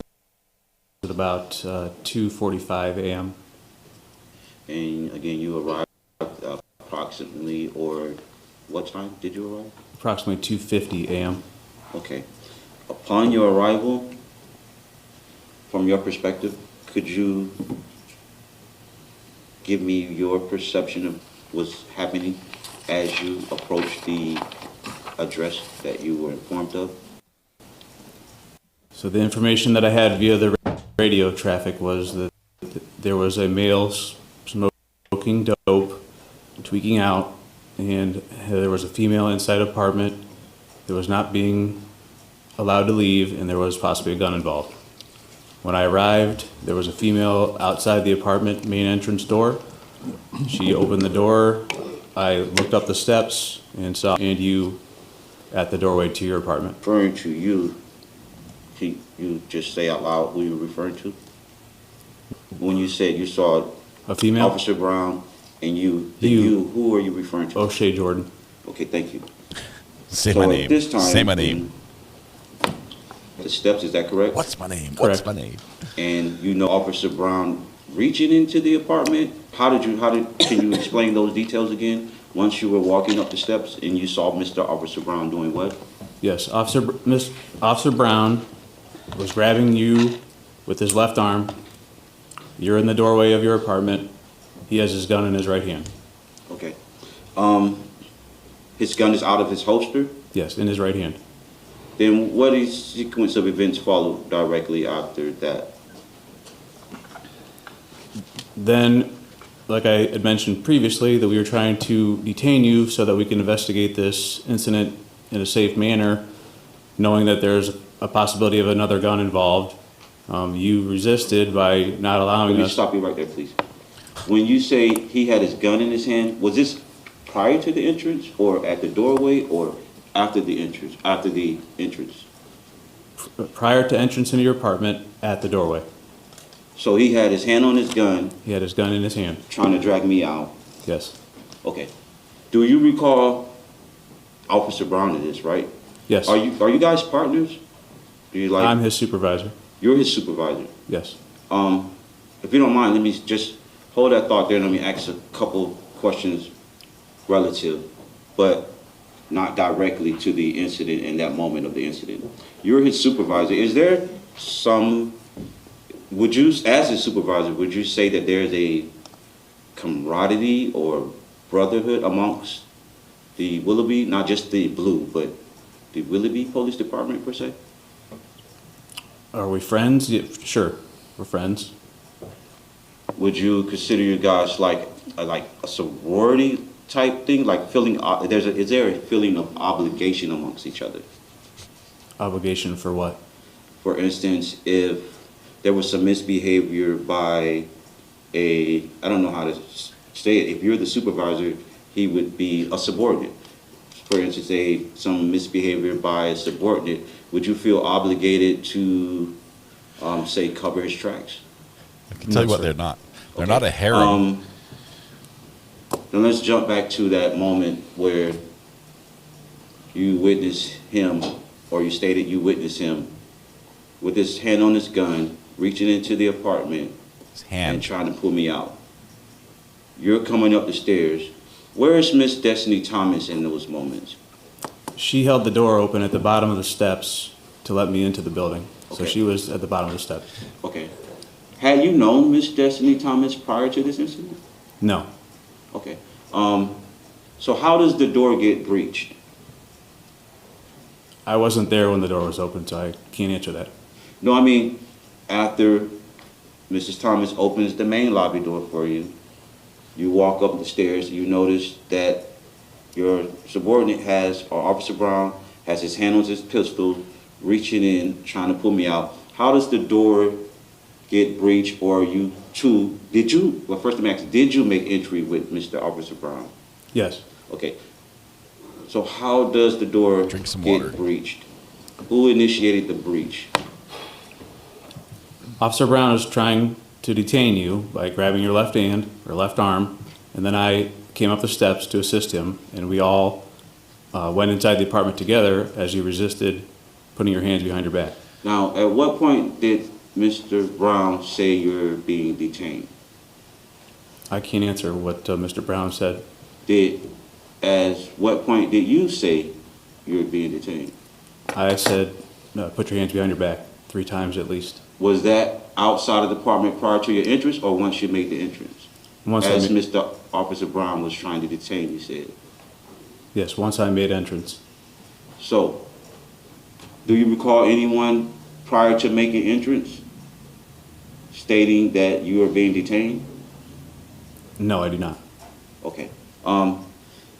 at about 2:45 a.m. And again, you arrived approximately, or what time did you arrive? Approximately 2:50 a.m. Okay. Upon your arrival, from your perspective, could you give me your perception of what's happening as you approach the address that you were informed of? So the information that I had via the radio traffic was that there was a male smoking dope, tweaking out, and there was a female inside apartment that was not being allowed to leave, and there was possibly a gun involved. When I arrived, there was a female outside the apartment main entrance door. She opened the door. I looked up the steps and saw you at the doorway to your apartment. Referring to you, can you just say out loud who you're referring to? When you said you saw a female, Officer Brown, and who are you referring to? O'Shea Jordan. Okay, thank you. Say my name. This time, say my name. The steps, is that correct? What's my name? Correct. What's my name? And you know Officer Brown reaching into the apartment. Can you explain those details again? Once you were walking up the steps and you saw Mr. Officer Brown doing what? Yes, Officer Brown was grabbing you with his left arm. You're in the doorway of your apartment. He has his gun in his right hand. Okay. His gun is out of his holster? Yes, in his right hand. Then what sequence of events followed directly after that? Then, like I had mentioned previously, that we were trying to detain you so that we can investigate this incident in a safe manner, knowing that there's a possibility of another gun involved. You resisted by not allowing us. Let me stop you right there, please. When you say he had his gun in his hand, was this prior to the entrance or at the doorway or after the entrance? After the entrance. Prior to entrance into your apartment, at the doorway. So he had his hand on his gun. He had his gun in his hand. Trying to drag me out. Yes. Okay. Do you recall Officer Brown in this, right? Yes. Are you guys partners? Do you like? I'm his supervisor. You're his supervisor. Yes. If you don't mind, let me just hold that thought there and let me ask a couple questions relative, but not directly to the incident and that moment of the incident. You're his supervisor. Is there some, would you, as his supervisor, would you say that there's a camaraderie or brotherhood amongst the Willoughby, not just the Blue, but the Willoughby Police Department per se? Are we friends? Yeah, sure, we're friends. Would you consider you guys like a sorority type thing, like feeling? Is there a feeling of obligation amongst each other? Obligation for what? For instance, if there was some misbehavior by I don't know how to say it. If you're the supervisor, he would be a subordinate. For instance, some misbehavior by a subordinate, would you feel obligated to, say, cover his tracks? I can tell you what they're not. They're not a harem. Then let's jump back to that moment where you witnessed him, or you stated you witnessed him with his hand on his gun, reaching into the apartment and trying to pull me out. You're coming up the stairs. Where is Miss Destiny Thomas in those moments? She held the door open at the bottom of the steps to let me into the building. So she was at the bottom of the steps. Okay. Had you known Miss Destiny Thomas prior to this incident? No. Okay. So how does the door get breached? I wasn't there when the door was open, so I can't answer that. No, I mean, after Mrs. Thomas opens the main lobby door for you, you walk up the stairs, you notice that your subordinate or Officer Brown has his hand on his pistol, reaching in, trying to pull me out. How does the door get breached, or you two, well, first let me ask, did you make entry with Mr. Officer Brown? Yes. Okay. So how does the door get breached? Who initiated the breach? Officer Brown was trying to detain you by grabbing your left hand or left arm, and then I came up the steps to assist him, and we all went inside the apartment together as you resisted putting your hands behind your back. Now, at what point did Mr. Brown say you're being detained? I can't answer what Mr. Brown said. What point did you say you're being detained? I said, put your hands behind your back 3 times at least. Was that outside of the apartment prior to your entrance, or once you made the entrance? As Mr. Officer Brown was trying to detain you, said? Yes, once I made entrance. So, do you recall anyone prior to making entrance stating that you were being detained? No, I do not. Okay.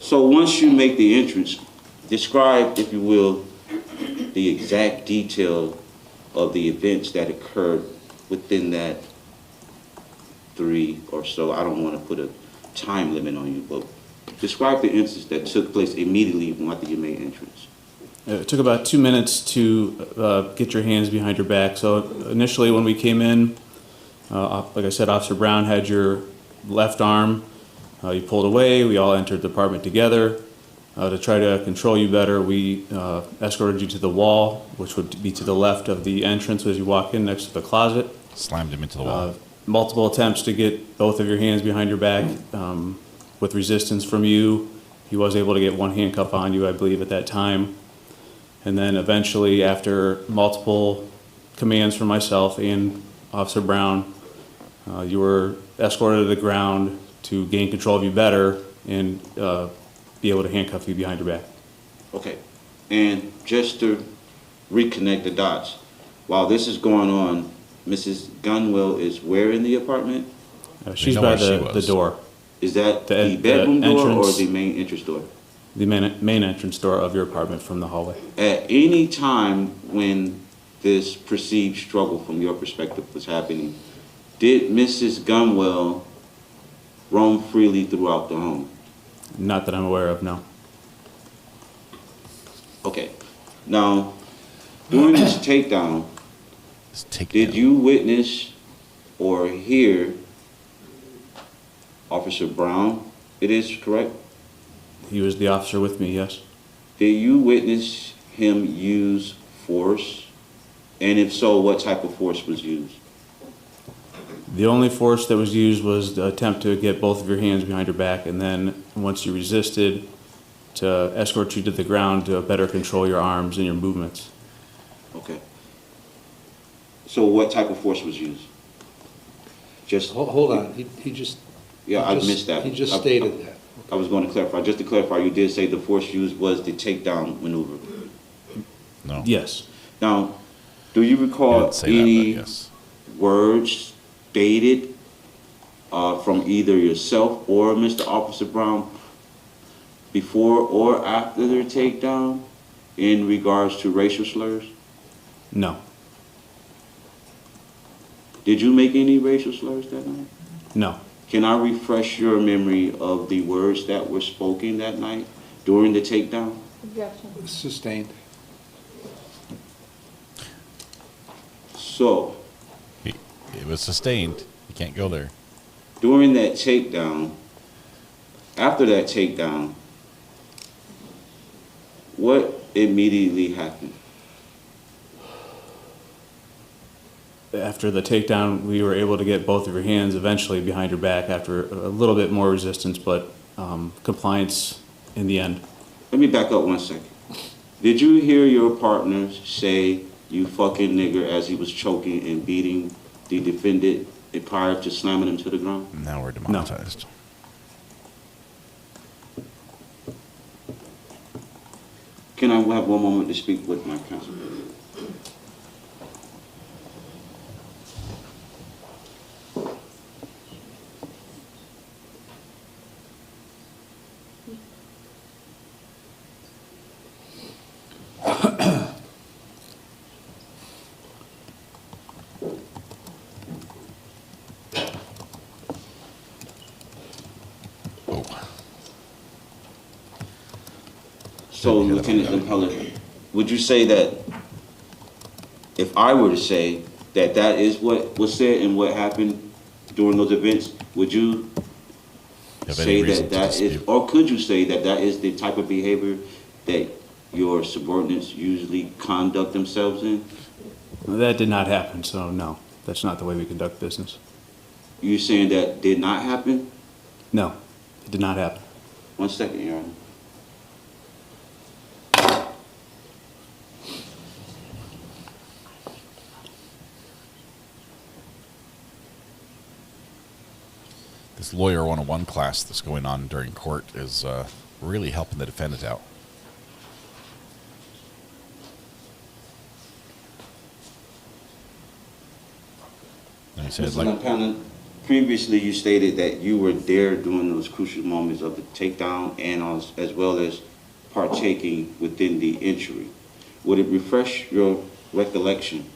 So once you make the entrance, describe, if you will, the exact detail of the events that occurred within that 3 or so. I don't want to put a time limit on you, but describe the instance that took place immediately after you made entrance. It took about 2 minutes to get your hands behind your back. So initially when we came in, like I said, Officer Brown had your left arm. You pulled away. We all entered the apartment together. To try to control you better, we escorted you to the wall, which would be to the left of the entrance as you walk in, next to the closet. Slammed him into the wall. Multiple attempts to get both of your hands behind your back with resistance from you. He was able to get one handcuff on you, I believe, at that time. And then eventually, after multiple commands from myself and Officer Brown, you were escorted to the ground to gain control of you better and be able to handcuff you behind your back. Okay. And just to reconnect the dots, while this is going on, Mrs. Gunwell is where in the apartment? She's by the door. Is that the bedroom door or the main entrance door? The main entrance door of your apartment from the hallway. At any time when this perceived struggle from your perspective was happening, did Mrs. Gunwell roam freely throughout the home? Not that I'm aware of, no. Okay. Now, during this takedown, did you witness or hear Officer Brown? It is correct? He was the officer with me, yes. Did you witness him use force And if so, what type of force was used? The only force that was used was the attempt to get both of your hands behind your back, and then once you resisted, to escort you to the ground to better control your arms and your movements. Okay. So what type of force was used? Just Hold on, he just. Yeah, I missed that. He just stated that. I was going to clarify. Just to clarify, you did say the force used was the takedown maneuver. No. Yes. Now, do you recall any words stated from either yourself or Mr. Officer Brown before or after their takedown in regards to racial slurs? No. Did you make any racial slurs that night? No. Can I refresh your memory of the words that were spoken that night during the takedown? Objection. Sustained. So, It was sustained. You can't go there. during that takedown, after that takedown, what immediately happened? After the takedown, we were able to get both of your hands eventually behind your back after a little bit more resistance, but compliance in the end. Let me back up 1 second. Did you hear your partner say, "You fucking nigger," as he was choking and beating the defendant prior to slamming him to the ground? Now we're demonetized. Can I have one moment to speak with my counsel? So, Lieutenant Impeller, would you say that if I were to say that that is what was said and what happened during those events, would you say that that is, or could you say that that is the type of behavior that your subordinates usually conduct themselves in? That did not happen, so no, that's not the way we conduct business. You saying that did not happen? No, it did not happen. 1 second, Your Honor. This Lawyer 101 class that's going on during court is really helping the defendant out. And he said, Mr. Lampana, previously you stated that you were there during those crucial moments of the takedown and as well as partaking within the injury. Would it refresh your recollection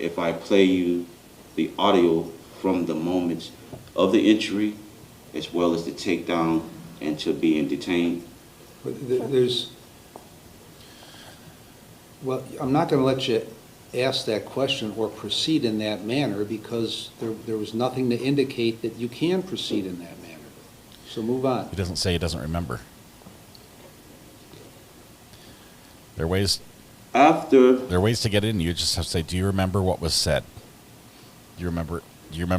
if I play you the audio from the moments of the injury as well as the takedown and to being detained? But well, I'm not going to let you ask that question or proceed in that manner because there was nothing to indicate that you can proceed in that manner. So move on. He doesn't say he doesn't remember. There are ways to get in. You just have to say, do you remember what was said? Do you remember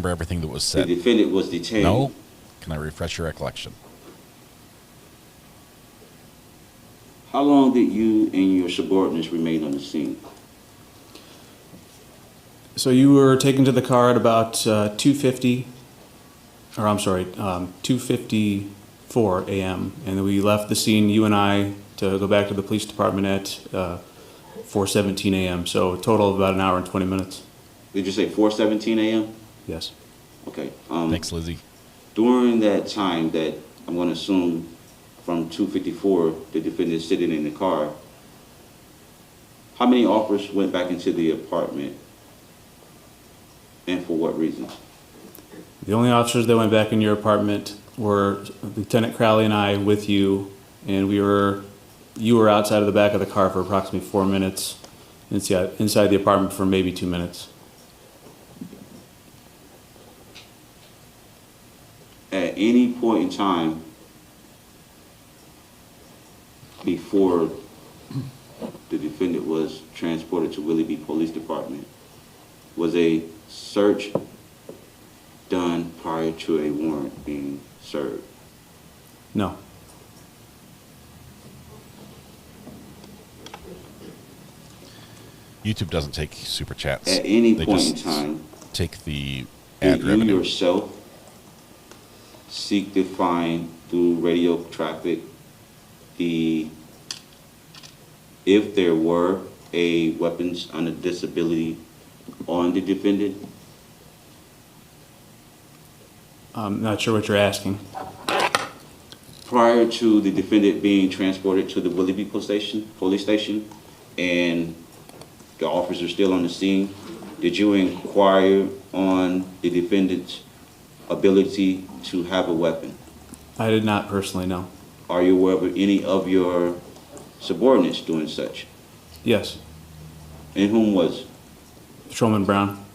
everything that was said? The defendant was detained. No? Can I refresh your recollection? How long did you and your subordinates remain on the scene? So you were taken to the car at about 2:54 a.m. and then we left the scene, you and I, to go back to the police department at 4:17 a.m. So a total of about an hour and 20 minutes. Did you say 4:17 a.m.? Yes. Okay. Thanks, Lizzie. During that time that I'm going to assume from 2:54, the defendant is sitting in the car, how many officers went back into the apartment and for what reason? The only officers that went back in your apartment were Lieutenant Crowley and I with you, and you were outside of the back of the car for approximately 4 minutes, inside the apartment for maybe 2 minutes. At any point in time before the defendant was was transported to Willoughby Police Department, was a search done prior to a warrant being served? No. YouTube doesn't take super chats. At any They point in just time, take the ad did you revenue. yourself seek to find through radio traffic if there were a weapons on a disability on the defendant? I'm not sure what you're asking. Prior to the defendant being transported to the Willoughby police station, and the officer still on the scene, did you inquire on the defendant's ability to have a weapon? I did not personally know. Are you aware of any of your subordinates doing such? Yes. And whom was? Patrolman Brown.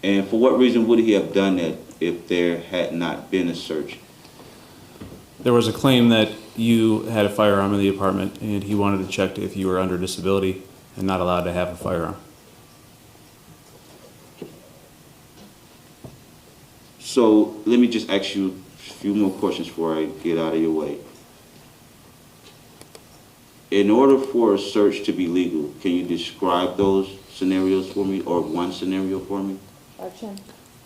And for what reason would he have done that if there had not been a search? There was a claim that you had a firearm in the apartment, and he wanted to check if you were under disability and not allowed to have a firearm. So let me just ask you a few more questions before I get out of your way. In order for a search to be legal, can you describe those scenarios for me, or one scenario for me? Action.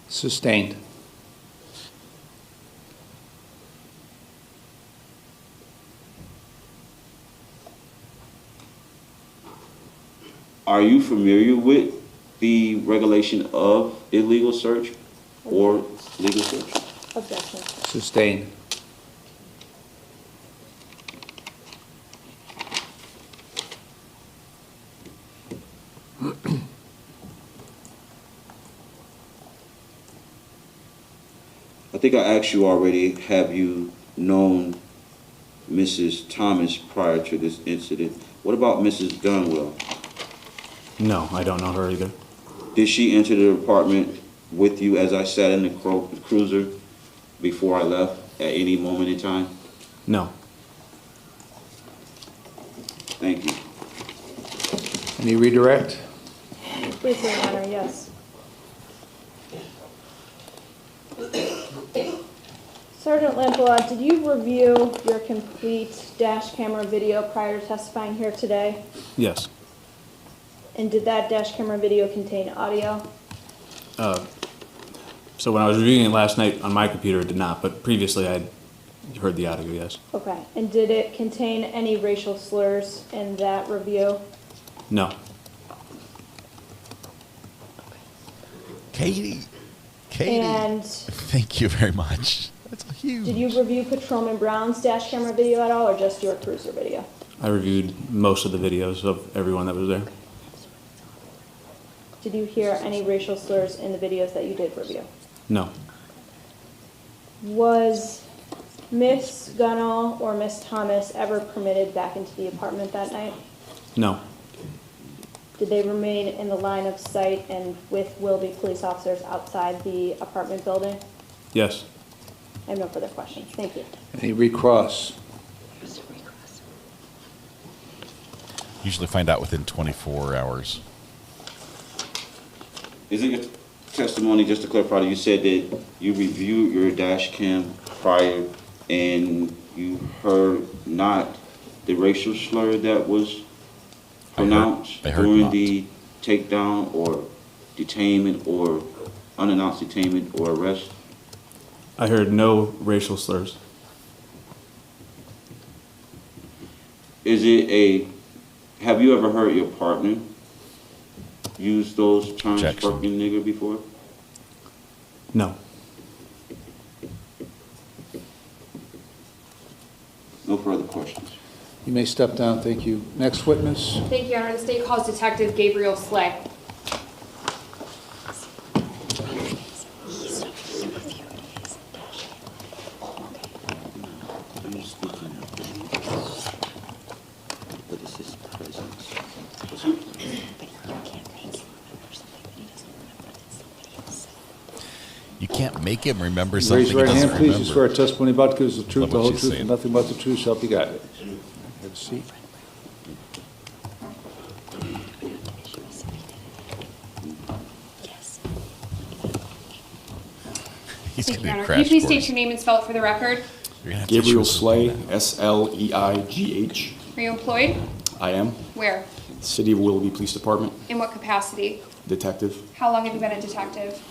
Sustained. Are you familiar with the regulation of illegal search or legal search? Objection. Sustained. I think I asked you already, have you known Mrs. Thomas prior to this incident? What about Mrs. Dunwell? No, I don't know her either. Did she enter the apartment with you as I sat in the cruiser before I left at any moment in time? No. Thank you. Any redirect? Briefly, Your Honor, yes. Sergeant Lampola, did you review your complete dash camera video prior to testifying here today? Yes. And did that dash camera video contain audio? So when I was reviewing it last night on my computer, it did not, but previously I heard the audio, yes. Okay. And did it contain any racial slurs in that review? No. Katie, And thank you very much. That's huge. did you review Patrolman Brown's dash camera video at all, or just your cruiser video? I reviewed most of the videos of everyone that was there. Did you hear any racial slurs in the videos that you did review? No. Was Miss Gunnell or Miss Thomas ever permitted back into the apartment that night? No. Did they remain in the line of sight and with Willoughby police officers outside the apartment building? Yes. I have no further questions. Thank you. Any recross? Usually find out within 24 hours. Is it your testimony, just to clarify, that you said that you reviewed your dash cam prior and you heard not the racial slur that was pronounced during not. the takedown or detainment or unannounced detainment or arrest? I heard no racial slurs. Is it have you ever heard your partner use those terms, fucking nigger, before? No. No further questions. You may step down, thank you. Next witness. Thank you, Your Honor. The state calls Detective Gabriel Slay. You can't make him remember something Raise your right he doesn't hand, please. You remember. swear testimony about to give us the truth, Love the what whole she's truth, saying. and nothing but the truth, so help you God. Have a seat. He's Thank gonna you, Your Honor. crash Can you please course. state your name and spell it for the record? You're gonna have to Gabriel issue Slay, S-L-E-I-G-H. Are you employed? I am. Where? City of Willoughby Police Department, In what capacity? detective. How long have you been a detective?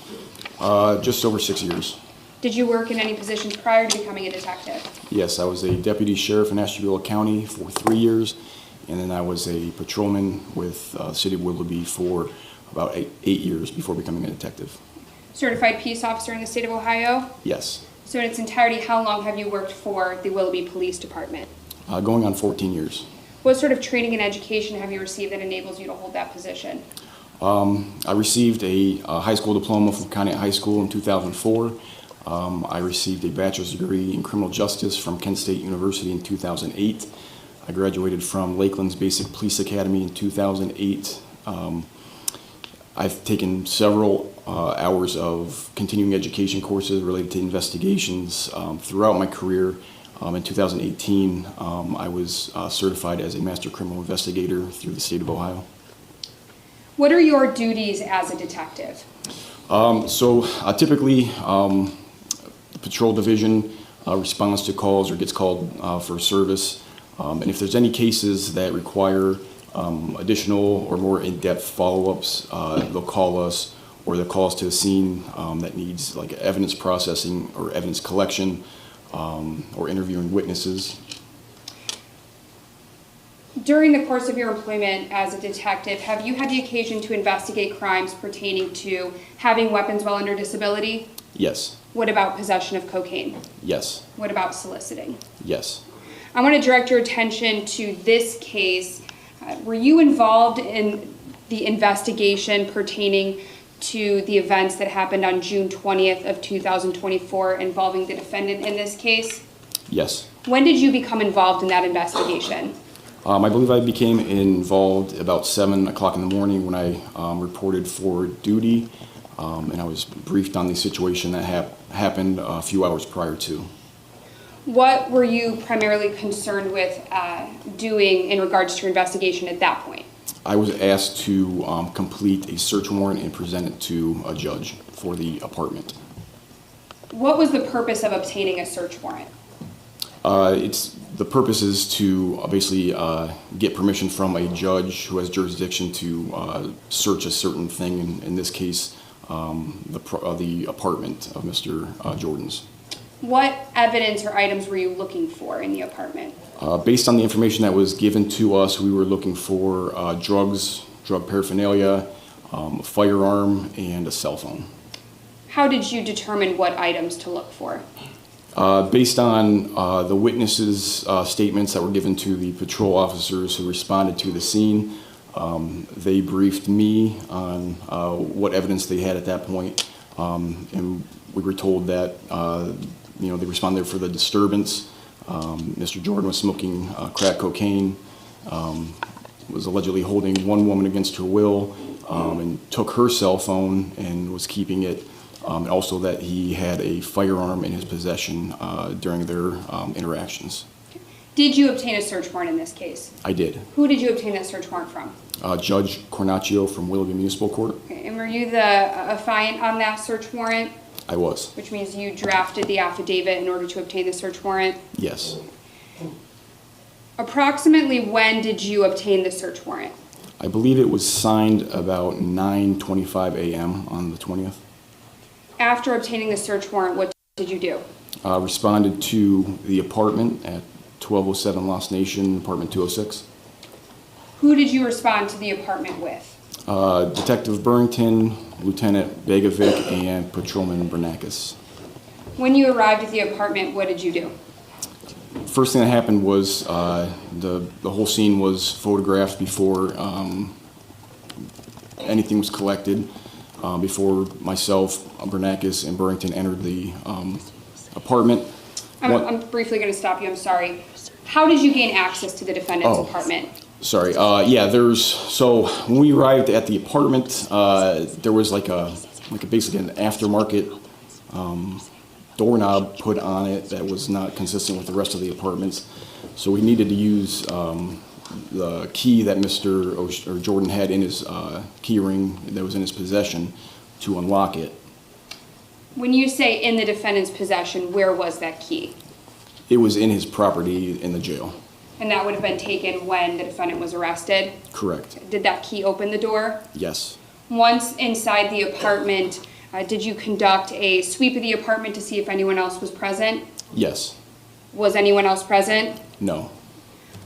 Just over 6 years. Did you work in any positions prior to becoming a detective? Yes, I was a deputy sheriff in Ashtabula County for 3 years, and then I was a patrolman with City of Willoughby for about eight years before becoming a detective. Certified peace officer in the state of Ohio? Yes. So in its entirety, how long have you worked for the Willoughby Police Department? Going on 14 years. What sort of training and education have you received that enables you to hold that position? I received a high school diploma from Conneaut High School in 2004. I received a bachelor's degree in criminal justice from Kent State University in 2008. I graduated from Lakeland's Basic Police Academy in 2008. I've taken several hours of continuing education courses related to investigations throughout my career. In 2018, I was certified as a master criminal investigator through the state of Ohio. What are your duties as a detective? Typically, the patrol division responds to calls or gets called for service. And if there's any cases that require additional or more in-depth follow-ups, they'll call us, or they'll call us to a scene that needs like evidence processing or evidence collection, or interviewing witnesses. During the course of your employment as a detective, have you had the occasion to investigate crimes pertaining to having weapons while under disability? Yes. What about possession of cocaine? Yes. What about soliciting? Yes. I want to direct your attention to this case. Were you involved in the investigation pertaining to the events that happened on June 20th of 2024 involving the defendant in this case? Yes. When did you become involved in that investigation? I believe I became involved about 7 o'clock in the morning when I reported for duty, and I was briefed on the situation that happened a few hours prior to. What were you primarily concerned with doing in regards to your investigation at that point? I was asked to complete a search warrant and present it to a judge for the apartment. What was the purpose of obtaining a search warrant? The purpose is to basically get permission from a judge who has jurisdiction to search a certain thing, in this case, the apartment of Mr. Jordan's. What evidence or items were you looking for in the apartment? Based on the information that was given to us, we were looking for drugs, drug paraphernalia, a firearm, and a cell phone. How did you determine what items to look for? Based on the witnesses' statements that were given to the patrol officers who responded to the scene, they briefed me on what evidence they had at that point, and we were told that they responded for the disturbance. Mr. Jordan was smoking crack cocaine, was allegedly holding one woman against her will, and took her cell phone and was keeping it. And also that he had a firearm in his possession during their interactions. Did you obtain a search warrant in this case? I did. Who did you obtain that search warrant from? Judge Cornacchio from Willoughby Municipal Court. Okay. And were you the affiant on that search warrant? I was. Which means you drafted the affidavit in order to obtain the search warrant? Yes. Approximately when did you obtain the search warrant? I believe it was signed about 9:25 a.m. on the 20th. After obtaining the search warrant, what did you do? Responded to the apartment at 1207 Lost Nation, apartment 206. Who did you respond to the apartment with? Detective Burrington, Lieutenant Begovic, and Patrolman Bernakis. When you arrived at the apartment, what did you do? First thing that happened was the whole scene was photographed before anything was collected. Before myself, Bernakis, and Burrington entered the apartment. I'm briefly going to stop you. I'm sorry. How did you gain access to the defendant's apartment? Sorry. So when we arrived at the apartment, there was basically an aftermarket doorknob put on it that was not consistent with the rest of the apartments. So we needed to use the key that Mr. Jordan had in his key ring that was in his possession to unlock it. When you say in the defendant's possession, where was that key? It was in his property in the jail. And that would have been taken when the defendant was arrested? Correct. Did that key open the door? Yes. Once inside the apartment, did you conduct a sweep of the apartment to see if anyone else was present? Yes. Was anyone else present? No.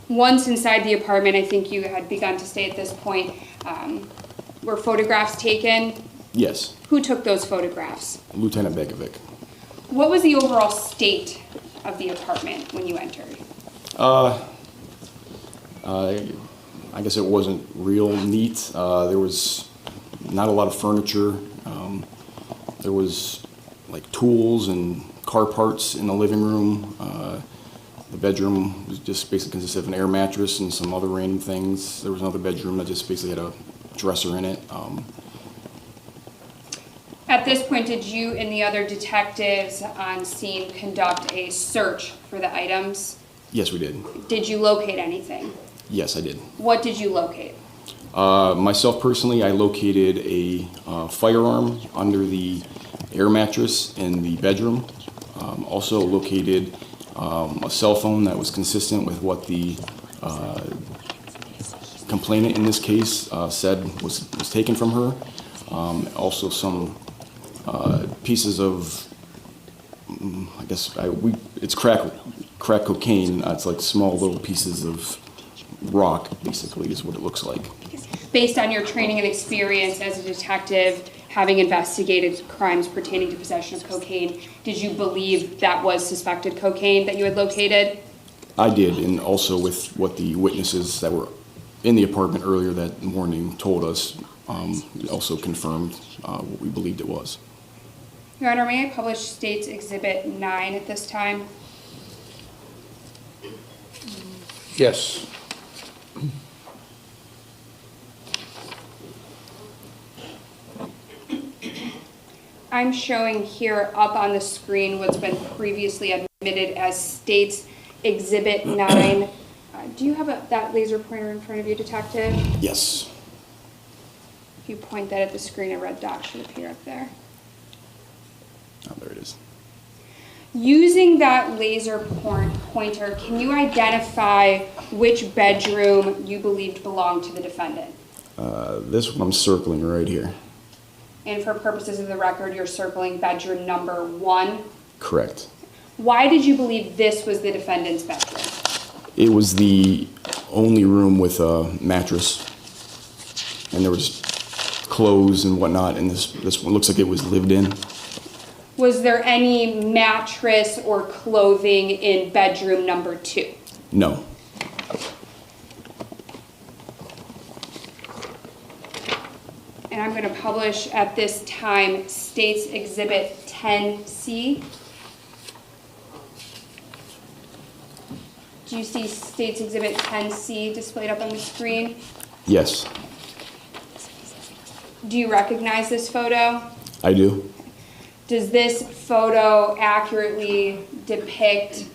Once inside the apartment, I think you had begun to stay at this point, were photographs taken? Yes. Who took those photographs? Lieutenant Begovic. What was the overall state of the apartment when you entered? I guess it wasn't real neat. There was not a lot of furniture. There was like tools and car parts in the living room. The bedroom was just basically consisted of an air mattress and some other random things. There was another bedroom that just basically had a dresser in it. At this point, did you and the other detectives on scene conduct a search for the items? Yes, we did. Did you locate anything? Yes, I did. What did you locate? Myself personally, I located a firearm under the air mattress in the bedroom. Also located a cell phone that was consistent with what the complainant in this case said was taken from her. Also some pieces of, I guess it's crack cocaine. It's like small little pieces of rock, basically, is what it looks like. Based on your training and experience as a detective, having investigated crimes pertaining to possession of cocaine, did you believe that was suspected cocaine that you had located? I did, and also with what the witnesses that were in the apartment earlier that morning told us, also confirmed what we believed it was. Your Honor, may I publish State's Exhibit 9 at this time? Yes. I'm showing here up on the screen what's been previously admitted as State's Exhibit 9. Do you have that laser pointer in front of you, Detective? Yes. If you point that at the screen, a red dot should appear up there. Oh, there it is. Using that laser pointer, can you identify which bedroom you believed belonged to the defendant? This one I'm circling right here. And for purposes of the record, you're circling bedroom number 1? Correct. Why did you believe this was the defendant's bedroom? It was the only room with a mattress, and there was clothes and whatnot, and this one looks like it was lived in. Was there any mattress or clothing in bedroom number 2? No. And I'm going to publish at this time State's Exhibit 10C. Do you see State's Exhibit 10C displayed up on the screen? Yes. Do you recognize this photo? I do. Does this photo accurately depict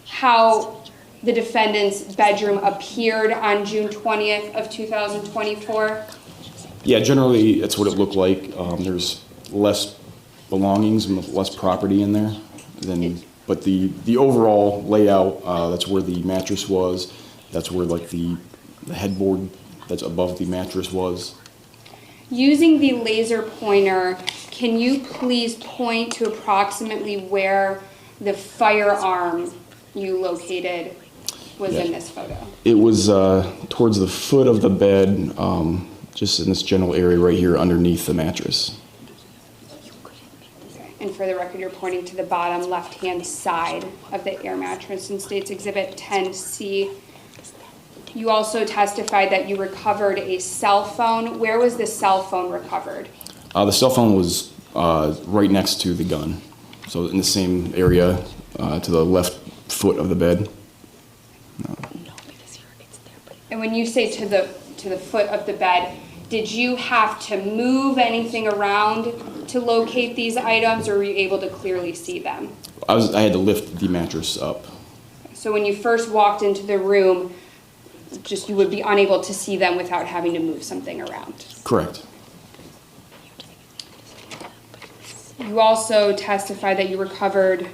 how the defendant's bedroom appeared on June 20th of 2024? Yeah, generally that's what it looked like. There's less belongings and less property in there but the overall layout, that's where the mattress was. That's where like the headboard that's above the mattress was. Using the laser pointer, can you please point to approximately where the firearm you located was in this photo? It was towards the foot of the bed, just in this general area right here underneath the mattress. And for the record, you're pointing to the bottom left-hand side of the air mattress in State's Exhibit 10C. You also testified that you recovered a cell phone. Where was the cell phone recovered? The cell phone was right next to the gun, so in the same area to the left foot of the bed. And when you say to the foot of the bed, did you have to move anything around to locate these items, or were you able to clearly see them? I had to lift the mattress up. So when you first walked into the room, you would be unable to see them without having to move something around. Correct. You also testified that you recovered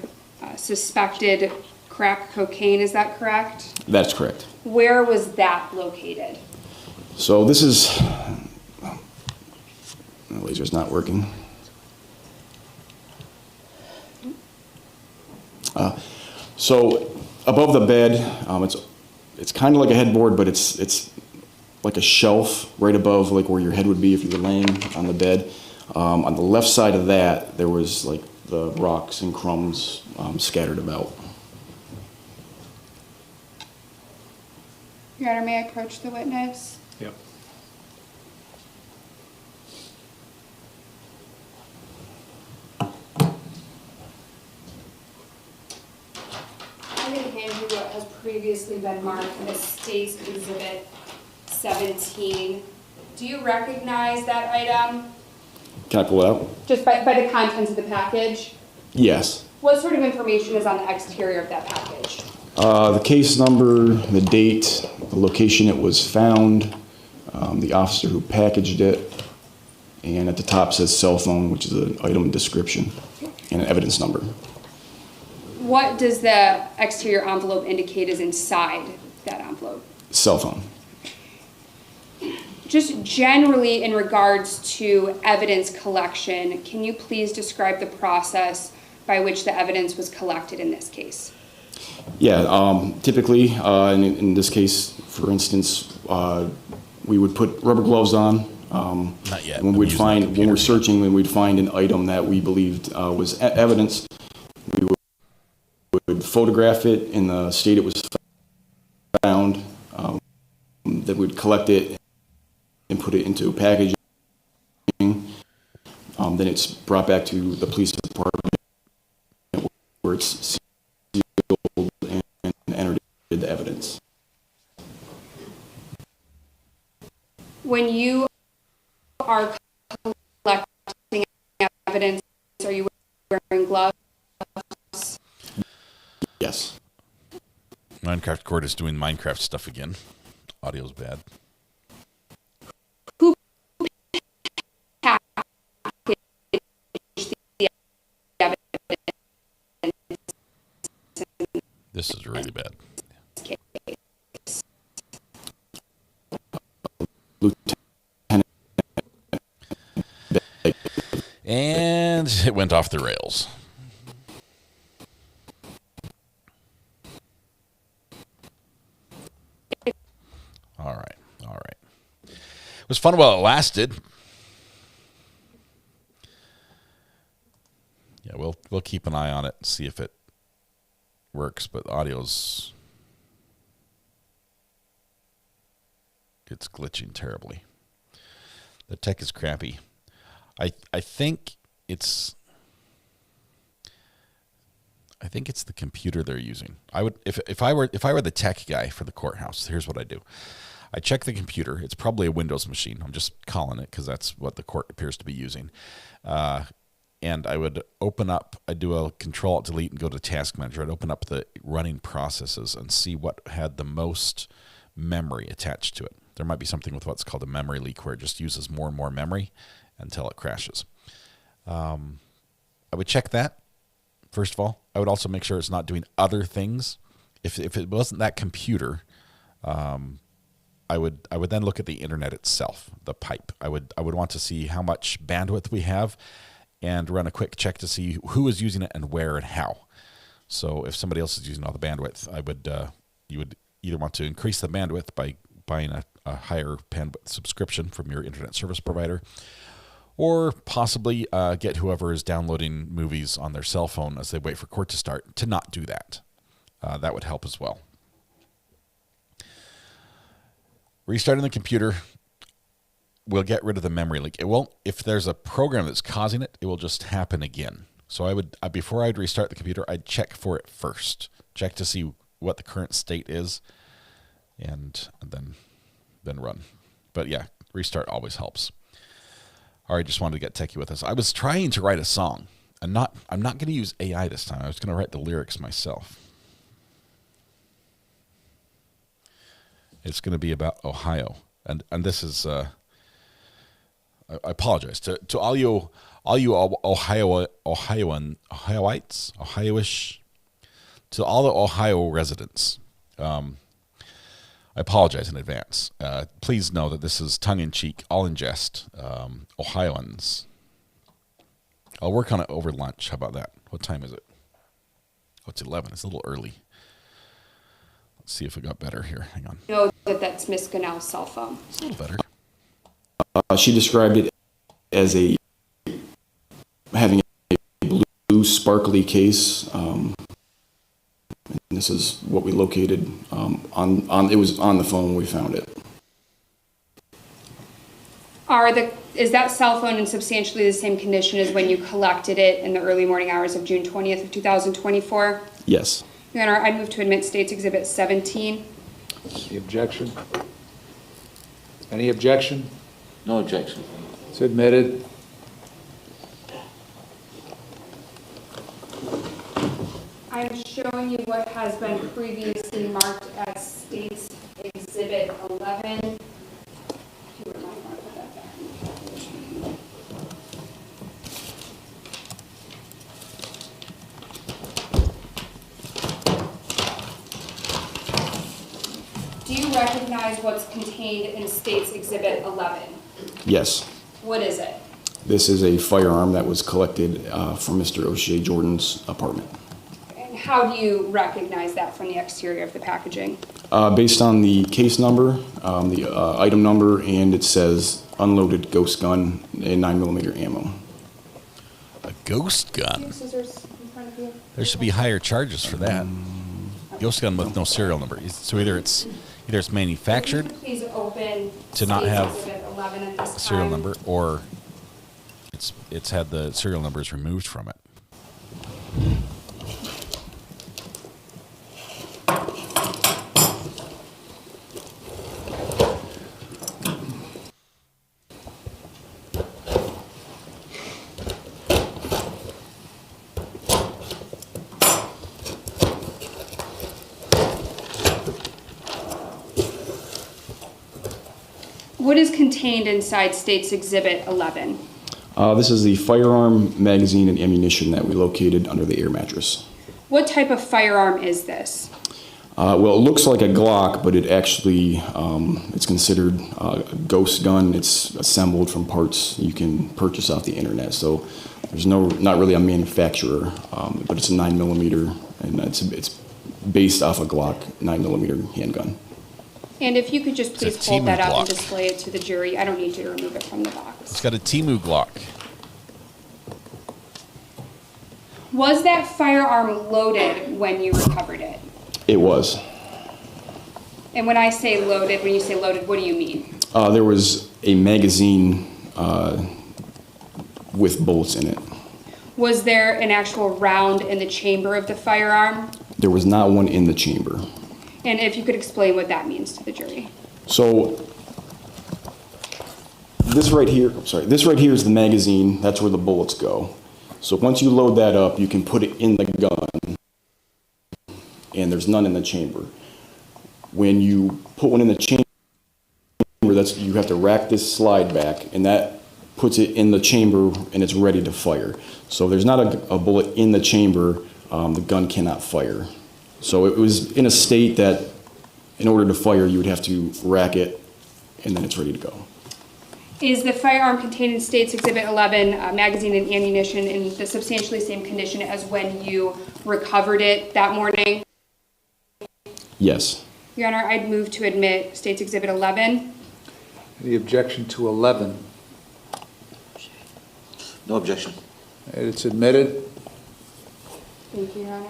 suspected crack cocaine, is that correct? That's correct. Where was that located? So this is, the laser's not working. So above the bed, it's kind of like a headboard, but it's like a shelf right above like where your head would be if you were laying on the bed. On the left side of that, there was like the rocks and crumbs scattered about. Your Honor, may I approach the witness? Yep. I'm going to hand you what has previously been marked as State's Exhibit 17. Do you recognize that item? Can I pull it out? Just by the contents of the package? Yes. What sort of information is on the exterior of that package? The case number, the date, the location it was found, the officer who packaged it, and at the top says cell phone, which is an item description, and an evidence number. What does the exterior envelope indicate is inside that envelope? Cell phone. Just generally in regards to evidence collection, can you please describe the process by which the evidence was collected in this case? Yeah, typically, in this case, for instance, we would put rubber gloves on. Not yet. When we're searching, when we'd find an item that we believed was evidence, we would photograph it in the state it was found. Then we'd collect it and put it into packaging. Then it's brought back to the police department where it's sealed and entered the evidence. When you are collecting evidence, are you wearing gloves? Yes. Minecraft Court is doing Minecraft stuff again. Audio's bad. Who packaged the evidence? This is really bad. And it went off the rails. All right. It was fun while it lasted. Yeah, we'll keep an eye on it and see if it works, but audio's it's glitching terribly. The tech is crappy. I think it's the computer they're using. I would if I were the tech guy for the courthouse, here's what I do. I check the computer. It's probably a Windows machine. I'm just calling it because that's what the court appears to be using. And I would open up, I'd do a Control-Alt-Delete and go to Task Manager. I'd open up the running processes and see what had the most memory attached to it. There might be something with what's called a memory leak where it just uses more and more memory until it crashes. I would check that, first of all. I would also make sure it's not doing other things. If it wasn't that computer, I would then look at the internet itself, the pipe. I would want to see how much bandwidth we have and run a quick check to see who is using it and where and how. So if somebody else is using all the bandwidth, you would either want to increase the bandwidth by buying a higher bandwidth subscription from your internet service provider, or possibly get whoever is downloading movies on their cell phone as they wait for court to start to not do that. That would help as well. Restarting the computer will get rid of the memory leak. It won't, if there's a program that's causing it, it will just happen again. So I would, before I'd restart the computer, I'd check for it first. Check to see what the current state is, and then run. But yeah, restart always helps. All right, just wanted to get techie with us. I was trying to write a song. I'm not going to use AI this time. I was going to write the lyrics myself. It's going to be about Ohio, and this is. I apologize to all you all you Ohioites, to all the Ohio residents, I apologize in advance. Please know that this is tongue-in-cheek, all in jest. Ohioans. I'll work on it over lunch. How about that? What time is it? Oh, it's 11. It's a little early. Let's see if it got better here. Hang on. Know that that's Miss Gannell's cell phone. It's a little better. She described it as having a blue sparkly case. This is what we located it was on the phone when we found it. Is that cell phone in substantially the same condition as when you collected it in the early morning hours of June 20th of 2024? Yes. Your Honor, I move to admit State's Exhibit 17. Any objection? Any objection? No objection. It's admitted. I'm showing you what has been previously marked as State's Exhibit 11. If you would mind, I'll put that back. Do you recognize what's contained in State's Exhibit 11? Yes. What is it? This is a firearm that was collected from Mr. O'Shea Jordan's apartment. And how do you recognize that from the exterior of the packaging? Based on the case number, the item number, and it says unloaded ghost gun and 9mm ammo. A ghost gun? Scissors in front of you. There should be higher charges for that. Ghost gun with no serial number. So either it's manufactured Please open to not State's have Exhibit 11 at this a serial time. number, or it's had the serial numbers removed from it. What is contained inside State's Exhibit 11? This is the firearm, magazine, and ammunition that we located under the air mattress. What type of firearm is this? Well, it looks like a Glock, but it actually, it's considered a ghost gun. It's assembled from parts you can purchase off the internet. So there's not really a manufacturer, but it's a 9mm, and it's based off a Glock 9mm handgun. And if you could just please It's a hold that Temu up and Glock. display it to the jury. I don't need you to remove it from the box. It's got a Temu Glock. Was that firearm loaded when you recovered it? It was. And when I say loaded, when you say loaded, what do you mean? There was a magazine with bullets in it. Was there an actual round in the chamber of the firearm? There was not one in the chamber. And if you could explain what that means to the jury. So this right here is the magazine. That's where the bullets go. So once you load that up, you can put it in the gun, and there's none in the chamber. When you put one in the chamber, you have to rack this slide back, and that puts it in the chamber, and it's ready to fire. So if there's not a bullet in the chamber, the gun cannot fire. So it was in a state that in order to fire, you would have to rack it, and then it's ready to go. Is the firearm contained in State's Exhibit 11, magazine and ammunition, in the substantially same condition as when you recovered it that morning? Yes. Your Honor, I'd move to admit State's Exhibit 11. Any objection to 11? No objection. It's admitted. Thank you, Your Honor.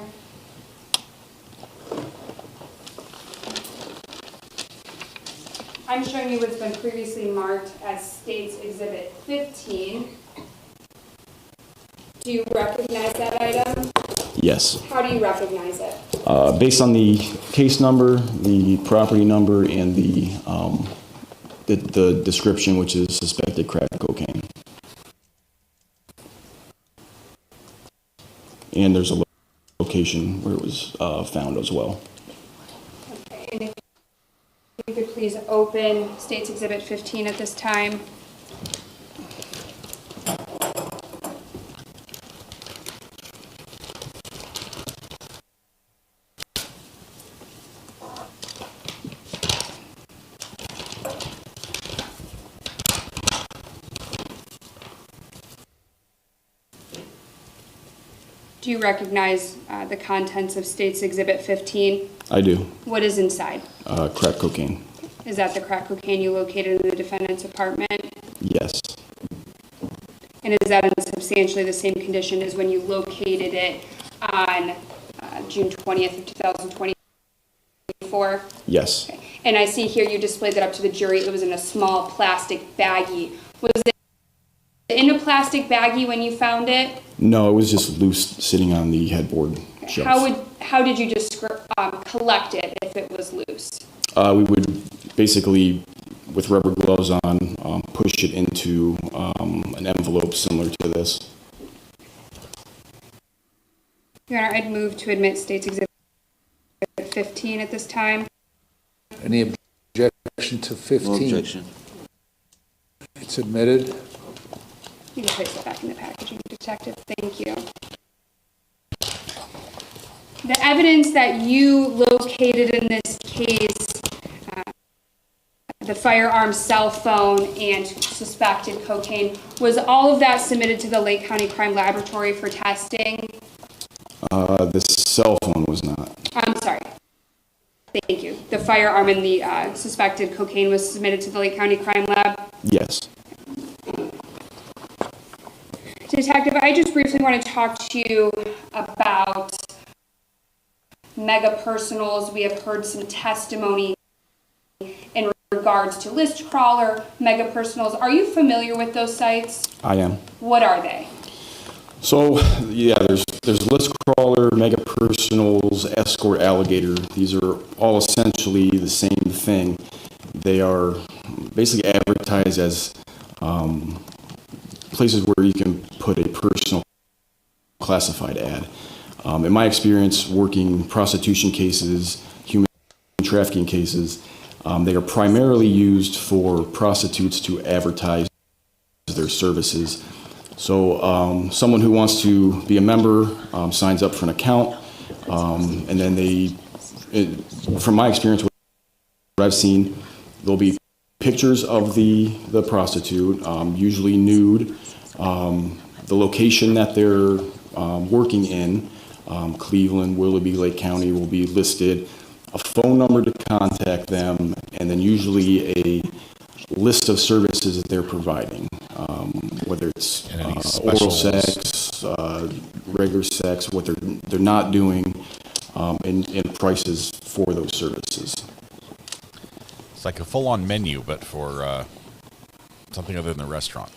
I'm showing you what's been previously marked as State's Exhibit 15. Do you recognize that item? Yes. How do you recognize it? Based on the case number, the property number, and the description, which is suspected crack cocaine. And there's a location where it was found as well. Okay, and if you could please open State's Exhibit 15 at this time. Do you recognize the contents of State's Exhibit 15? I do. What is inside? Crack cocaine. Is that the crack cocaine you located in the defendant's apartment? Yes. And is that in substantially the same condition as when you located it on June 20th of 2024? Yes. Okay. And I see here you displayed that up to the jury. It was in a small plastic baggie. Was it in a plastic baggie when you found it? No, it was just loose sitting on the headboard shelf. How did you just collect it if it was loose? We would basically, with rubber gloves on, push it into an envelope similar to this. Your Honor, I'd move to admit State's Exhibit 15 at this time. Any objection to 15? No objection. It's admitted. You can place it back in the packaging, Detective. Thank you. The evidence that you located in this case, the firearm, cell phone, and suspected cocaine, was all of that submitted to the Lake County Crime Laboratory for testing? The cell phone was not. I'm sorry. Thank you. The firearm and the suspected cocaine was submitted to the Lake County Crime Lab? Yes. Detective, I just briefly want to talk to you about mega personals. We have heard some testimony in regards to list crawler, mega personals. Are you familiar with those sites? I am. What are they? So, yeah, there's list crawler, mega personals, escort alligator. These are all essentially the same thing. They are basically advertised as places where you can put a personal classified ad. In my experience working prostitution cases, human trafficking cases, they are primarily used for prostitutes to advertise their services. So someone who wants to be a member signs up for an account, and then from my experience, what I've seen, there'll be pictures of the prostitute, usually nude, the location that they're working in, Cleveland, Willoughby, Lake County will be listed, a phone number to contact them, and then usually a list of services that they're providing, whether it's oral sex, regular sex, what they're not doing, and prices for those services. It's like a full-on menu, but for something other than a restaurant.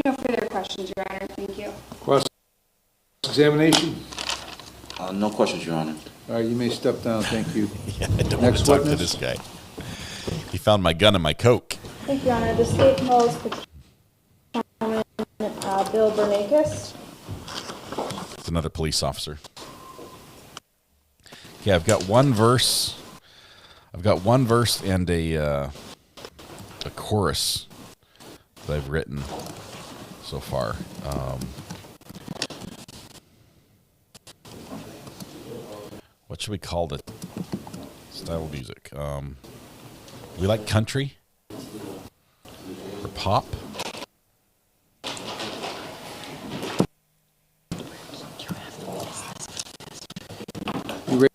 No further questions, Your Honor. Thank you. Cross-examination? No questions, Your Honor. All right, you may step down. Thank you. Yeah, I don't Next want to talk witness. to this guy. He found my gun and my Coke. Thank you, Your Honor. The state calls Patrolman Bill Bernakis. It's another police officer. Okay, I've got one verse. I've got one verse and a chorus that I've written so far. What should we call the style of music? We like country or pop. You raise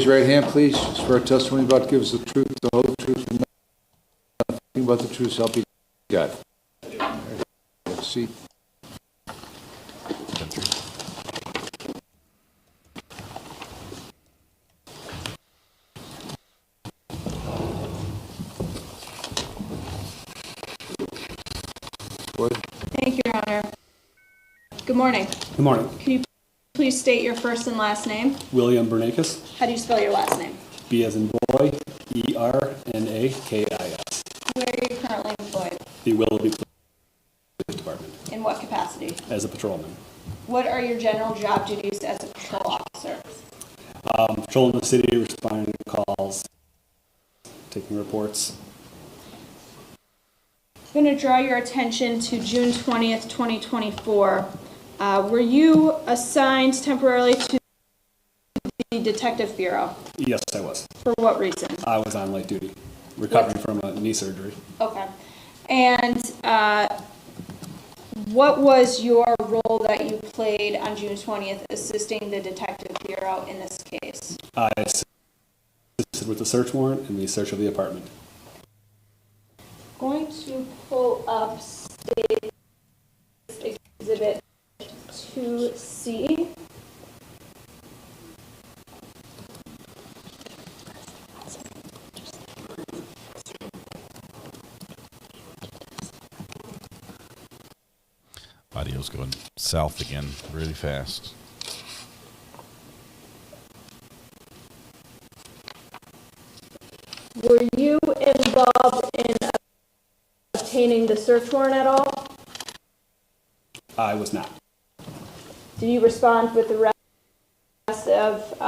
your right hand, please. Swear testimony about to give us the truth, the whole truth, and nothing but the truth, so help you God. Have a seat. Thank you, Your Honor. Good morning. Good morning. Can you please state your first and last name? William Bernakis. How do you spell your last name? B as in boy, E-R-N-A-K-I-S. Where are you currently employed? The Willoughby Police Department. In what capacity? As a patrolman. What are your general job duties as a patrol officer? Patrolling the city, responding to calls, taking reports. I'm going to draw your attention to June 20th, 2024. Were you assigned temporarily to the Detective Bureau. Yes, I was. For what reason? I was on light duty, recovering from a knee surgery. Okay. And what was your role that you played on June 20th assisting the Detective Bureau in this case? I assisted with the search warrant and the search of the apartment. Going to pull up State Exhibit 2C. Audio's going south again really fast. Were you involved in obtaining the search warrant at all? I was not. Did you respond with the rest of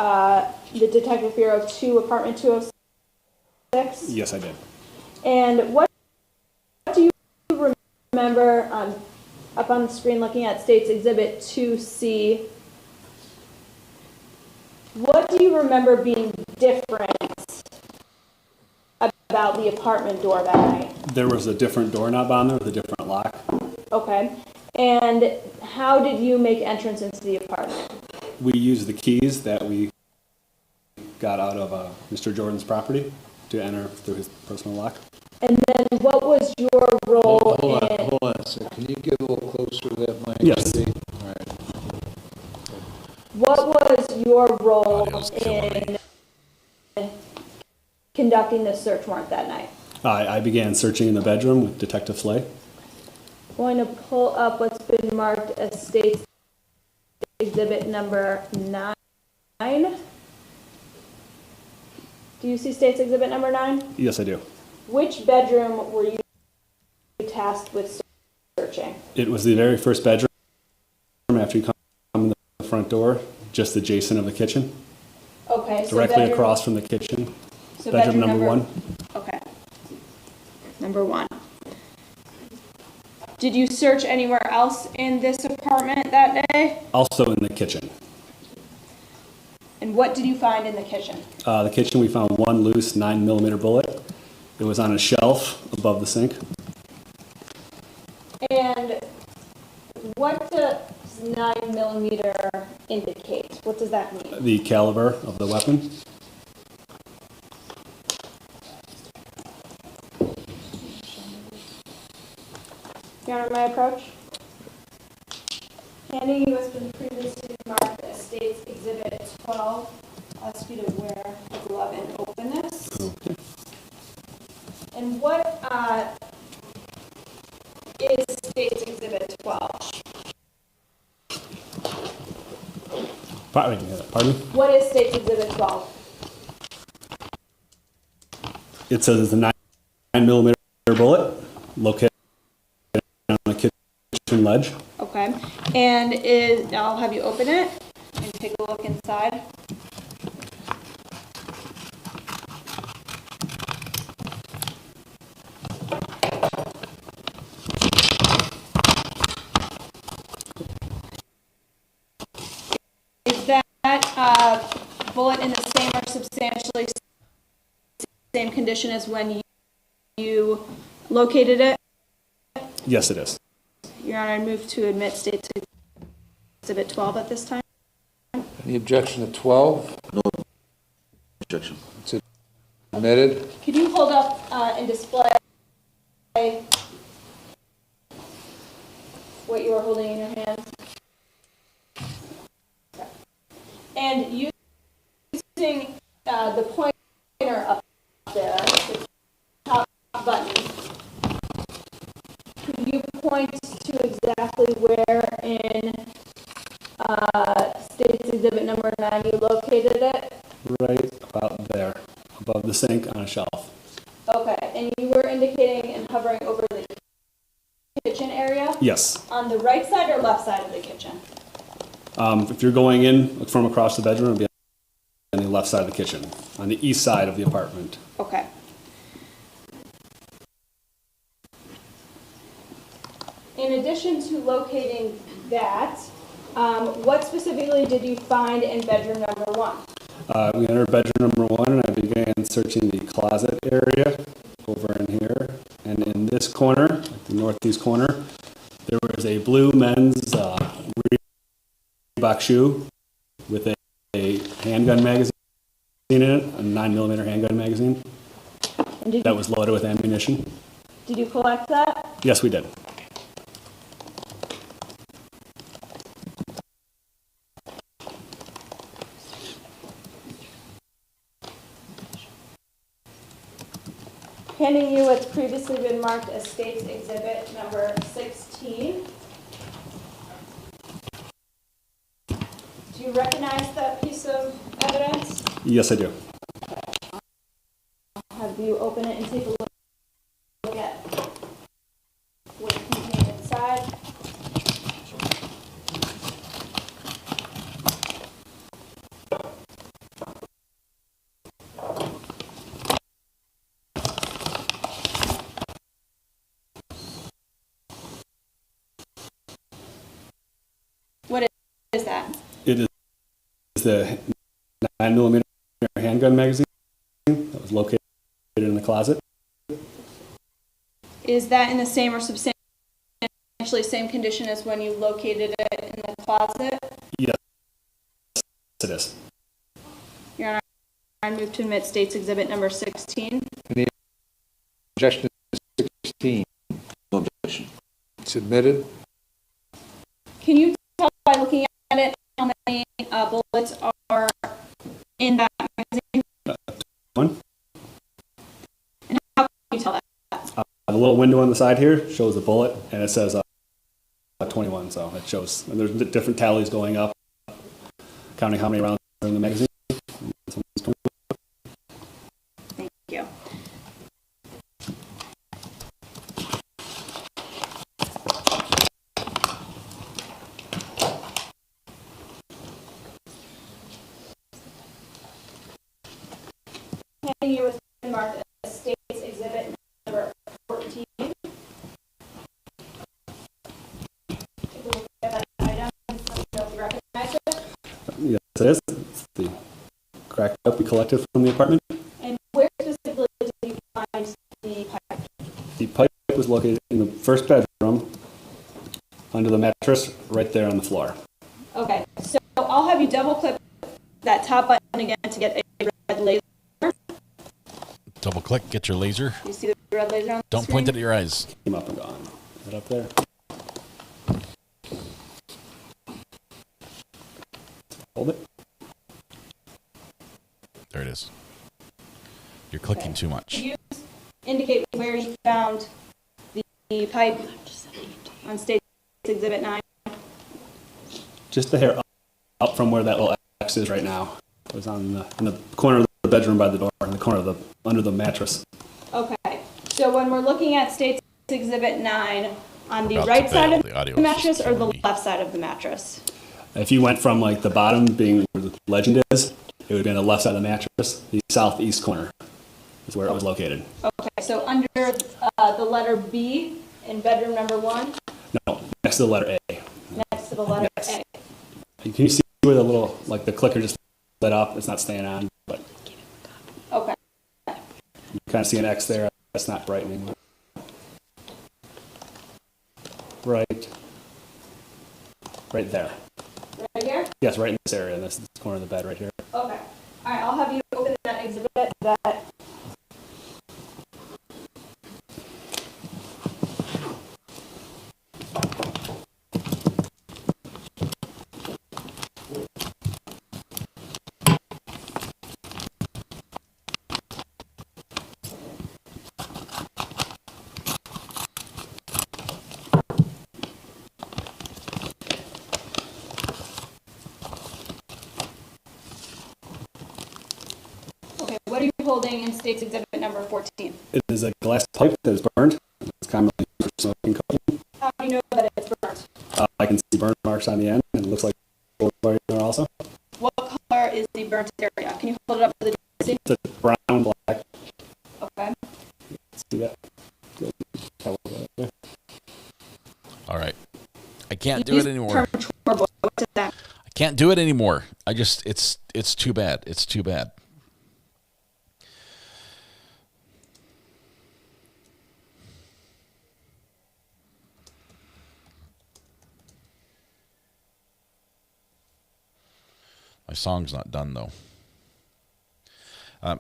the Detective Bureau to apartment 206? Yes, I did. And what do you remember up on the screen looking at State's Exhibit 2C? What do you remember being different about the apartment door that night? There was a different doorknob on there with a different lock. Okay. And how did you make entrance into the apartment? We used the keys that we got out of Mr. Jordan's property to enter through his personal lock. And then what was your role Hold in... on a second. Can you get a little closer to that mic? Yes. All right. What was your role in conducting the search warrant that night? I began searching in the bedroom with Detective Flay. Going to pull up what's been marked as State's Exhibit number 9. Do you see State's Exhibit number 9? Yes, I do. Which bedroom were you tasked with searching? It was the very first bedroom after you come in the front door, just adjacent of the kitchen. Okay. So Directly bedroom, across from the kitchen. So bedroom number 1. Okay. Number 1. Did you search anywhere else in this apartment that day? Also in the kitchen. And what did you find in the kitchen? The kitchen, we found one loose 9mm bullet. It was on a shelf above the sink. And what does 9mm indicate? What does that mean? The caliber of the weapon. Your Honor, my approach? Handing you what's been previously marked as State's Exhibit 12. I'll ask you to wear a glove and open this. Okay. And what is State's Exhibit 12? Pardon me? What is State's Exhibit 12? It says the 9mm bullet located on the kitchen ledge. Okay. And I'll have you open it and take a look inside. Is that bullet in the same or substantially same condition as when you located it? Yes, it is. Your Honor, I move to admit State's Exhibit 12 at this time. Any objection to 12? No objection. It's admitted. Could you hold up and display what you are holding in your hand? And using the pointer up there, the top button, could you point to exactly where in State's Exhibit number 9 you located it? Right about there, above the sink on a shelf. Okay, and you were indicating and hovering over the kitchen area? Yes. On the right side or left side of the kitchen? If you're going in from across the bedroom, it'll be on the left side of the kitchen, on the east side of the apartment. Okay. In addition to locating that, what specifically did you find in bedroom number 1? We entered bedroom number 1, and I began searching the closet area over in here. And in this corner, like the northeast corner, there was a blue men's Reebok shoe with a handgun magazine in it, a 9mm handgun magazine And that was loaded with ammunition. Did you collect that? Yes, we did. Handing you what's previously been marked as State's Exhibit number 16. Do you recognize that piece of evidence? Yes, I do. I'll have you open it and take a look at what's contained inside. What is that? It is the 9mm handgun magazine that was located in the closet. Is that in the same or substantially same condition as when you located it in the closet? Yes, it is. Your Honor, I move to admit State's Exhibit number 16. Any objection to 16? No objection. It's admitted. Can you tell by looking at it how many bullets are in that magazine? One. And how can you tell that? The little window on the side here shows a bullet, and it says 21, so it shows. And there's different tallies going up, counting how many rounds are in the magazine. Thank you. Handing you what's been marked as State's Exhibit number 14. Take a look at that item. Let me know if you recognize it. Yes, it is. It's the crack pipe we collected from the apartment. And where specifically did you find the pipe? The pipe was located in the first bedroom, under the mattress, right there on the floor. Okay, so I'll have you double click that top button again to get a red laser. Double click, get your laser. You see the red laser on the Don't screen? point it at your eyes. Came up and gone. Is it up there? Hold it. There it is. You're clicking too much. Can you indicate where you found the pipe on State's Exhibit 9? Just the hair up from where that little X is right now. It was in the corner of the bedroom by the door, in the corner of the under the mattress. Okay, so when we're looking at State's Exhibit 9, on the About right to side fail. of The audio the is mattress just or the killing me. left side of the mattress? If you went from like the bottom being where the legend is, it would be on the left side of the mattress. The southeast corner is where it was located. Okay, so under the letter B in bedroom number 1, No, next to the letter A. next to the letter Yes. A. Can you see where the little, like the clicker just lit up? It's not staying on, but Okay. you kind of see an X there. That's not brightening. Right there. Right here? Yes, right in this area, in this corner of the bed right here. Okay. All right, I'll have you open that exhibit that. Okay, what are you holding in State's Exhibit number 14? It is a glass pipe that is burned. It's commonly used for smoking cooking. How do you know that it's burnt? I can see burn marks on the end, and it looks like right there also. What color is the burnt area? Can you hold it up to the DC? It's a brown, black. Okay. See that? All right. I can't do it anymore. What is that? I can't can't do it anymore. It's too bad. It's too bad. My song's not done though.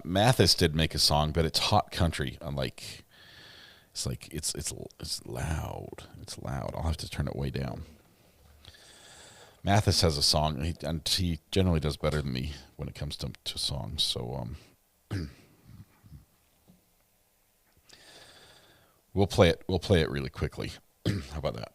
Mathis did make a song, but it's hot country. It's loud. It's loud. I'll have to turn it way down. Mathis has a song, and he generally does better than me when it comes to songs. So we'll play it. We'll play it really quickly. How about that?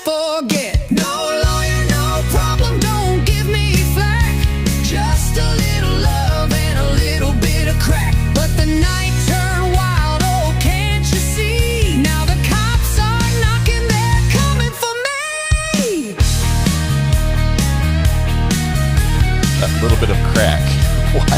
Forget. No lawyer, no problem, don't give me flack. Just a little love and a little bit of crack. But the night turned wild, oh, can't you see? Now the cops are knocking, they're coming for me. A little bit of crack. What?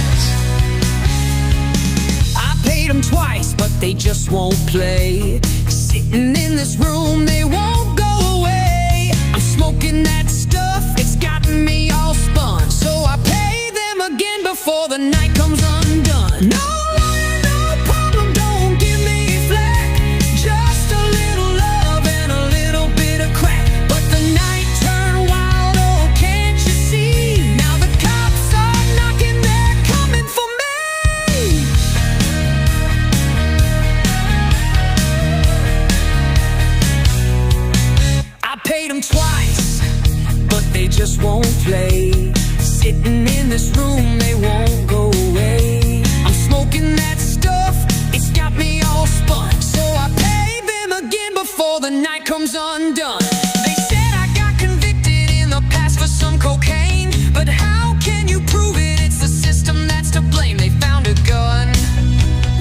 I paid them twice, but they just won't play. Sitting in this room, they won't go away. I'm smoking that stuff, it's got me all spun. So I pay them again before the night comes undone. No lawyer, no problem, don't give me flack. Just a little love and a little bit of crack. But the night turned wild, oh, can't you see? Now the cops are knocking, they're coming for me. I paid them twice, but they just won't play. Sitting in this room, they won't go away. I'm smoking that stuff, it's got me all spun. So I pay them again before the night comes undone. They said I got convicted in the past for some cocaine, but how can you prove it? It's the system that's to blame. They found a gun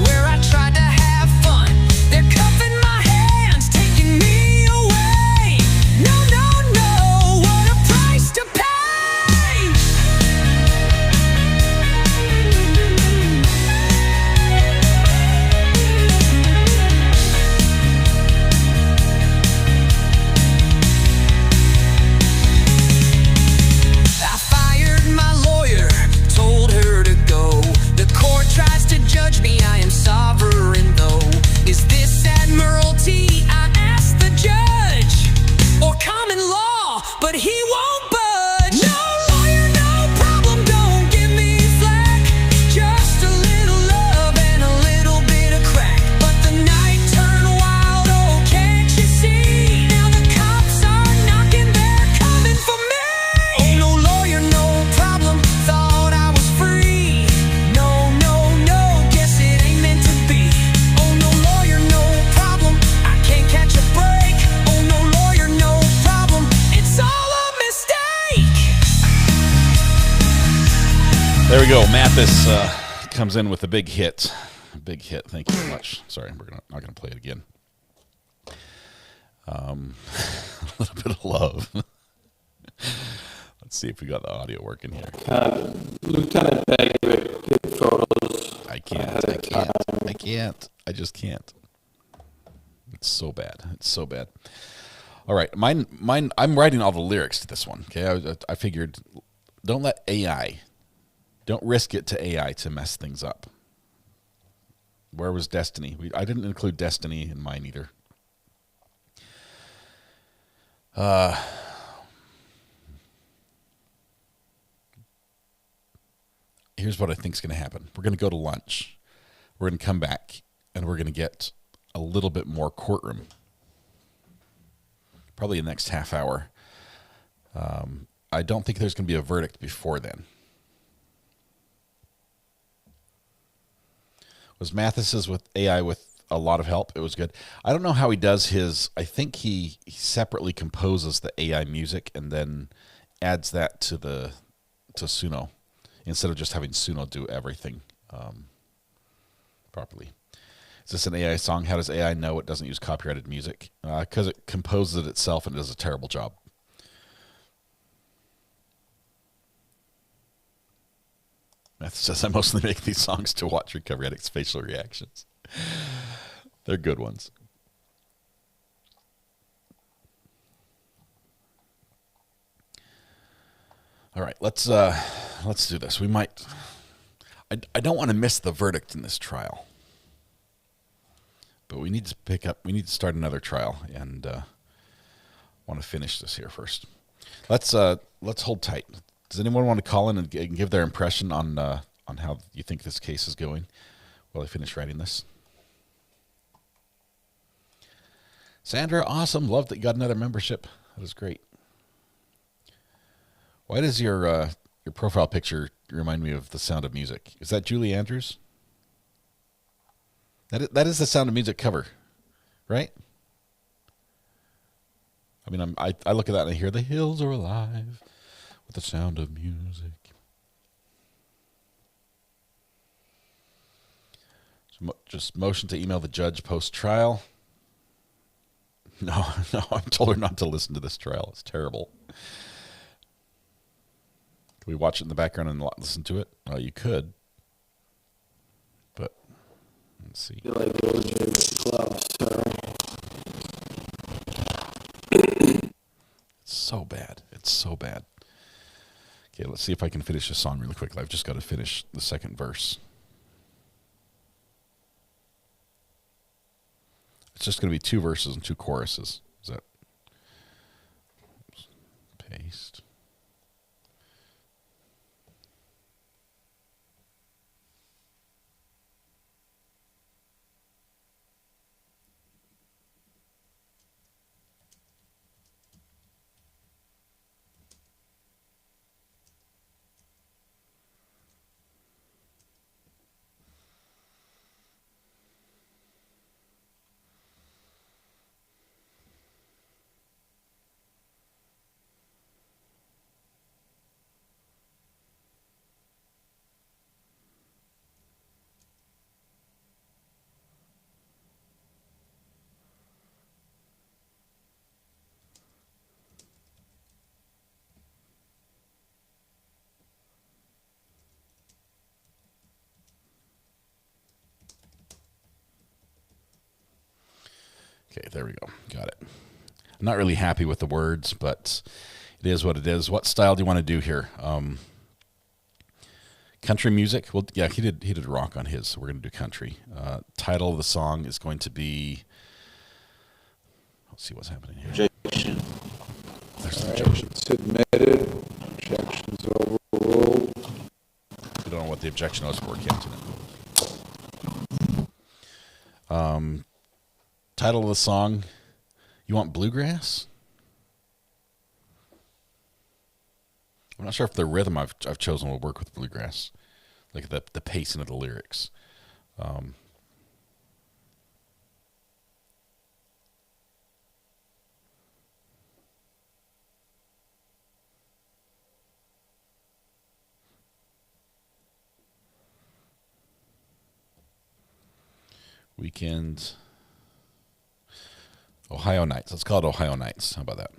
where I tried to have fun. They're cuffing my hands, taking me away. No, no, no, what a price to pay. I fired my lawyer, told her to go. The court tries to judge me, I am sovereign though. Is this admiralty? I asked the judge, or common law, but he won't budge. No lawyer, no problem, don't give me flack. Just a little love and a little bit of crack. But the night turned wild, oh, can't you see? Now the cops are knocking, they're coming for me. Oh, no lawyer, no problem, thought I was free. No, no, no, guess it ain't meant to be. Oh, no lawyer, no problem, I can't catch a break. Oh, no lawyer, no problem, it's all a mistake. There we go. Mathis comes in with a big hit. A big hit. Thank you very much. Sorry, not gonna play it again. A little bit of love. Let's see if we got the audio working here. Lieutenant Begovic, get photos. I can't. I just can't. It's so bad. It's so bad. All right, mine. I'm writing all the lyrics to this one. Okay, I figured, don't let AI, don't risk it to AI to mess things up. Where was Destiny? I didn't include Destiny in mine either. Here's what I think is going to happen. We're going to go to lunch. We're going to come back, and we're going to get a little bit more courtroom. Probably in the next half hour. I don't think there's going to be a verdict before then. Was Mathis's with AI with a lot of help? It was good. I don't know how he does his. I think he separately composes the AI music and then adds that to Suno instead of just having Suno do everything. properly. Is this an AI song? How does AI know it doesn't use copyrighted music? Because it composes it itself and does a terrible job. Matt says, I mostly make these songs to watch Recovery Addict's facial reactions. They're good ones. All right, let's do this. We might. I don't want to miss the verdict in this trial, but we need to pick up. We need to start another trial, and want to finish this here first. Let's hold tight. Does anyone want to call in and give their impression on how you think this case is going while I finish writing this? Sandra, awesome. Love that you got another membership. That is great. Why does your profile picture remind me of The Sound of Music? Is that Julie Andrews? That is the Sound of Music cover, right? I mean, I look at that and I hear the hills are alive with the sound of music. So just motion to email the judge post-trial. No, I told her not to listen to this trial. It's terrible. Can we watch it in the background and listen to it? Oh, you could. But, let's see. You like OJ with the gloves, sorry. It's so bad. It's so bad. Okay, let's see if I can finish this song really quickly. I've just got to finish the second verse. It's just going to be 2 verses and 2 choruses. Is that... Oops. Paste. Okay, there we go. Got it. I'm not really happy with the words, but it is what it is. What style do you want to do here? Country music? Well, yeah, he did rock on his, so we're going to do country. Title of the song is going to be... Let's see what's happening here. Objection. There's an All right, objection. it's admitted. Objection's overruled. We don't know what the objection was for. Can't do it. Title of the song, you want bluegrass? I'm not sure if the rhythm I've chosen will work with bluegrass, like the pacing of the lyrics. Weekend. Ohio Nights. Let's call it Ohio Nights. How about that?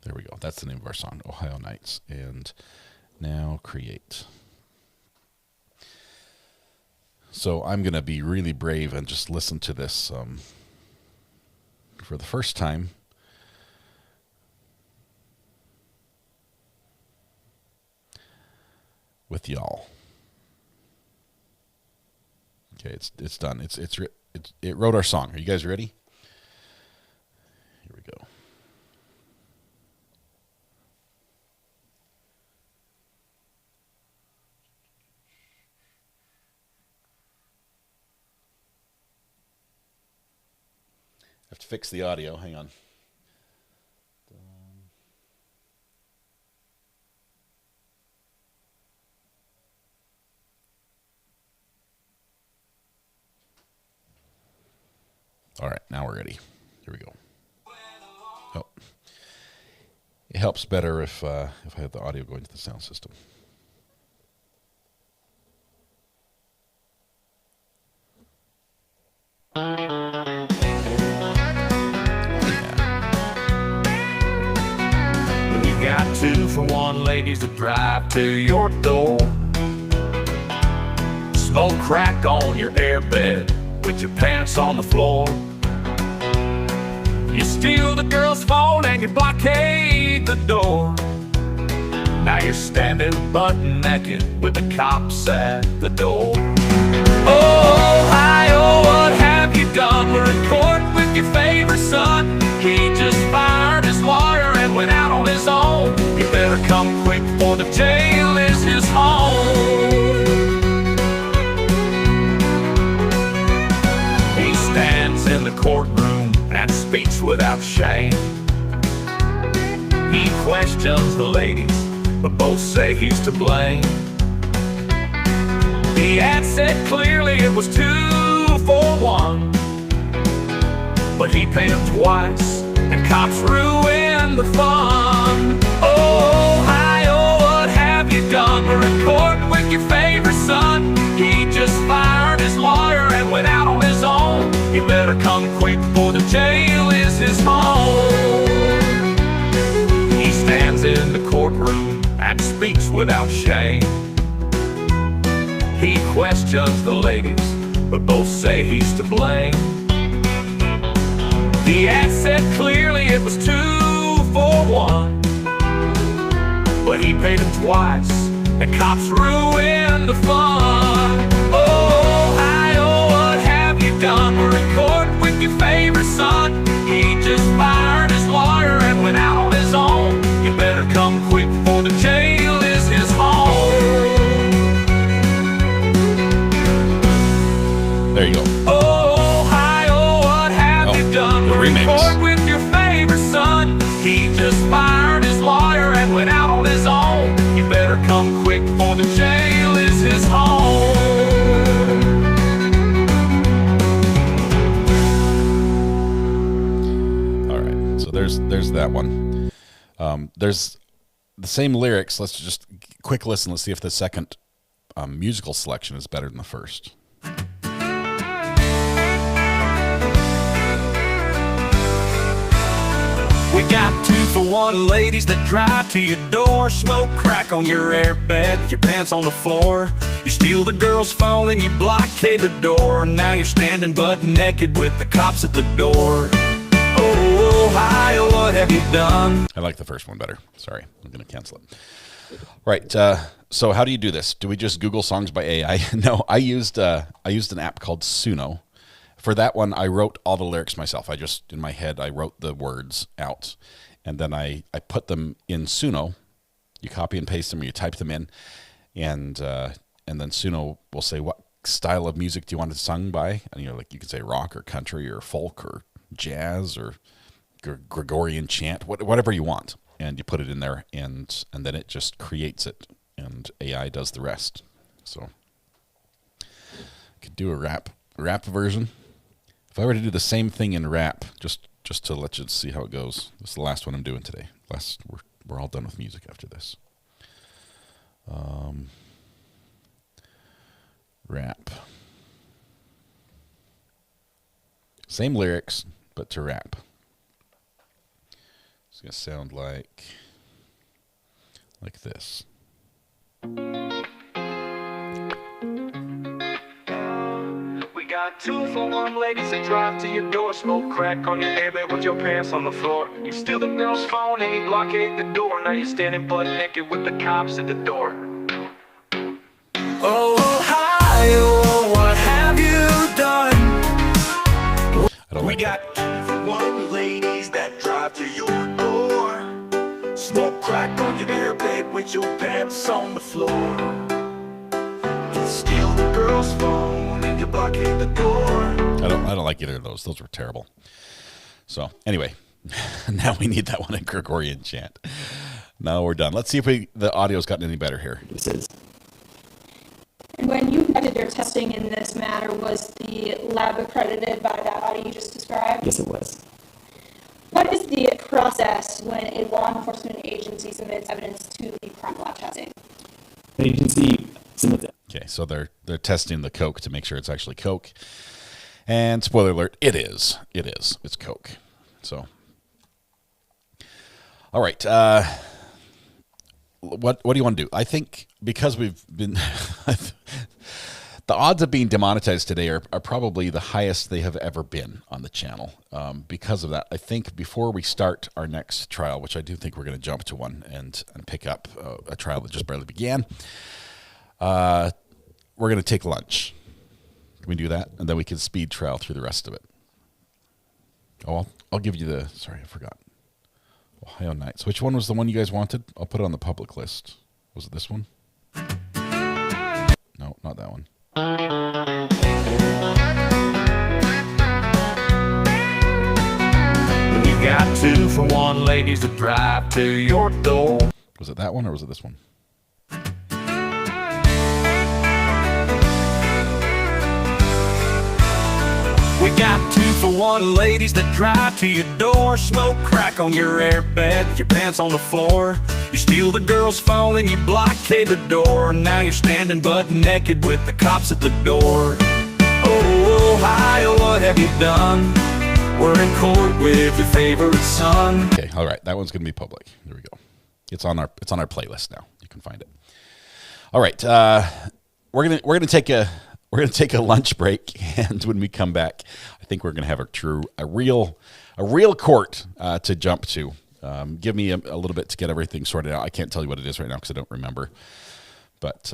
There we go. That's the name of our song, Ohio Nights. And now create. So I'm going to be really brave and just listen to this for the first time. With y'all. Okay, it's done. It wrote our song. Are you guys ready? Here we go. I have to fix the audio. Hang on. All right, now we're ready. Here we go. Oh, it helps better if I have the audio going to the sound system. 2-for-1 ladies that drive to your door. Smoke crack on your airbed with your pants on the floor. You steal the girl's phone and you blockade the door. Now you're standing butt naked with the cops at the door. Oh, hi, oh, what have you done? We're in court with your favorite son. He just fired his lawyer and went out on his own. You better come quick, for the jail is his home. He stands in the courtroom and speaks without shame. He questions the ladies, but both say he's to blame. The ad said clearly it was 2 for 1, but he paid him twice, and cops ruined the fun. Oh, hi, oh, what have you done? We're in court with your favorite son. He just fired his lawyer and went out on his own. You better come quick, for the jail is his home. He stands in the courtroom and speaks without shame. He questions the ladies, but both say he's to blame. The ad said clearly it was 2 for 1, but he paid him twice, and cops ruined the fun. Oh, hi, oh, what have you done? We're in court with your favorite son. He just fired his lawyer and went out on his own. You better come quick, for the jail is his home. There you go. Oh, hi, oh, what have you done? We're in court with your favorite son. He just fired his lawyer and went out on his own. You better come quick, for the jail is his home. All right, so there's that one. There's the same lyrics. Let's just quick listen. Let's see if the second musical selection is better than the first. We got 2-for-1 ladies that drive to your door. Smoke crack on your airbed, your pants on the floor. You steal the girl's phone and you blockade the door. Now you're standing butt naked with the cops at the door. Oh, hi, what have you done? I like the first one better. Sorry, I'm going to cancel it. Right. So how do you do this? Do we just Google songs by AI? No, I used an app called Suno. For that one, I wrote all the lyrics myself. I just, in my head, I wrote the words out, and then I put them in Suno. You copy and paste them, or you type them in, and then Suno will say, what style of music do you want it sung by? And you can say rock or country or folk or jazz or Gregorian chant, whatever you want, and you put it in there, and then it just creates it, and AI does the rest. So I could do a rap version. If I were to do the same thing in rap, just to let you see how it goes. This is the last one I'm doing today. We're all done with music after this. Rap. Same lyrics, but to rap. It's gonna sound like this. Got 2-for-1 ladies that drive to your door. Smoke crack on your airbed with your pants on the floor. You steal the girl's phone and you blockade the door. Now you're standing butt naked with the cops at the door. Oh, hi, oh, what have you done? We got 2-for-1 ladies that drive to your door. Smoke crack on your airbed with your pants on the floor. You steal the girl's phone and you blockade the door. I don't like either of those. Those were terrible. So anyway, now we need that one in Gregorian chant. Now we're done. Let's see if the audio's gotten any better here. This is. And when you conducted your testing in this matter, was the lab accredited by that body you just described? Yes, it was. What is the process when a law enforcement agency submits evidence to the crime lab testing? The agency submits it. Okay, so they're testing the Coke to make sure it's actually Coke. And spoiler alert, it is. It's Coke. So, all right. what do you want to do? I think because we've been the odds of being demonetized today are probably the highest they have ever been on the channel. Because of that, I think before we start our next trial, which I do think we're going to jump to one and pick up a trial that just barely began, we're going to take lunch. Can we do that? And then we can speed trial through the rest of it. Oh, I'll give you the, sorry, I forgot. Ohio Nights. Which one was the one you guys wanted? I'll put it on the public list. Was it this one? No, not that one. You got 2-for-1 ladies to drive to your door. Was it that one or was it this one? We got 2-for-1 ladies that drive to your door. Smoke crack on your airbag, your pants on the floor. You steal the girl's phone and you blockade the door. Now you're standing butt naked with the cops at the door. Oh, Ohio, what have you done? We're in court with your favorite son. Okay, all right, that one's gonna be public. There we go. It's on our playlist now. You can find it. All right, we're gonna take a lunch break, and when we come back, I think we're going to have a real court to jump to. Give me a little bit to get everything sorted out. I can't tell you what it is right now because I don't remember. But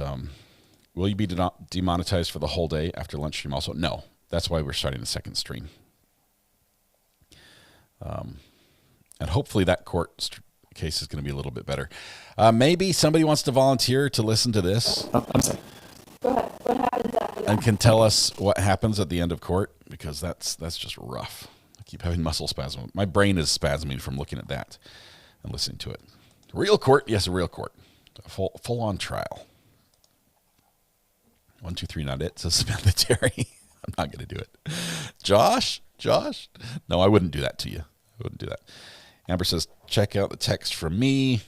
will you be demonetized for the whole day after lunch stream also? No. That's why we're starting the second stream. And hopefully that court case is going to be a little bit better. Maybe somebody wants to volunteer to listen to this. Oh, I'm sorry. Go ahead. What happens after that? And can tell us what happens at the end of court, because that's just rough. I keep having muscle spasm. My brain is spasming from looking at that and listening to it. Real court? Yes, a real court. A full-on trial. 1, 2, 3, not it, says Samantha Terry. I'm not going to do it. Josh? No, I wouldn't do that to you. I wouldn't do that. Amber says, check out the text from me.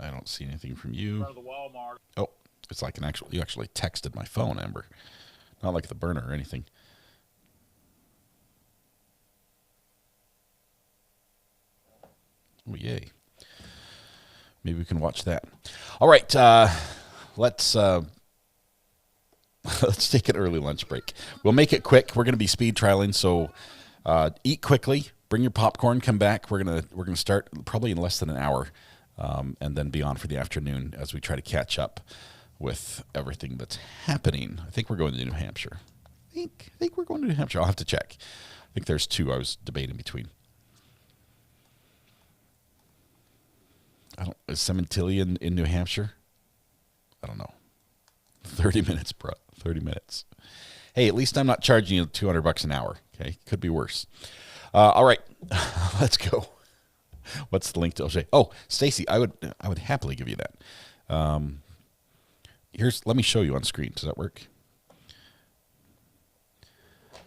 I don't see anything from you. Oh, it's like you actually texted my phone, Amber. Not like the burner or anything. Oh, yay. Maybe we can watch that. All right, let's take an early lunch break. We'll make it quick. We're going to be speed trialing, so eat quickly. Bring your popcorn. Come back. We're gonna start probably in less than an hour. And then be on for the afternoon as we try to catch up with everything that's happening. I think we're going to New Hampshire. I think we're going to New Hampshire. I'll have to check. I think there's 2 I was debating between. Is Cementillion in New Hampshire? I don't know. 30 minutes, bro. 30 minutes. Hey, at least I'm not charging you $200 an hour. Okay, could be worse. All right, let's go. What's the link to O'Shea? Oh, Stacy, I would happily give you that. Let me show you on screen. Does that work?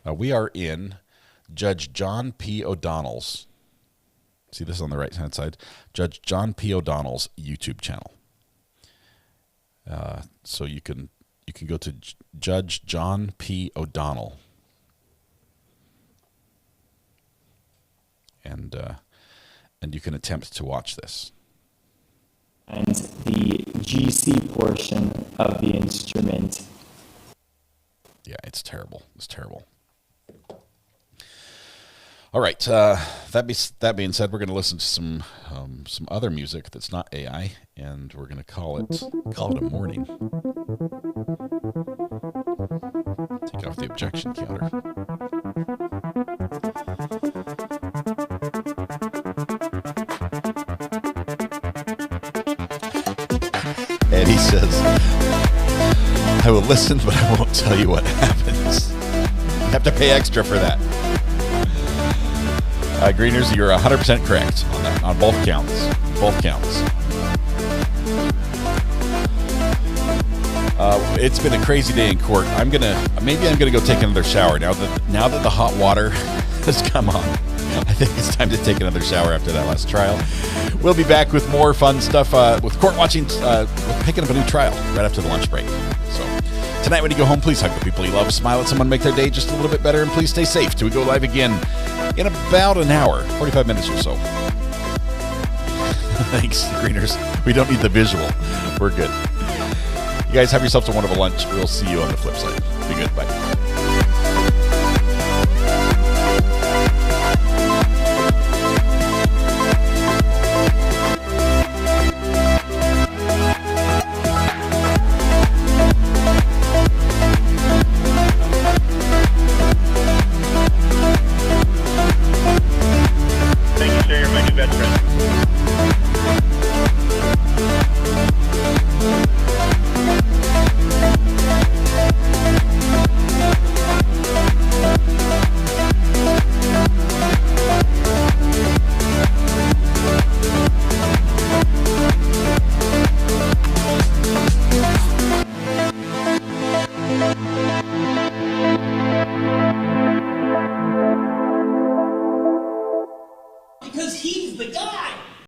We are in Judge John P. O'Donnell's. See this on the right hand side? Judge John P. O'Donnell's YouTube channel. So you can go to Judge John P. O'Donnell. And you can attempt to watch this. And the GC portion of the instrument. Yeah, it's terrible. It's terrible. All right. That being said, we're going to listen to some other music that's not AI, and we're going to call it a morning. Take off the objection counter. And he says, I will listen, but I won't tell you what happens. You have to pay extra for that. Greeners, you're 100% correct on that, on both counts. Both counts. It's been a crazy day in court. Maybe I'm gonna go take another shower now that the hot water has come on. I think it's time to take another shower after that last trial. We'll be back with more fun stuff with court watching, with picking up a new trial right after the lunch break. So Tonight when you go home, please hug the people you love, smile at someone, make their day just a little bit better, and please stay safe till we go live again in about an hour, 45 minutes or so. Thanks, Greeners. We don't need the visual. We're good. You guys have yourselves a wonderful lunch. We'll see you on the flip side. Be good. Bye. Because he's the guy.